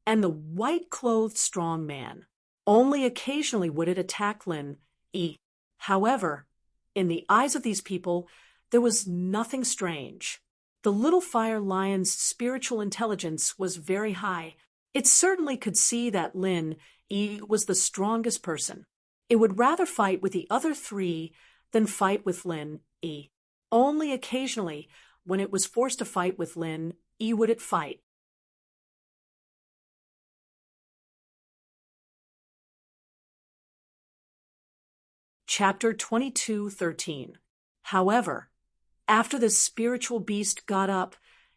and the white-clothed strong man. Only occasionally would it attack Lin E. However, in the eyes of these people, there was nothing strange. The little fire lion's spiritual intelligence was very high. It certainly could see that Lin E was the strongest person. It would rather fight with the other 3 than fight with Lin E. Only occasionally, when it was forced to fight with Lin E, would it fight. Chapter 22:13. However, after the spiritual beast got up,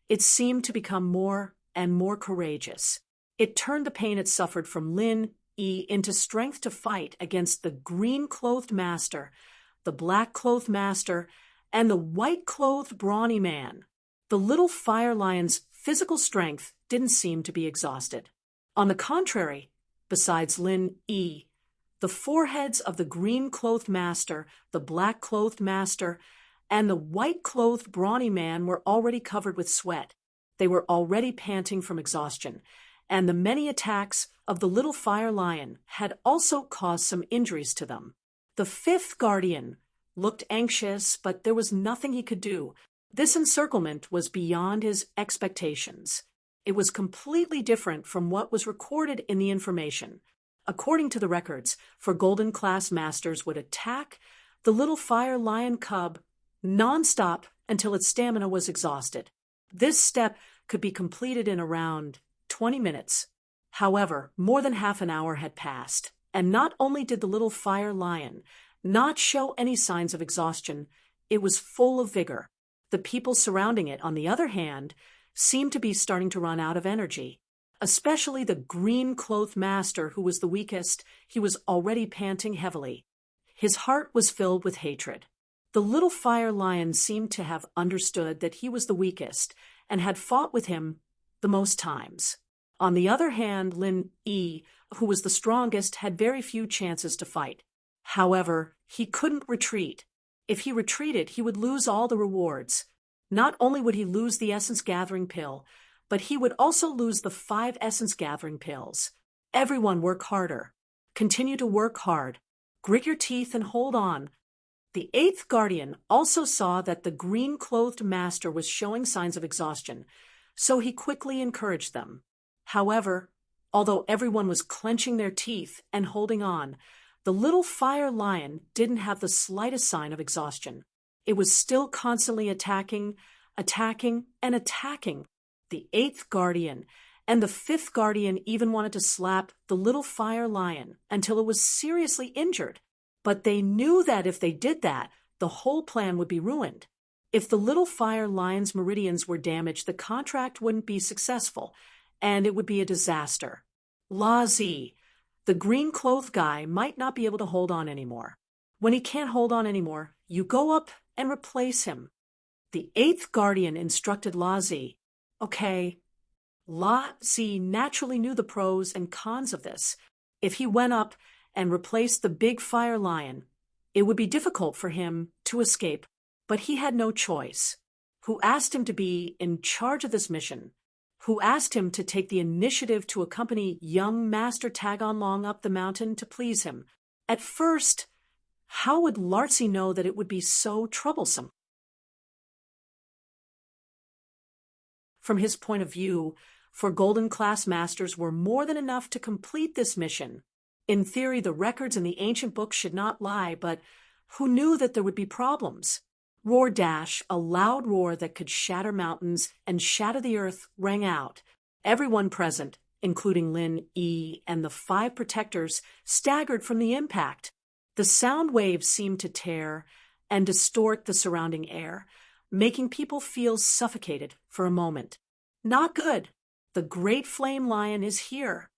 it seemed to become more and more courageous. It turned the pain it suffered from Lin E into strength to fight against the green-clothed master, the black-clothed master, and the white-clothed brawny man. The little fire lion's physical strength didn't seem to be exhausted. On the contrary, besides Lin E, the foreheads of the green-clothed master, the black-clothed master, and the white-clothed brawny man were already covered with sweat. They were already panting from exhaustion, and the many attacks of the little fire lion had also caused some injuries to them. The 5th guardian looked anxious, but there was nothing he could do. This encirclement was beyond his expectations. It was completely different from what was recorded in the information. According to the records, for golden class masters would attack the little fire lion cub non-stop until its stamina was exhausted. This step could be completed in around 20 minutes. However, more than half an hour had passed, and not only did the little fire lion not show any signs of exhaustion, it was full of vigor. The people surrounding it, on the other hand, seemed to be starting to run out of energy. Especially the green-clothed master, who was the weakest. He was already panting heavily. His heart was filled with hatred. The little fire lion seemed to have understood that he was the weakest and had fought with him the most times. On the other hand, Lin E, who was the strongest, had very few chances to fight. However, he couldn't retreat. If he retreated, he would lose all the rewards. Not only would he lose the essence-gathering pill, but he would also lose the 5 essence-gathering pills. Everyone work harder. Continue to work hard. Grit your teeth and hold on. The 8th guardian also saw that the green-clothed master was showing signs of exhaustion, so he quickly encouraged them. However, although everyone was clenching their teeth and holding on, the little fire lion didn't have the slightest sign of exhaustion. It was still constantly attacking, and attacking. The 8th guardian and the 5th guardian even wanted to slap the little fire lion until it was seriously injured. But they knew that if they did that, the whole plan would be ruined. If the little fire lion's meridians were damaged, the contract wouldn't be successful, and it would be a disaster. La Z, the green-clothed guy, might not be able to hold on anymore. When he can't hold on anymore, you go up and replace him. The 8th guardian instructed La Z. Okay, La Z naturally knew the pros and cons of this. If he went up and replaced the big fire lion, it would be difficult for him to escape, but he had no choice. Who asked him to be in charge of this mission? Who asked him to take the initiative to accompany young Master Tagon Long up the mountain to please him? At first, how would Lartzy know that it would be so troublesome? From his point of view, for Golden Class Masters were more than enough to complete this mission. In theory, the records in the ancient books should not lie, but who knew that there would be problems? Roar dash, a loud roar that could shatter mountains and shatter the earth, rang out. Everyone present, including Lin E and the 5 protectors, staggered from the impact. The sound waves seemed to tear and distort the surrounding air, making people feel suffocated for a moment. Not good. The great flame lion is here.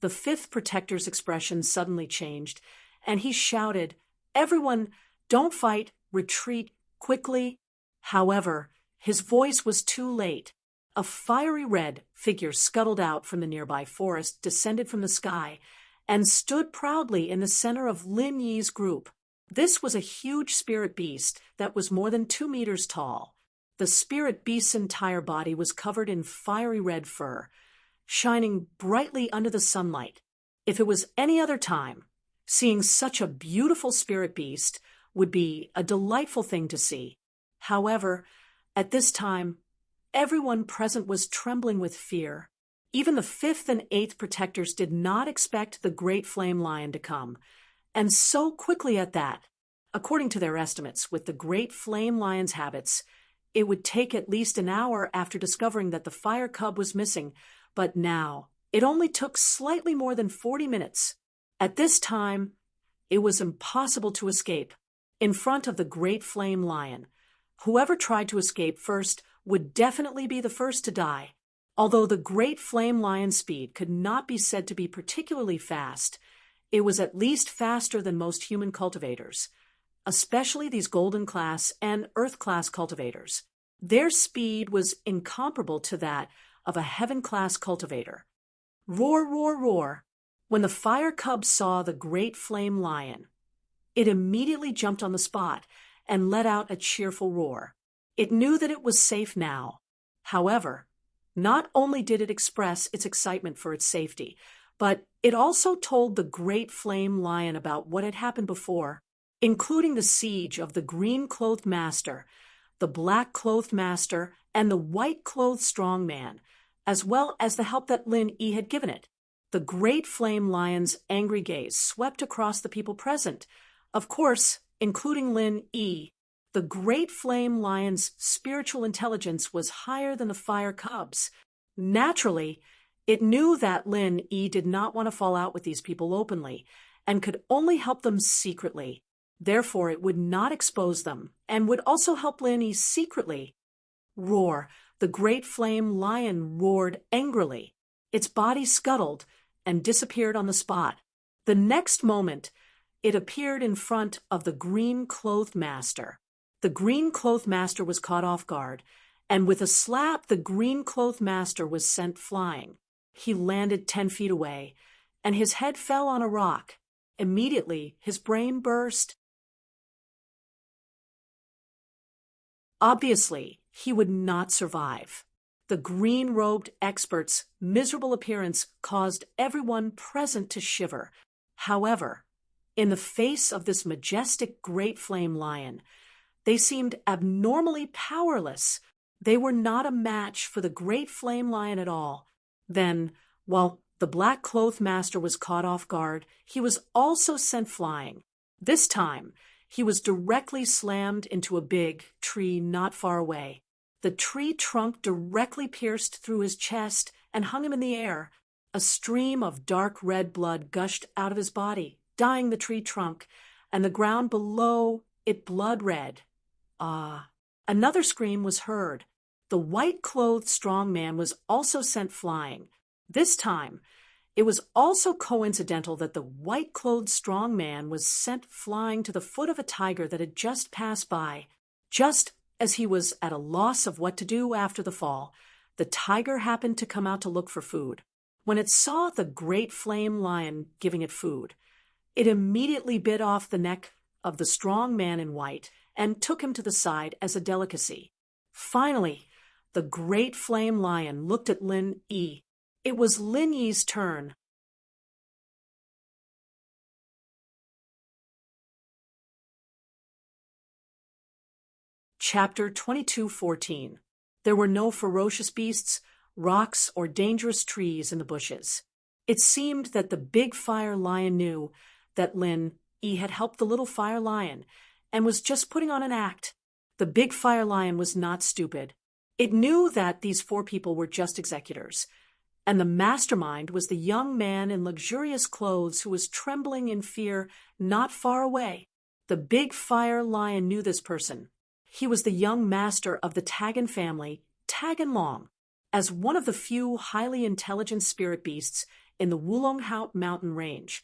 The 5th protector's expression suddenly changed, and he shouted, "Everyone, don't fight, retreat, quickly." However, his voice was too late. A fiery red figure scuttled out from the nearby forest, descended from the sky, and stood proudly in the center of Lin Yi's group. This was a huge spirit beast that was more than 2 meters tall. The spirit beast's entire body was covered in fiery red fur, shining brightly under the sunlight. If it was any other time, seeing such a beautiful spirit beast would be a delightful thing to see. However, at this time, everyone present was trembling with fear. Even the 5th and 8th protectors did not expect the great flame lion to come, and so quickly at that. According to their estimates, with the great flame lion's habits, it would take at least an hour after discovering that the fire cub was missing, but now it only took slightly more than 40 minutes. At this time, it was impossible to escape. In front of the great flame lion, whoever tried to escape first would definitely be the first to die. Although the great flame lion's speed could not be said to be particularly fast, it was at least faster than most human cultivators, especially these Golden Class and Earth Class cultivators. Their speed was incomparable to that of a Heaven Class cultivator. Roar, roar, roar. When the fire cub saw the great flame lion, it immediately jumped on the spot and let out a cheerful roar. It knew that it was safe now. However, not only did it express its excitement for its safety, but it also told the great flame lion about what had happened before, including the siege of the green-clothed master, the black-clothed master, and the white-clothed strong man, as well as the help that Lin E had given it. The great flame lion's angry gaze swept across the people present, of course, including Lin E. The great flame lion's spiritual intelligence was higher than the fire cub's. Naturally, it knew that Lin E did not want to fall out with these people openly, and could only help them secretly. Therefore, it would not expose them, and would also help Lin E secretly. Roar. The great flame lion roared angrily. Its body scuttled and disappeared on the spot. The next moment, it appeared in front of the green-clothed master. The green-clothed master was caught off guard, and with a slap, the green-clothed master was sent flying. He landed 10 feet away, and his head fell on a rock. Immediately, his brain burst. Obviously, he would not survive. The green-robed expert's miserable appearance caused everyone present to shiver. However, in the face of this majestic great flame lion, they seemed abnormally powerless. They were not a match for the great flame lion at all. Then, while the black-clothed master was caught off guard, he was also sent flying. This time, he was directly slammed into a big tree not far away. The tree trunk directly pierced through his chest and hung him in the air. A stream of dark red blood gushed out of his body, dyeing the tree trunk, and the ground below it blood red. Ah! Another scream was heard. The white-clothed strong man was also sent flying. This time, it was also coincidental that the white-clothed strong man was sent flying to the foot of a tiger that had just passed by. Just as he was at a loss of what to do after the fall, the tiger happened to come out to look for food. When it saw the great flame lion giving it food, it immediately bit off the neck of the strong man in white and took him to the side as a delicacy. Finally, the great flame lion looked at Lin Yi. It was Lin Yi's turn. Chapter 22:14. There were no ferocious beasts, rocks, or dangerous trees in the bushes. It seemed that the big fire lion knew that Lin Yi had helped the little fire lion and was just putting on an act. The big fire lion was not stupid. It knew that these four people were just executors, and the mastermind was the young man in luxurious clothes who was trembling in fear not far away. The big fire lion knew this person. He was the young master of the Tagan family, Tagan Long. As one of the few highly intelligent spirit beasts in the Wulonghout mountain range,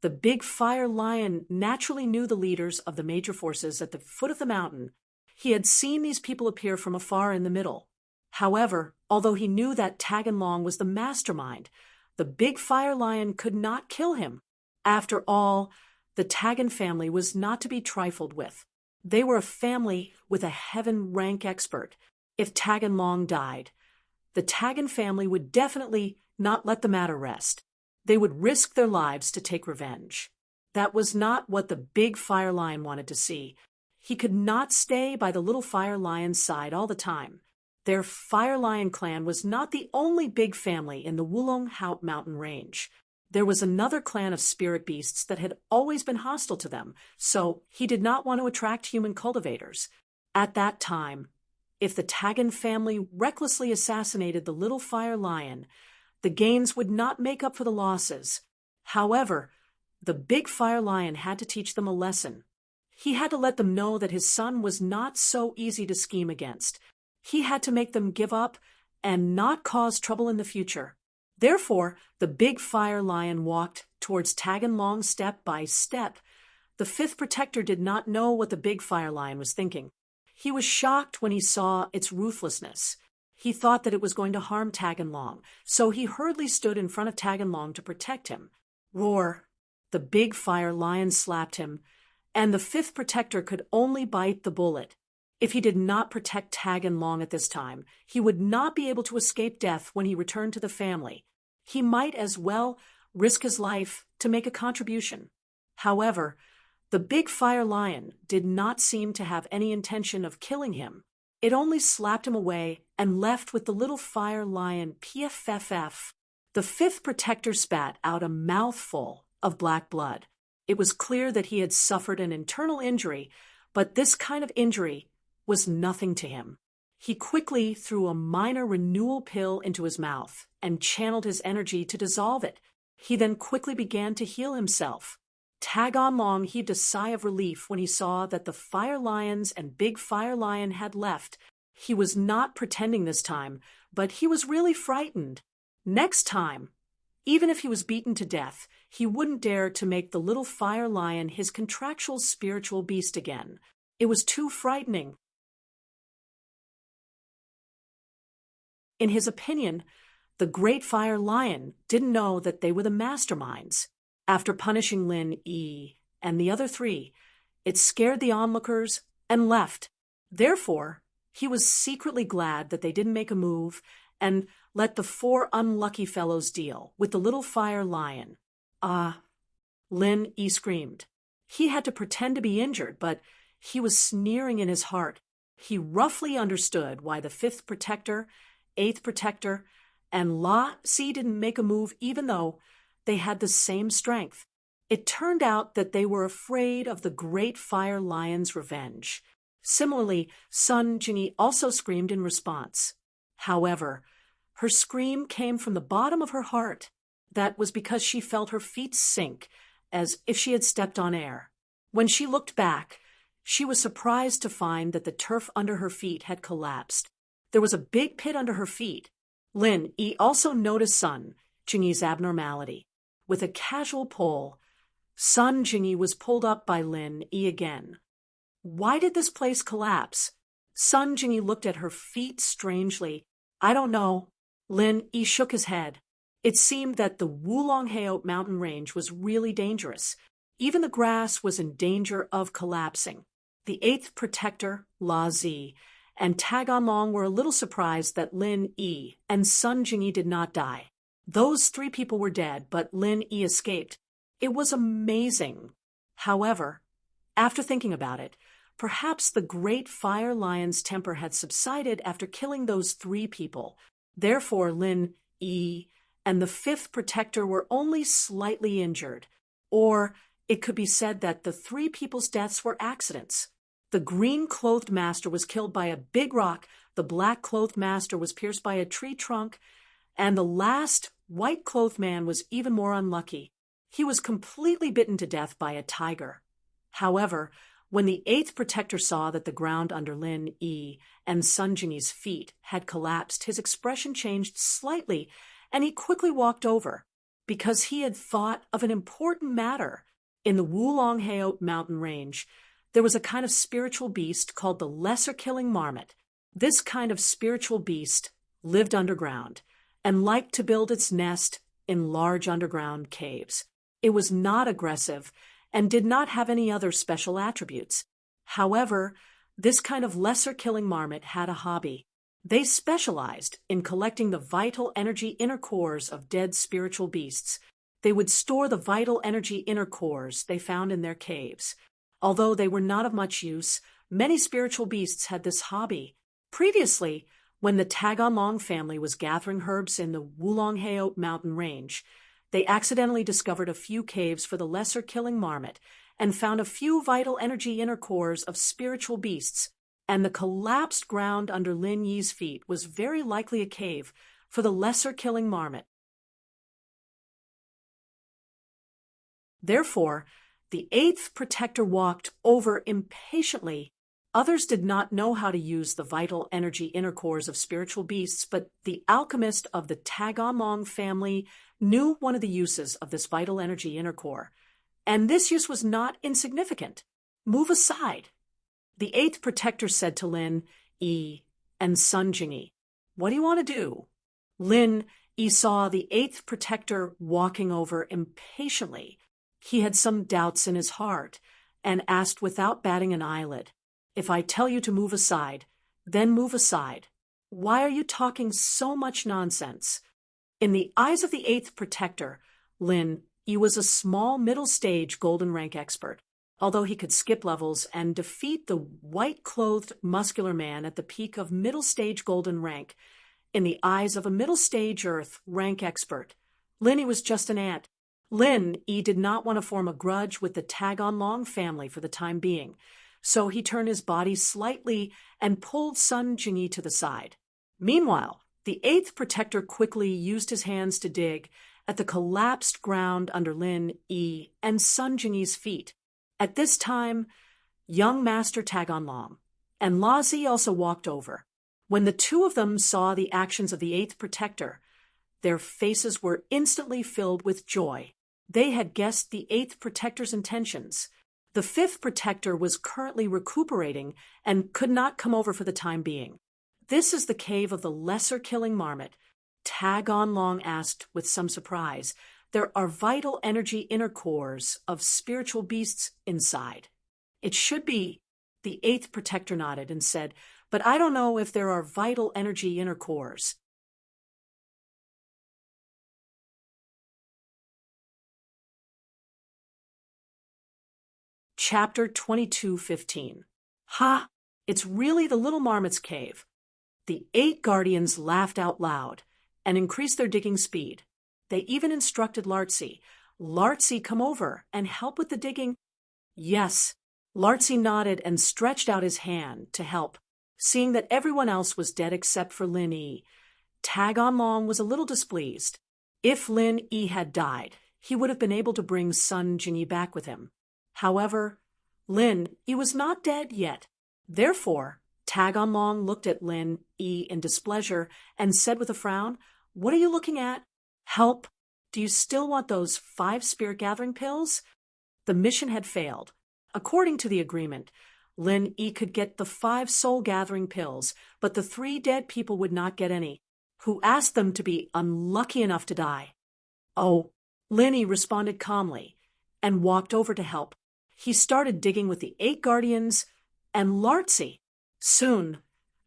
the big fire lion naturally knew the leaders of the major forces at the foot of the mountain. He had seen these people appear from afar in the middle. However, although he knew that Tagan Long was the mastermind, the big fire lion could not kill him. After all, the Tagan family was not to be trifled with. They were a family with a heaven-rank expert. If Tagan Long died, the Tagan family would definitely not let the matter rest. They would risk their lives to take revenge. That was not what the big fire lion wanted to see. He could not stay by the little fire lion's side all the time. Their fire lion clan was not the only big family in the Wulonghout mountain range. There was another clan of spirit beasts that had always been hostile to them, so he did not want to attract human cultivators. At that time, if the Tagan family recklessly assassinated the little fire lion, the gains would not make up for the losses. However, the big fire lion had to teach them a lesson. He had to let them know that his son was not so easy to scheme against. He had to make them give up and not cause trouble in the future. Therefore, the big fire lion walked towards Tagan Long step by step. The fifth protector did not know what the big fire lion was thinking. He was shocked when he saw its ruthlessness. He thought that it was going to harm Tagan Long, so he hurriedly stood in front of Tagan Long to protect him. Roar! The big fire lion slapped him, and the fifth protector could only bite the bullet. If he did not protect Tagan Long at this time, he would not be able to escape death when he returned to the family. He might as well risk his life to make a contribution. However, the big fire lion did not seem to have any intention of killing him. It only slapped him away and left with the little fire lion PFFF. The fifth protector spat out a mouthful of black blood. It was clear that he had suffered an internal injury, but this kind of injury was nothing to him. He quickly threw a minor renewal pill into his mouth and channeled his energy to dissolve it. He then quickly began to heal himself. Tagan Long heaved a sigh of relief when he saw that the fire lions and big fire lion had left. He was not pretending this time, but he was really frightened. Next time, even if he was beaten to death, he wouldn't dare to make the little fire lion his contractual spiritual beast again. It was too frightening. In his opinion, the great fire lion didn't know that they were the masterminds. After punishing Lin Yi and the other three, it scared the onlookers and left. Therefore, he was secretly glad that they didn't make a move and let the four unlucky fellows deal with the little fire lion. Lin Yi screamed. He had to pretend to be injured, but he was sneering in his heart. He roughly understood why the fifth protector, eighth protector, and La Si didn't make a move even though they had the same strength. It turned out that they were afraid of the great fire lion's revenge. Similarly, Sun Jingyi also screamed in response. However, her scream came from the bottom of her heart. That was because she felt her feet sink, as if she had stepped on air. When she looked back, she was surprised to find that the turf under her feet had collapsed. There was a big pit under her feet. Lin Yi also noticed Sun Jingyi's abnormality. With a casual pull, Sun Jingyi was pulled up by Lin Yi again. Why did this place collapse? Sun Jingyi looked at her feet strangely. I don't know. Lin Yi shook his head. It seemed that the Wulonghout mountain range was really dangerous. Even the grass was in danger of collapsing. The eighth protector, La Zi, and Tagan Long were a little surprised that Lin Yi and Sun Jingyi did not die. Those three people were dead, but Lin Yi escaped. It was amazing. However, after thinking about it, perhaps the great fire lion's temper had subsided after killing those three people. Therefore, Lin Yi and the fifth protector were only slightly injured, or it could be said that the three people's deaths were accidents. The green-clothed master was killed by a big rock, the black-clothed master was pierced by a tree trunk, and the last white-clothed man was even more unlucky. He was completely bitten to death by a tiger. However, when the eighth protector saw that the ground under Lin Yi and Sun Jingyi's feet had collapsed, his expression changed slightly, and he quickly walked over, because he had thought of an important matter. In the Wulonghao mountain range, there was a kind of spiritual beast called the lesser-killing marmot. This kind of spiritual beast lived underground and liked to build its nest in large underground caves. It was not aggressive and did not have any other special attributes. However, this kind of lesser-killing marmot had a hobby. They specialized in collecting the vital energy inner cores of dead spiritual beasts. They would store the vital energy inner cores they found in their caves. Although they were not of much use, many spiritual beasts had this hobby. Previously, when the Tagonlong family was gathering herbs in the Wulonghao mountain range, they accidentally discovered a few caves for the lesser-killing marmot and found a few vital energy inner cores of spiritual beasts, and the collapsed ground under Lin Yi's feet was very likely a cave for the lesser-killing marmot. Therefore, the eighth protector walked over impatiently. Others did not know how to use the vital energy inner cores of spiritual beasts, but the alchemist of the Tagonlong family knew one of the uses of this vital energy inner core, and this use was not insignificant. Move aside. The eighth protector said to Lin Yi and Sun Jingyi, "What do you want to do?" Lin Yi saw the eighth protector walking over impatiently. He had some doubts in his heart and asked without batting an eyelid, "If I tell you to move aside, then move aside. Why are you talking so much nonsense?" In the eyes of the eighth protector, Lin Yi was a small middle-stage golden rank expert. Although he could skip levels and defeat the white-clothed muscular man at the peak of middle-stage golden rank, in the eyes of a middle-stage earth rank expert, Lin Yi was just an ant. Lin Yi did not want to form a grudge with the Tagonlong family for the time being, so he turned his body slightly and pulled Sun Jingyi to the side. Meanwhile, the eighth protector quickly used his hands to dig at the collapsed ground under Lin Yi and Sun Jingyi's feet. At this time, young Master Tagonlong and La Zi also walked over. When the two of them saw the actions of the eighth protector, their faces were instantly filled with joy. They had guessed the eighth protector's intentions. The fifth protector was currently recuperating and could not come over for the time being. "This is the cave of the lesser-killing marmot," Tagonlong asked with some surprise. "There are vital energy inner cores of spiritual beasts inside." "It should be," the eighth protector nodded and said, "but I don't know if there are vital energy inner cores." Chapter 22:15. "Ha! It's really the little marmot's cave." The 8 guardians laughed out loud and increased their digging speed. They even instructed Lartzi, "Lartzi, come over and help with the digging." "Yes." Lartzi nodded and stretched out his hand to help. Seeing that everyone else was dead except for Lin Yi, Tagonlong was a little displeased. If Lin Yi had died, he would have been able to bring Sun Jingyi back with him. However, Lin Yi was not dead yet. Therefore, Tagonlong looked at Lin Yi in displeasure and said with a frown, "What are you looking at? Help? Do you still want those 5 spirit-gathering pills?" The mission had failed. According to the agreement, Lin Yi could get the 5 soul-gathering pills, but the 3 dead people would not get any, who asked them to be unlucky enough to die. "Oh," Lin Yi responded calmly and walked over to help. He started digging with the 8 guardians and Lartzi. Soon,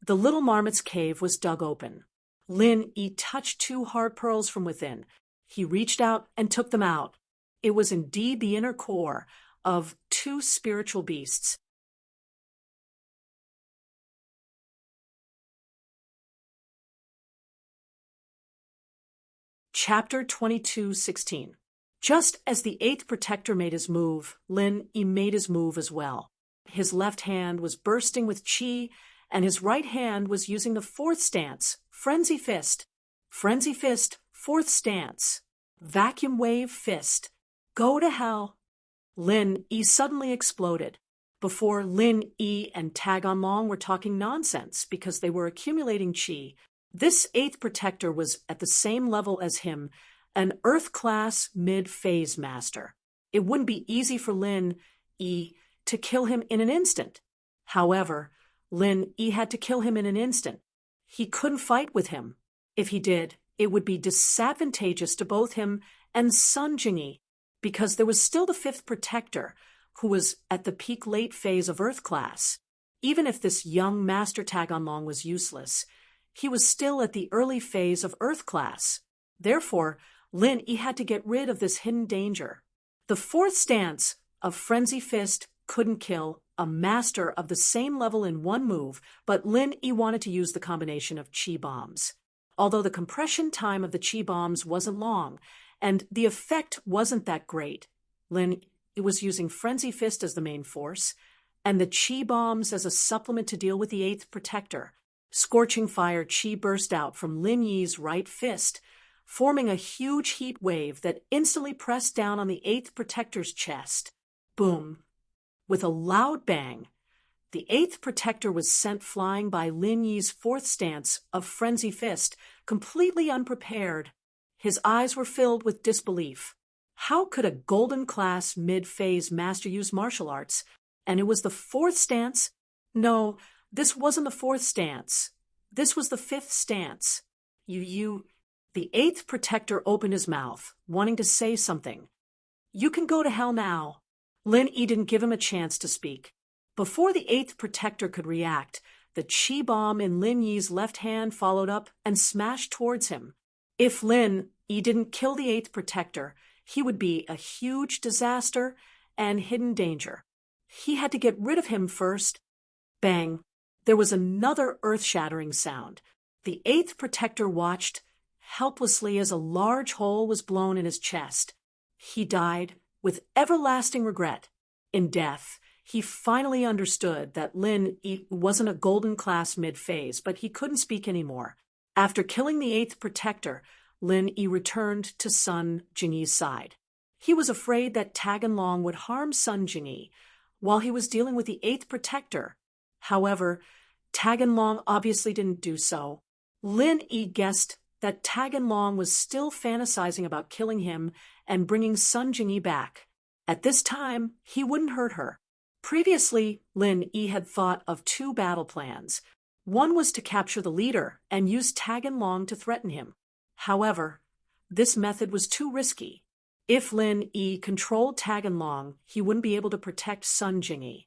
the little marmot's cave was dug open. Lin Yi touched 2 hard pearls from within. He reached out and took them out. It was indeed the inner core of 2 spiritual beasts. Chapter 22:16. Just as the eighth protector made his move, Lin Yi made his move as well. His left hand was bursting with chi, and his right hand was using the fourth stance, Frenzy Fist. Frenzy Fist, fourth stance. Vacuum Wave Fist. Go to hell. Lin Yi suddenly exploded. Before, Lin Yi and Tagon Long were talking nonsense because they were accumulating chi. This eighth protector was at the same level as him, an Earth-class mid-phase master. It wouldn't be easy for Lin Yi to kill him in an instant. However, Lin Yi had to kill him in an instant. He couldn't fight with him. If he did, it would be disadvantageous to both him and Sun Jingyi, because there was still the fifth protector, who was at the peak late phase of Earth class. Even if this young Master Tagon Long was useless, he was still at the early phase of Earth class. Therefore, Lin Yi had to get rid of this hidden danger. The fourth stance of Frenzy Fist couldn't kill a master of the same level in one move, but Lin Yi wanted to use the combination of chi bombs. Although the compression time of the chi bombs wasn't long, and the effect wasn't that great, Lin Yi was using Frenzy Fist as the main force, and the chi bombs as a supplement to deal with the eighth protector. Scorching fire chi burst out from Lin Yi's right fist, forming a huge heat wave that instantly pressed down on the eighth protector's chest. Boom! With a loud bang, the eighth protector was sent flying by Lin Yi's fourth stance of Frenzy Fist, completely unprepared. His eyes were filled with disbelief. How could a golden-class mid-phase master use martial arts? And it was the fourth stance? No, this wasn't the fourth stance. This was the fifth stance. The eighth protector opened his mouth, wanting to say something. You can go to hell now. Lin Yi didn't give him a chance to speak. Before the eighth protector could react, the chi bomb in Lin Yi's left hand followed up and smashed towards him. If Lin Yi didn't kill the eighth protector, he would be a huge disaster and hidden danger. He had to get rid of him first. Bang! There was another earth-shattering sound. The eighth protector watched helplessly as a large hole was blown in his chest. He died with everlasting regret. In death, he finally understood that Lin Yi wasn't a golden-class mid-phase, but he couldn't speak anymore. After killing the eighth protector, Lin Yi returned to Sun Jingyi's side. He was afraid that Tagon Long would harm Sun Jingyi while he was dealing with the eighth protector. However, Tagon Long obviously didn't do so. Lin Yi guessed that Tagon Long was still fantasizing about killing him and bringing Sun Jingyi back. At this time, he wouldn't hurt her. Previously, Lin Yi had thought of two battle plans. One was to capture the leader and use Tagon Long to threaten him. However, this method was too risky. If Lin Yi controlled Tagon Long, he wouldn't be able to protect Sun Jingyi.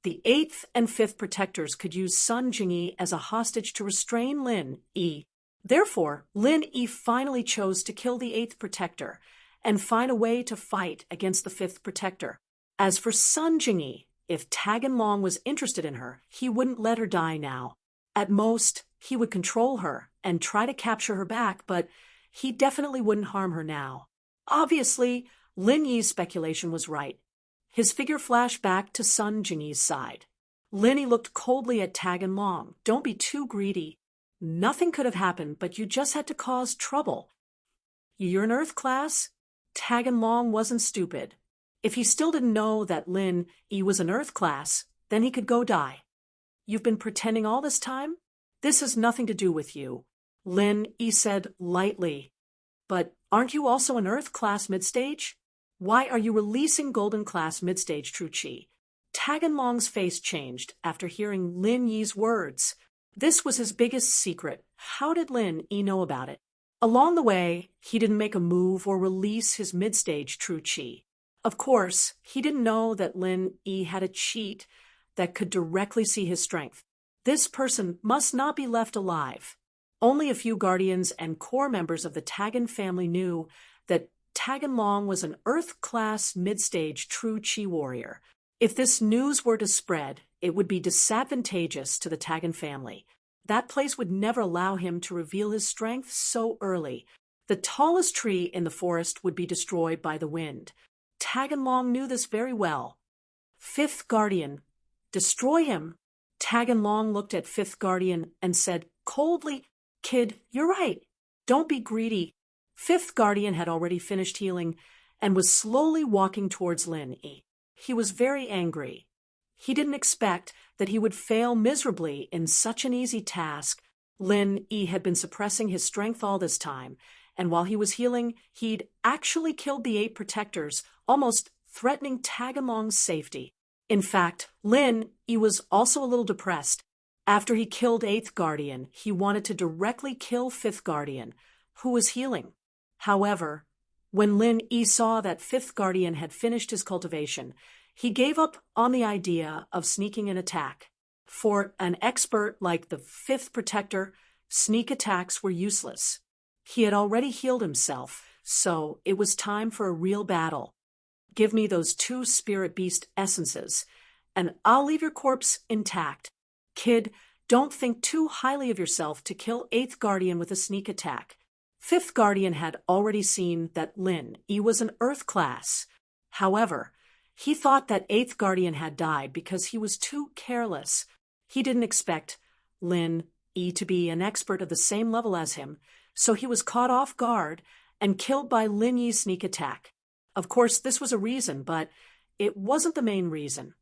The eighth and fifth protectors could use Sun Jingyi as a hostage to restrain Lin Yi. Therefore, Lin Yi finally chose to kill the eighth protector and find a way to fight against the fifth protector. As for Sun Jingyi, if Tagon Long was interested in her, he wouldn't let her die now. At most, he would control her and try to capture her back, but he definitely wouldn't harm her now. Obviously, Lin Yi's speculation was right. His figure flashed back to Sun Jingyi's side. Lin Yi looked coldly at Tagon Long. Don't be too greedy. Nothing could have happened, but you just had to cause trouble. You're an Earth class? Tagon Long wasn't stupid. If he still didn't know that Lin Yi was an Earth class, then he could go die. You've been pretending all this time? This has nothing to do with you, Lin Yi said lightly. But aren't you also an Earth class midstage? Why are you releasing Golden class midstage true chi? Tagon Long's face changed after hearing Lin Yi's words. This was his biggest secret. How did Lin Yi know about it? Along the way, he didn't make a move or release his midstage true chi. Of course, he didn't know that Lin Yi had a cheat that could directly see his strength. This person must not be left alive. Only a few guardians and core members of the Tagon family knew that Tagon Long was an Earth-class mid-stage true chi warrior. If this news were to spread, it would be disadvantageous to the Tagon family. That place would never allow him to reveal his strength so early. The tallest tree in the forest would be destroyed by the wind. Tag and Long knew this very well. Fifth Guardian. Destroy him. Tag and Long looked at Fifth Guardian and said coldly, "Kid, you're right. Don't be greedy." Fifth Guardian had already finished healing and was slowly walking towards Lin Yi. He was very angry. He didn't expect that he would fail miserably in such an easy task. Lin Yi had been suppressing his strength all this time, and while he was healing, he'd actually killed the 8 protectors, almost threatening Tag and Long's safety. In fact, Lin Yi was also a little depressed. After he killed 8th Guardian, he wanted to directly kill 5th Guardian, who was healing. However, when Lin Yi saw that 5th Guardian had finished his cultivation, he gave up on the idea of sneaking an attack. For an expert like the 5th Protector, sneak attacks were useless. He had already healed himself, so it was time for a real battle. Give me those 2 spirit beast essences, and I'll leave your corpse intact. Kid, don't think too highly of yourself to kill 8th Guardian with a sneak attack. 5th Guardian had already seen that Lin Yi was an Earth class. However, he thought that 8th Guardian had died because he was too careless. He didn't expect Lin Yi to be an expert of the same level as him, so he was caught off guard and killed by Lin Yi's sneak attack. Of course, this was a reason, but it wasn't the main reason.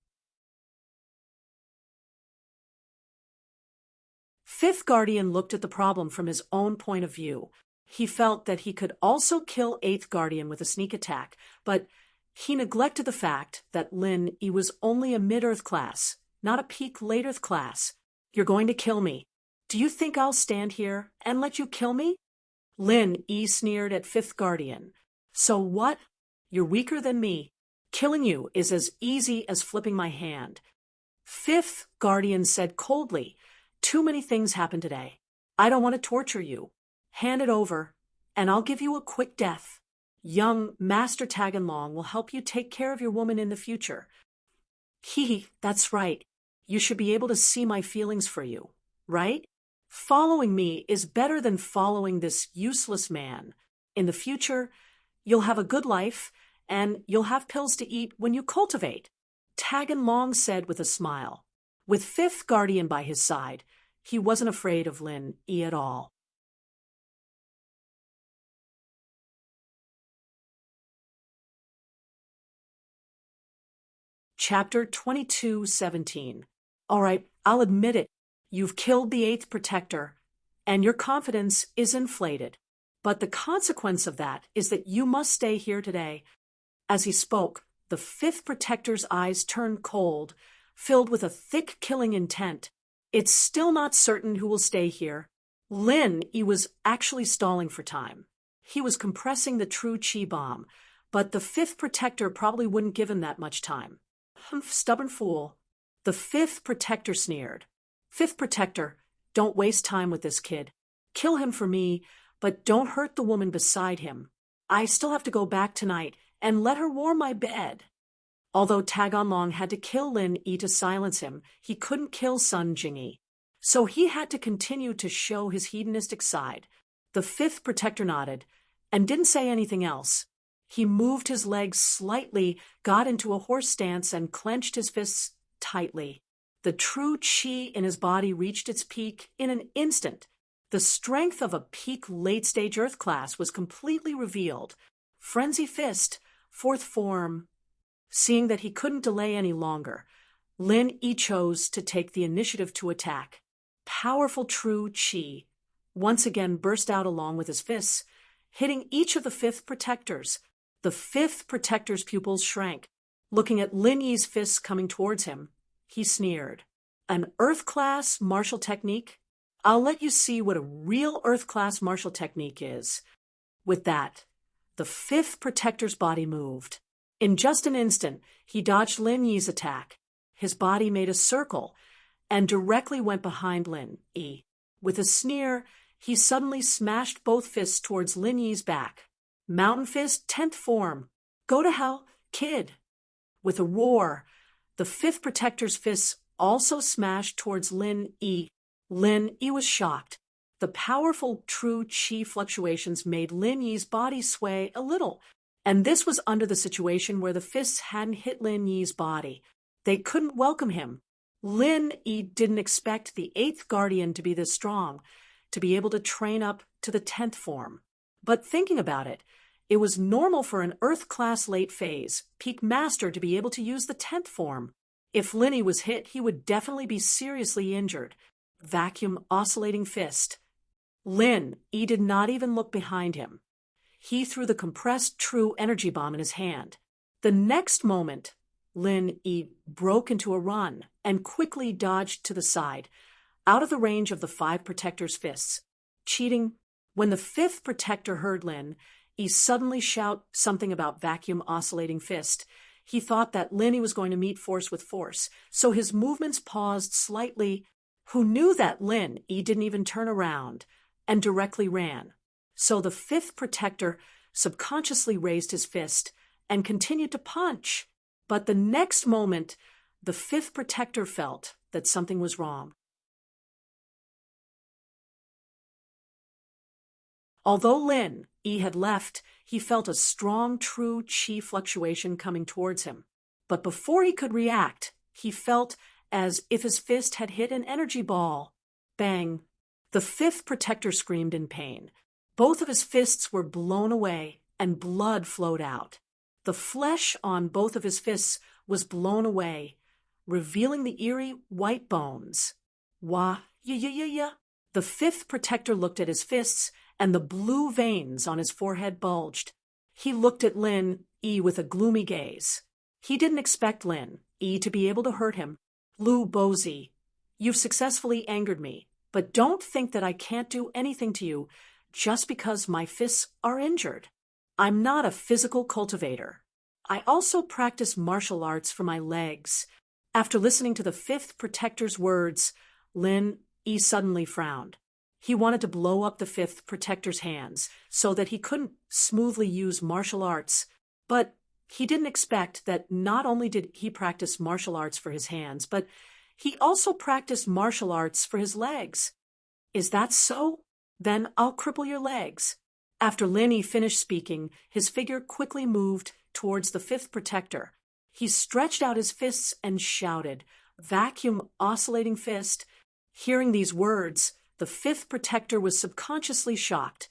5th Guardian looked at the problem from his own point of view. He felt that he could also kill 8th Guardian with a sneak attack, but he neglected the fact that Lin Yi was only a mid-Earth class, not a peak late-Earth class. You're going to kill me. Do you think I'll stand here and let you kill me? Lin Yi sneered at 5th Guardian. So what? You're weaker than me. Killing you is as easy as flipping my hand. 5th Guardian said coldly, "Too many things happened today. I don't want to torture you. Hand it over, and I'll give you a quick death. Young Master Tag and Long will help you take care of your woman in the future." That's right. You should be able to see my feelings for you, right? Following me is better than following this useless man. In the future, you'll have a good life, and you'll have pills to eat when you cultivate, Tag and Long said with a smile. With 5th Guardian by his side, he wasn't afraid of Lin Yi at all. Chapter 22:17. All right, I'll admit it. You've killed the 8th Protector, and your confidence is inflated. But the consequence of that is that you must stay here today. As he spoke, the 5th Protector's eyes turned cold, filled with a thick killing intent. It's still not certain who will stay here. Lin Yi was actually stalling for time. He was compressing the true chi bomb, but the 5th Protector probably wouldn't give him that much time. Humph, stubborn fool. The 5th Protector sneered. 5th Protector, don't waste time with this kid. Kill him for me, but don't hurt the woman beside him. I still have to go back tonight and let her warm my bed. Although Tag and Long had to kill Lin Yi to silence him, he couldn't kill Sun Jingyi. So he had to continue to show his hedonistic side. The 5th Protector nodded and didn't say anything else. He moved his legs slightly, got into a horse stance, and clenched his fists tightly. The true chi in his body reached its peak in an instant. The strength of a peak late-stage Earth class was completely revealed. Frenzy Fist, 4th form. Seeing that he couldn't delay any longer, Lin Yi chose to take the initiative to attack. Powerful true chi once again burst out along with his fists, hitting each of the 5th Protectors. The 5th Protector's pupils shrank. Looking at Lin Yi's fists coming towards him, he sneered. An Earth-class martial technique? I'll let you see what a real Earth-class martial technique is. With that, the 5th Protector's body moved. In just an instant, he dodged Lin Yi's attack. His body made a circle and directly went behind Lin Yi. With a sneer, he suddenly smashed both fists towards Lin Yi's back. Mountain Fist, 10th form. Go to hell, kid. With a roar, the 5th Protector's fists also smashed towards Lin Yi. Lin Yi was shocked. The powerful true chi fluctuations made Lin Yi's body sway a little, and this was under the situation where the fists hadn't hit Lin Yi's body. They couldn't welcome him. Lin Yi didn't expect the 8th guardian to be this strong, to be able to train up to the 10th form. But thinking about it, it was normal for an Earth-class late phase peak master to be able to use the 10th form. If Lin Yi was hit, he would definitely be seriously injured. Vacuum oscillating fist. Lin Yi did not even look behind him. He threw the compressed true energy bomb in his hand. The next moment, Lin Yi broke into a run and quickly dodged to the side, out of the range of the 5 protectors' fists. Cheating. When the 5th protector heard Lin Yi suddenly shout something about vacuum oscillating fist, he thought that Lin Yi was going to meet force with force, so his movements paused slightly. Who knew that Lin Yi didn't even turn around and directly ran. So the 5th protector subconsciously raised his fist and continued to punch. But the next moment, the 5th protector felt that something was wrong. Although Lin Yi had left, he felt a strong true chi fluctuation coming towards him. But before he could react, he felt as if his fist had hit an energy ball. Bang! The 5th protector screamed in pain. Both of his fists were blown away, and blood flowed out. The flesh on both of his fists was blown away, revealing the eerie white bones. Wah, ya. The 5th protector looked at his fists, and the blue veins on his forehead bulged. He looked at Lin Yi with a gloomy gaze. He didn't expect Lin Yi to be able to hurt him. Lu Bozi, you've successfully angered me, but don't think that I can't do anything to you just because my fists are injured. I'm not a physical cultivator. I also practice martial arts for my legs. After listening to the 5th protector's words, Lin Yi suddenly frowned. He wanted to blow up the 5th protector's hands so that he couldn't smoothly use martial arts, but he didn't expect that not only did he practice martial arts for his hands, but he also practiced martial arts for his legs. Is that so? Then I'll cripple your legs. After Lin Yi finished speaking, his figure quickly moved towards the 5th protector. He stretched out his fists and shouted, "Vacuum oscillating fist." Hearing these words, the 5th protector was subconsciously shocked,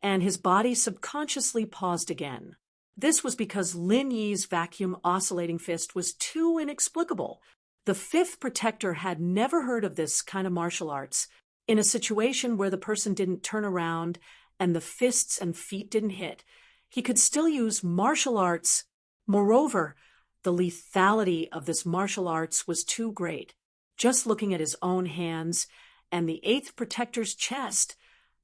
and his body subconsciously paused again. This was because Lin Yi's vacuum oscillating fist was too inexplicable. The 5th protector had never heard of this kind of martial arts. In a situation where the person didn't turn around and the fists and feet didn't hit, he could still use martial arts. Moreover, the lethality of this martial arts was too great. Just looking at his own hands and the 8th protector's chest,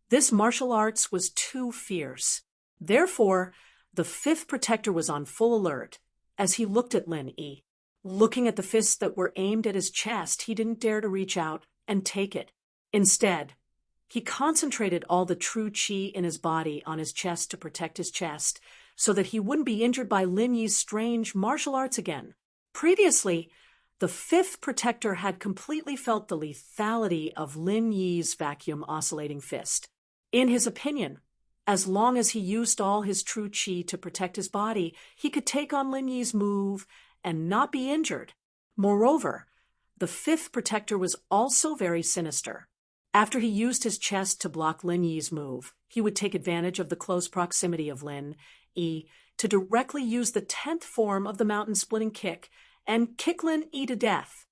this martial arts was too fierce. Therefore, the 5th protector was on full alert as he looked at Lin Yi. Looking at the fists that were aimed at his chest, he didn't dare to reach out and take it. Instead, he concentrated all the true chi in his body on his chest to protect his chest so that he wouldn't be injured by Lin Yi's strange martial arts again. Previously, the 5th protector had completely felt the lethality of Lin Yi's vacuum oscillating fist. In his opinion, as long as he used all his true chi to protect his body, he could take on Lin Yi's move and not be injured. Moreover, the 5th protector was also very sinister. After he used his chest to block Lin Yi's move, he would take advantage of the close proximity of Lin Yi to directly use the 10th form of the mountain-splitting kick and kick Lin Yi to death.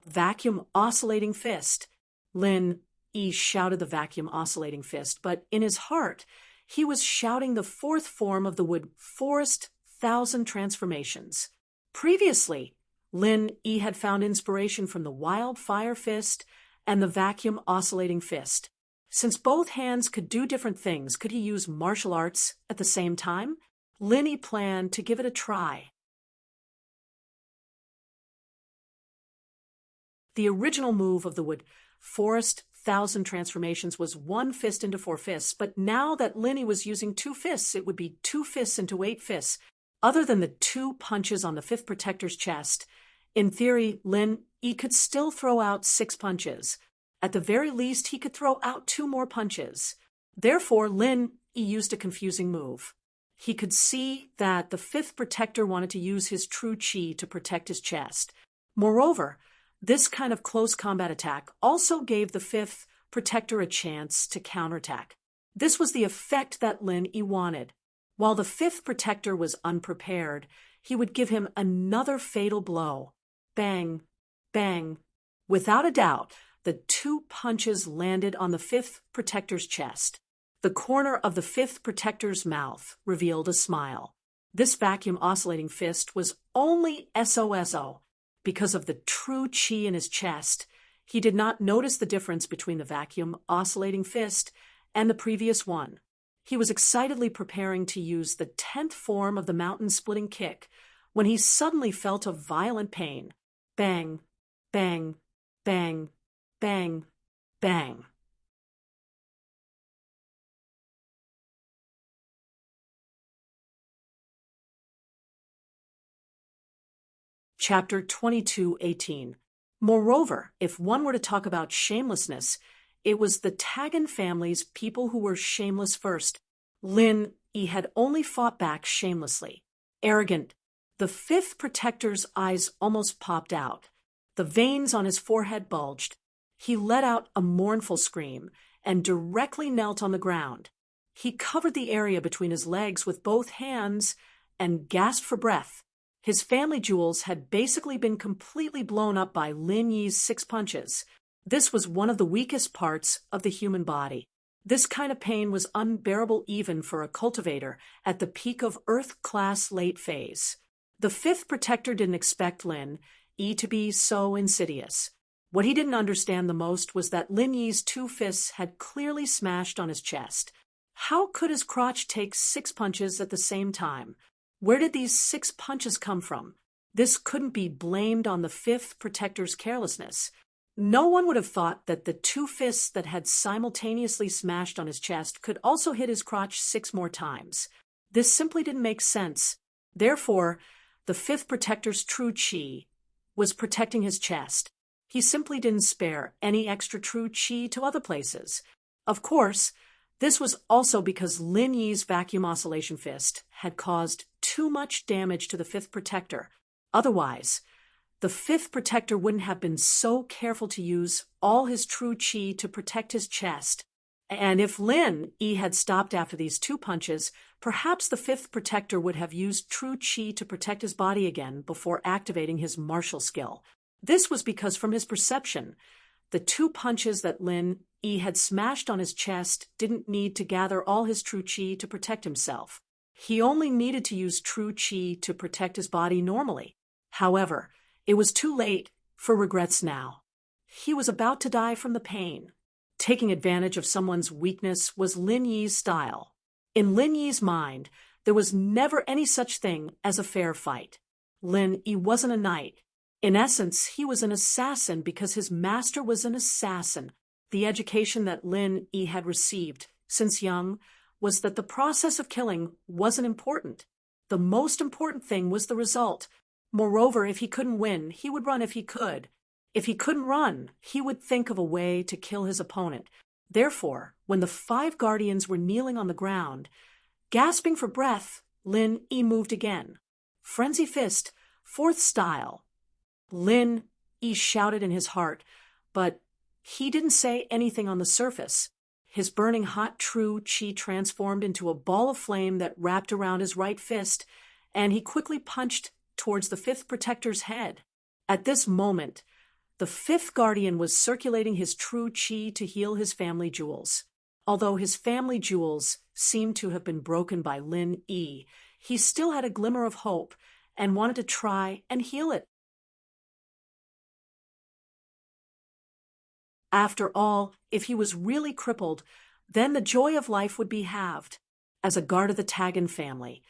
Vacuum oscillating fist. Lin Yi shouted the vacuum oscillating fist, but in his heart, he was shouting the 4th form of the wood forest 1,000 transformations. Previously, Lin Yi had found inspiration from the wildfire fist and the vacuum oscillating fist. Since both hands could do different things, could he use martial arts at the same time? Lin Yi planned to give it a try. The original move of the wood forest 1,000 transformations was 1 fist into 4 fists, but now that Lin Yi was using 2 fists, it would be 2 fists into 8 fists. Other than the 2 punches on the 5th protector's chest, in theory, Lin Yi could still throw out 6 punches. At the very least, he could throw out 2 more punches. Therefore, Lin Yi used a confusing move. He could see that the 5th protector wanted to use his true chi to protect his chest. Moreover, this kind of close combat attack also gave the 5th protector a chance to counterattack. This was the effect that Lin Yi wanted. While the 5th protector was unprepared, he would give him another fatal blow. Bang, bang. Without a doubt, the 2 punches landed on the 5th protector's chest. The corner of the 5th protector's mouth revealed a smile. This vacuum oscillating fist was only SOSO. Because of the true chi in his chest, he did not notice the difference between the vacuum oscillating fist and the previous one. He was excitedly preparing to use the 10th form of the mountain-splitting kick when he suddenly felt a violent pain. Bang, bang, bang, bang, bang. Chapter 22:18. Moreover, if one were to talk about shamelessness, it was the Tagan family's people who were shameless first. Lin Yi had only fought back shamelessly. Arrogant. The 5th protector's eyes almost popped out. The veins on his forehead bulged. He let out a mournful scream and directly knelt on the ground. He covered the area between his legs with both hands and gasped for breath. His family jewels had basically been completely blown up by Lin Yi's 6 punches. This was one of the weakest parts of the human body. This kind of pain was unbearable even for a cultivator at the peak of Earth-class late phase. The 5th protector didn't expect Lin Yi to be so insidious. What he didn't understand the most was that Lin Yi's 2 fists had clearly smashed on his chest. How could his crotch take 6 punches at the same time? Where did these 6 punches come from? This couldn't be blamed on the 5th protector's carelessness. No one would have thought that the 2 fists that had simultaneously smashed on his chest could also hit his crotch 6 more times. This simply didn't make sense. Therefore, the 5th protector's true chi was protecting his chest. He simply didn't spare any extra true chi to other places. Of course, this was also because Lin Yi's vacuum oscillation fist had caused too much damage to the 5th protector. Otherwise, the 5th protector wouldn't have been so careful to use all his true chi to protect his chest. And if Lin Yi had stopped after these 2 punches, perhaps the 5th protector would have used true chi to protect his body again before activating his martial skill. This was because from his perception, the 2 punches that Lin Yi had smashed on his chest didn't need to gather all his true chi to protect himself. He only needed to use true chi to protect his body normally. However, it was too late for regrets now. He was about to die from the pain. Taking advantage of someone's weakness was Lin Yi's style. In Lin Yi's mind, there was never any such thing as a fair fight. Lin Yi wasn't a knight. In essence, he was an assassin because his master was an assassin. The education that Lin Yi had received since young was that the process of killing wasn't important. The most important thing was the result. Moreover, if he couldn't win, he would run if he could. If he couldn't run, he would think of a way to kill his opponent. Therefore, when the 5 guardians were kneeling on the ground, gasping for breath, Lin Yi moved again. Frenzy fist, 4th style. Lin Yi shouted in his heart, but he didn't say anything on the surface. His burning hot true chi transformed into a ball of flame that wrapped around his right fist, and he quickly punched towards the 5th protector's head. At this moment, the 5th guardian was circulating his true chi to heal his family jewels. Although his family jewels seemed to have been broken by Lin Yi, he still had a glimmer of hope and wanted to try and heal it. After all, if he was really crippled, then the joy of life would be halved. As a guard of the Tagan family,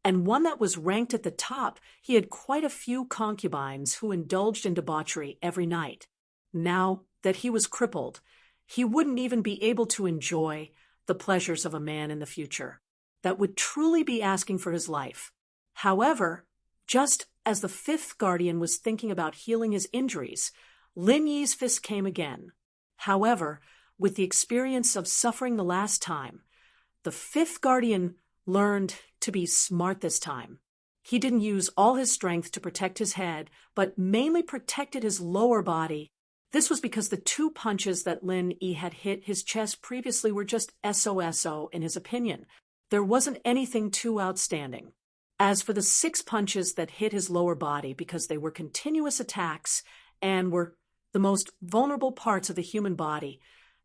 and one that was ranked at the top, he had quite a few concubines who indulged in debauchery every night. Now that he was crippled, he wouldn't even be able to enjoy the pleasures of a man in the future. That would truly be asking for his life. However, just as the 5th guardian was thinking about healing his injuries, Lin Yi's fist came again. However, with the experience of suffering the last time, the fifth guardian learned to be smart this time. He didn't use all his strength to protect his head, but mainly protected his lower body. This was because the 2 punches that Lin Yi had hit his chest previously were just SOSO in his opinion. There wasn't anything too outstanding. As for the 6 punches that hit his lower body because they were continuous attacks and were the most vulnerable parts of the human body,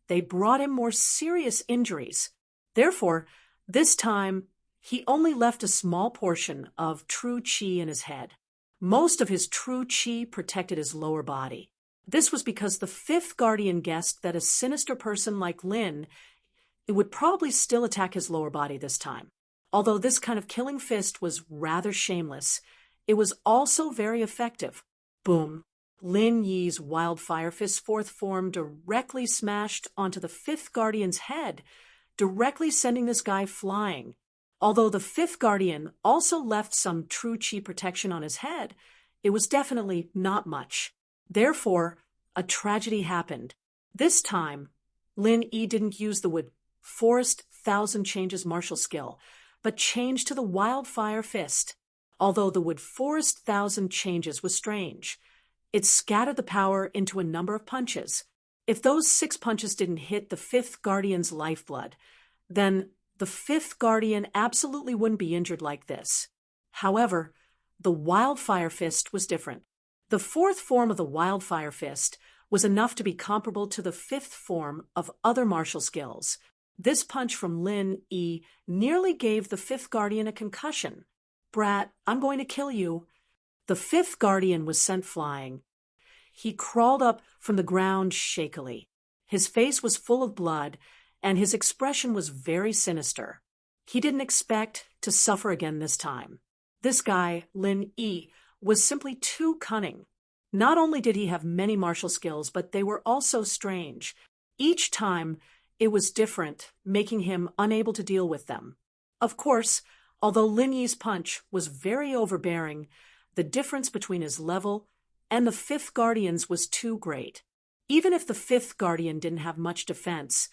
they brought him more serious injuries. Therefore, this time, he only left a small portion of true qi in his head. Most of his true qi protected his lower body. This was because the fifth guardian guessed that a sinister person like Lin, it would probably still attack his lower body this time. Although this kind of killing fist was rather shameless, it was also very effective. Boom. Lin Yi's wildfire fist's fourth form directly smashed onto the fifth guardian's head, directly sending this guy flying. Although the fifth guardian also left some true qi protection on his head, it was definitely not much. Therefore, a tragedy happened. This time, Lin Yi didn't use the wood forest 1,000 changes martial skill, but changed to the wildfire fist. Although the wood forest 1,000 changes was strange, it scattered the power into a number of punches. If those 6 punches didn't hit the fifth guardian's lifeblood, then the fifth guardian absolutely wouldn't be injured like this. However, the wildfire fist was different. The fourth form of the wildfire fist was enough to be comparable to the fifth form of other martial skills. This punch from Lin Yi nearly gave the fifth guardian a concussion. "Brat, I'm going to kill you." The fifth guardian was sent flying. He crawled up from the ground shakily. His face was full of blood, and his expression was very sinister. He didn't expect to suffer again this time. This guy, Lin Yi, was simply too cunning. Not only did he have many martial skills, but they were also strange. Each time, it was different, making him unable to deal with them. Of course, although Lin Yi's punch was very overbearing, the difference between his level and the fifth guardian's was too great. Even if the fifth guardian didn't have much defense,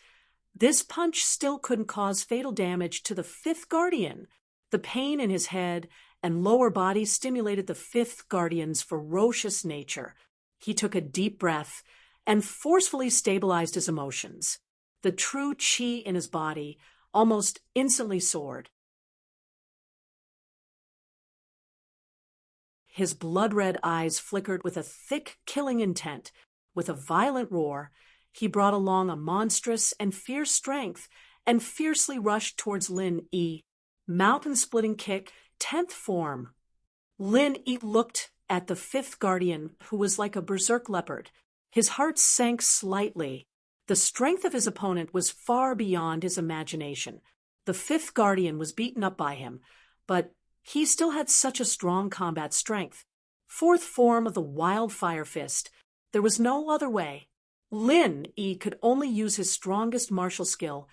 this punch still couldn't cause fatal damage to the fifth guardian. The pain in his head and lower body stimulated the fifth guardian's ferocious nature. He took a deep breath and forcefully stabilized his emotions. The true qi in his body almost instantly soared. His blood-red eyes flickered with a thick, killing intent. With a violent roar, he brought along a monstrous and fierce strength and fiercely rushed towards Lin Yi. Mountain-splitting kick, 10th form. Lin Yi looked at the fifth guardian, who was like a berserk leopard. His heart sank slightly. The strength of his opponent was far beyond his imagination. The fifth guardian was beaten up by him, but he still had such a strong combat strength. Fourth form of the wildfire fist. There was no other way. Lin Yi could only use his strongest martial skill,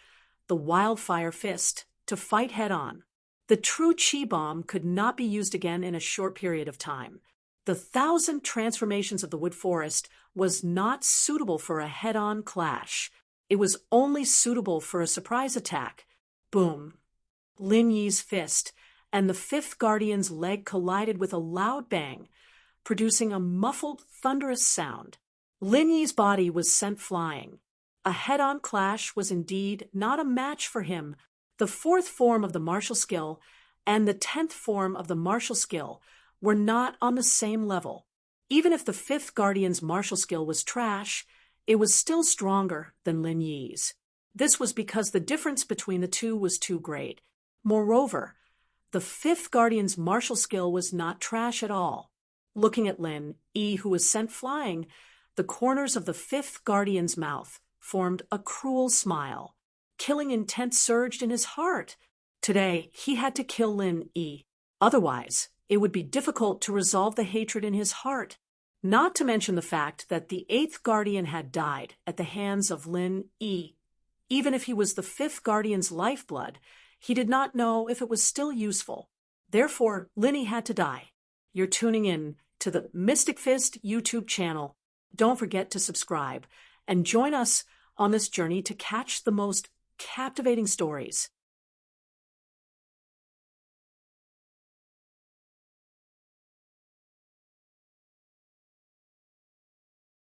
the wildfire fist, to fight head-on. The true qi bomb could not be used again in a short period of time. The 1,000 transformations of the wood forest was not suitable for a head-on clash. It was only suitable for a surprise attack. Boom. Lin Yi's fist and the fifth guardian's leg collided with a loud bang, producing a muffled, thunderous sound. Lin Yi's body was sent flying. A head-on clash was indeed not a match for him. The fourth form of the martial skill and the 10th form of the martial skill were not on the same level. Even if the fifth guardian's martial skill was trash, it was still stronger than Lin Yi's. This was because the difference between the two was too great. Moreover, the fifth guardian's martial skill was not trash at all. Looking at Lin Yi, who was sent flying, the corners of the fifth guardian's mouth formed a cruel smile. Killing intent surged in his heart. Today, he had to kill Lin Yi. Otherwise, it would be difficult to resolve the hatred in his heart. Not to mention the fact that the 8th guardian had died at the hands of Lin Yi. Even if he was the 5th guardian's lifeblood, he did not know if it was still useful. Therefore, Lin Yi had to die. You're tuning in to the Mystic Fist YouTube channel. Don't forget to subscribe and join us on this journey to catch the most captivating stories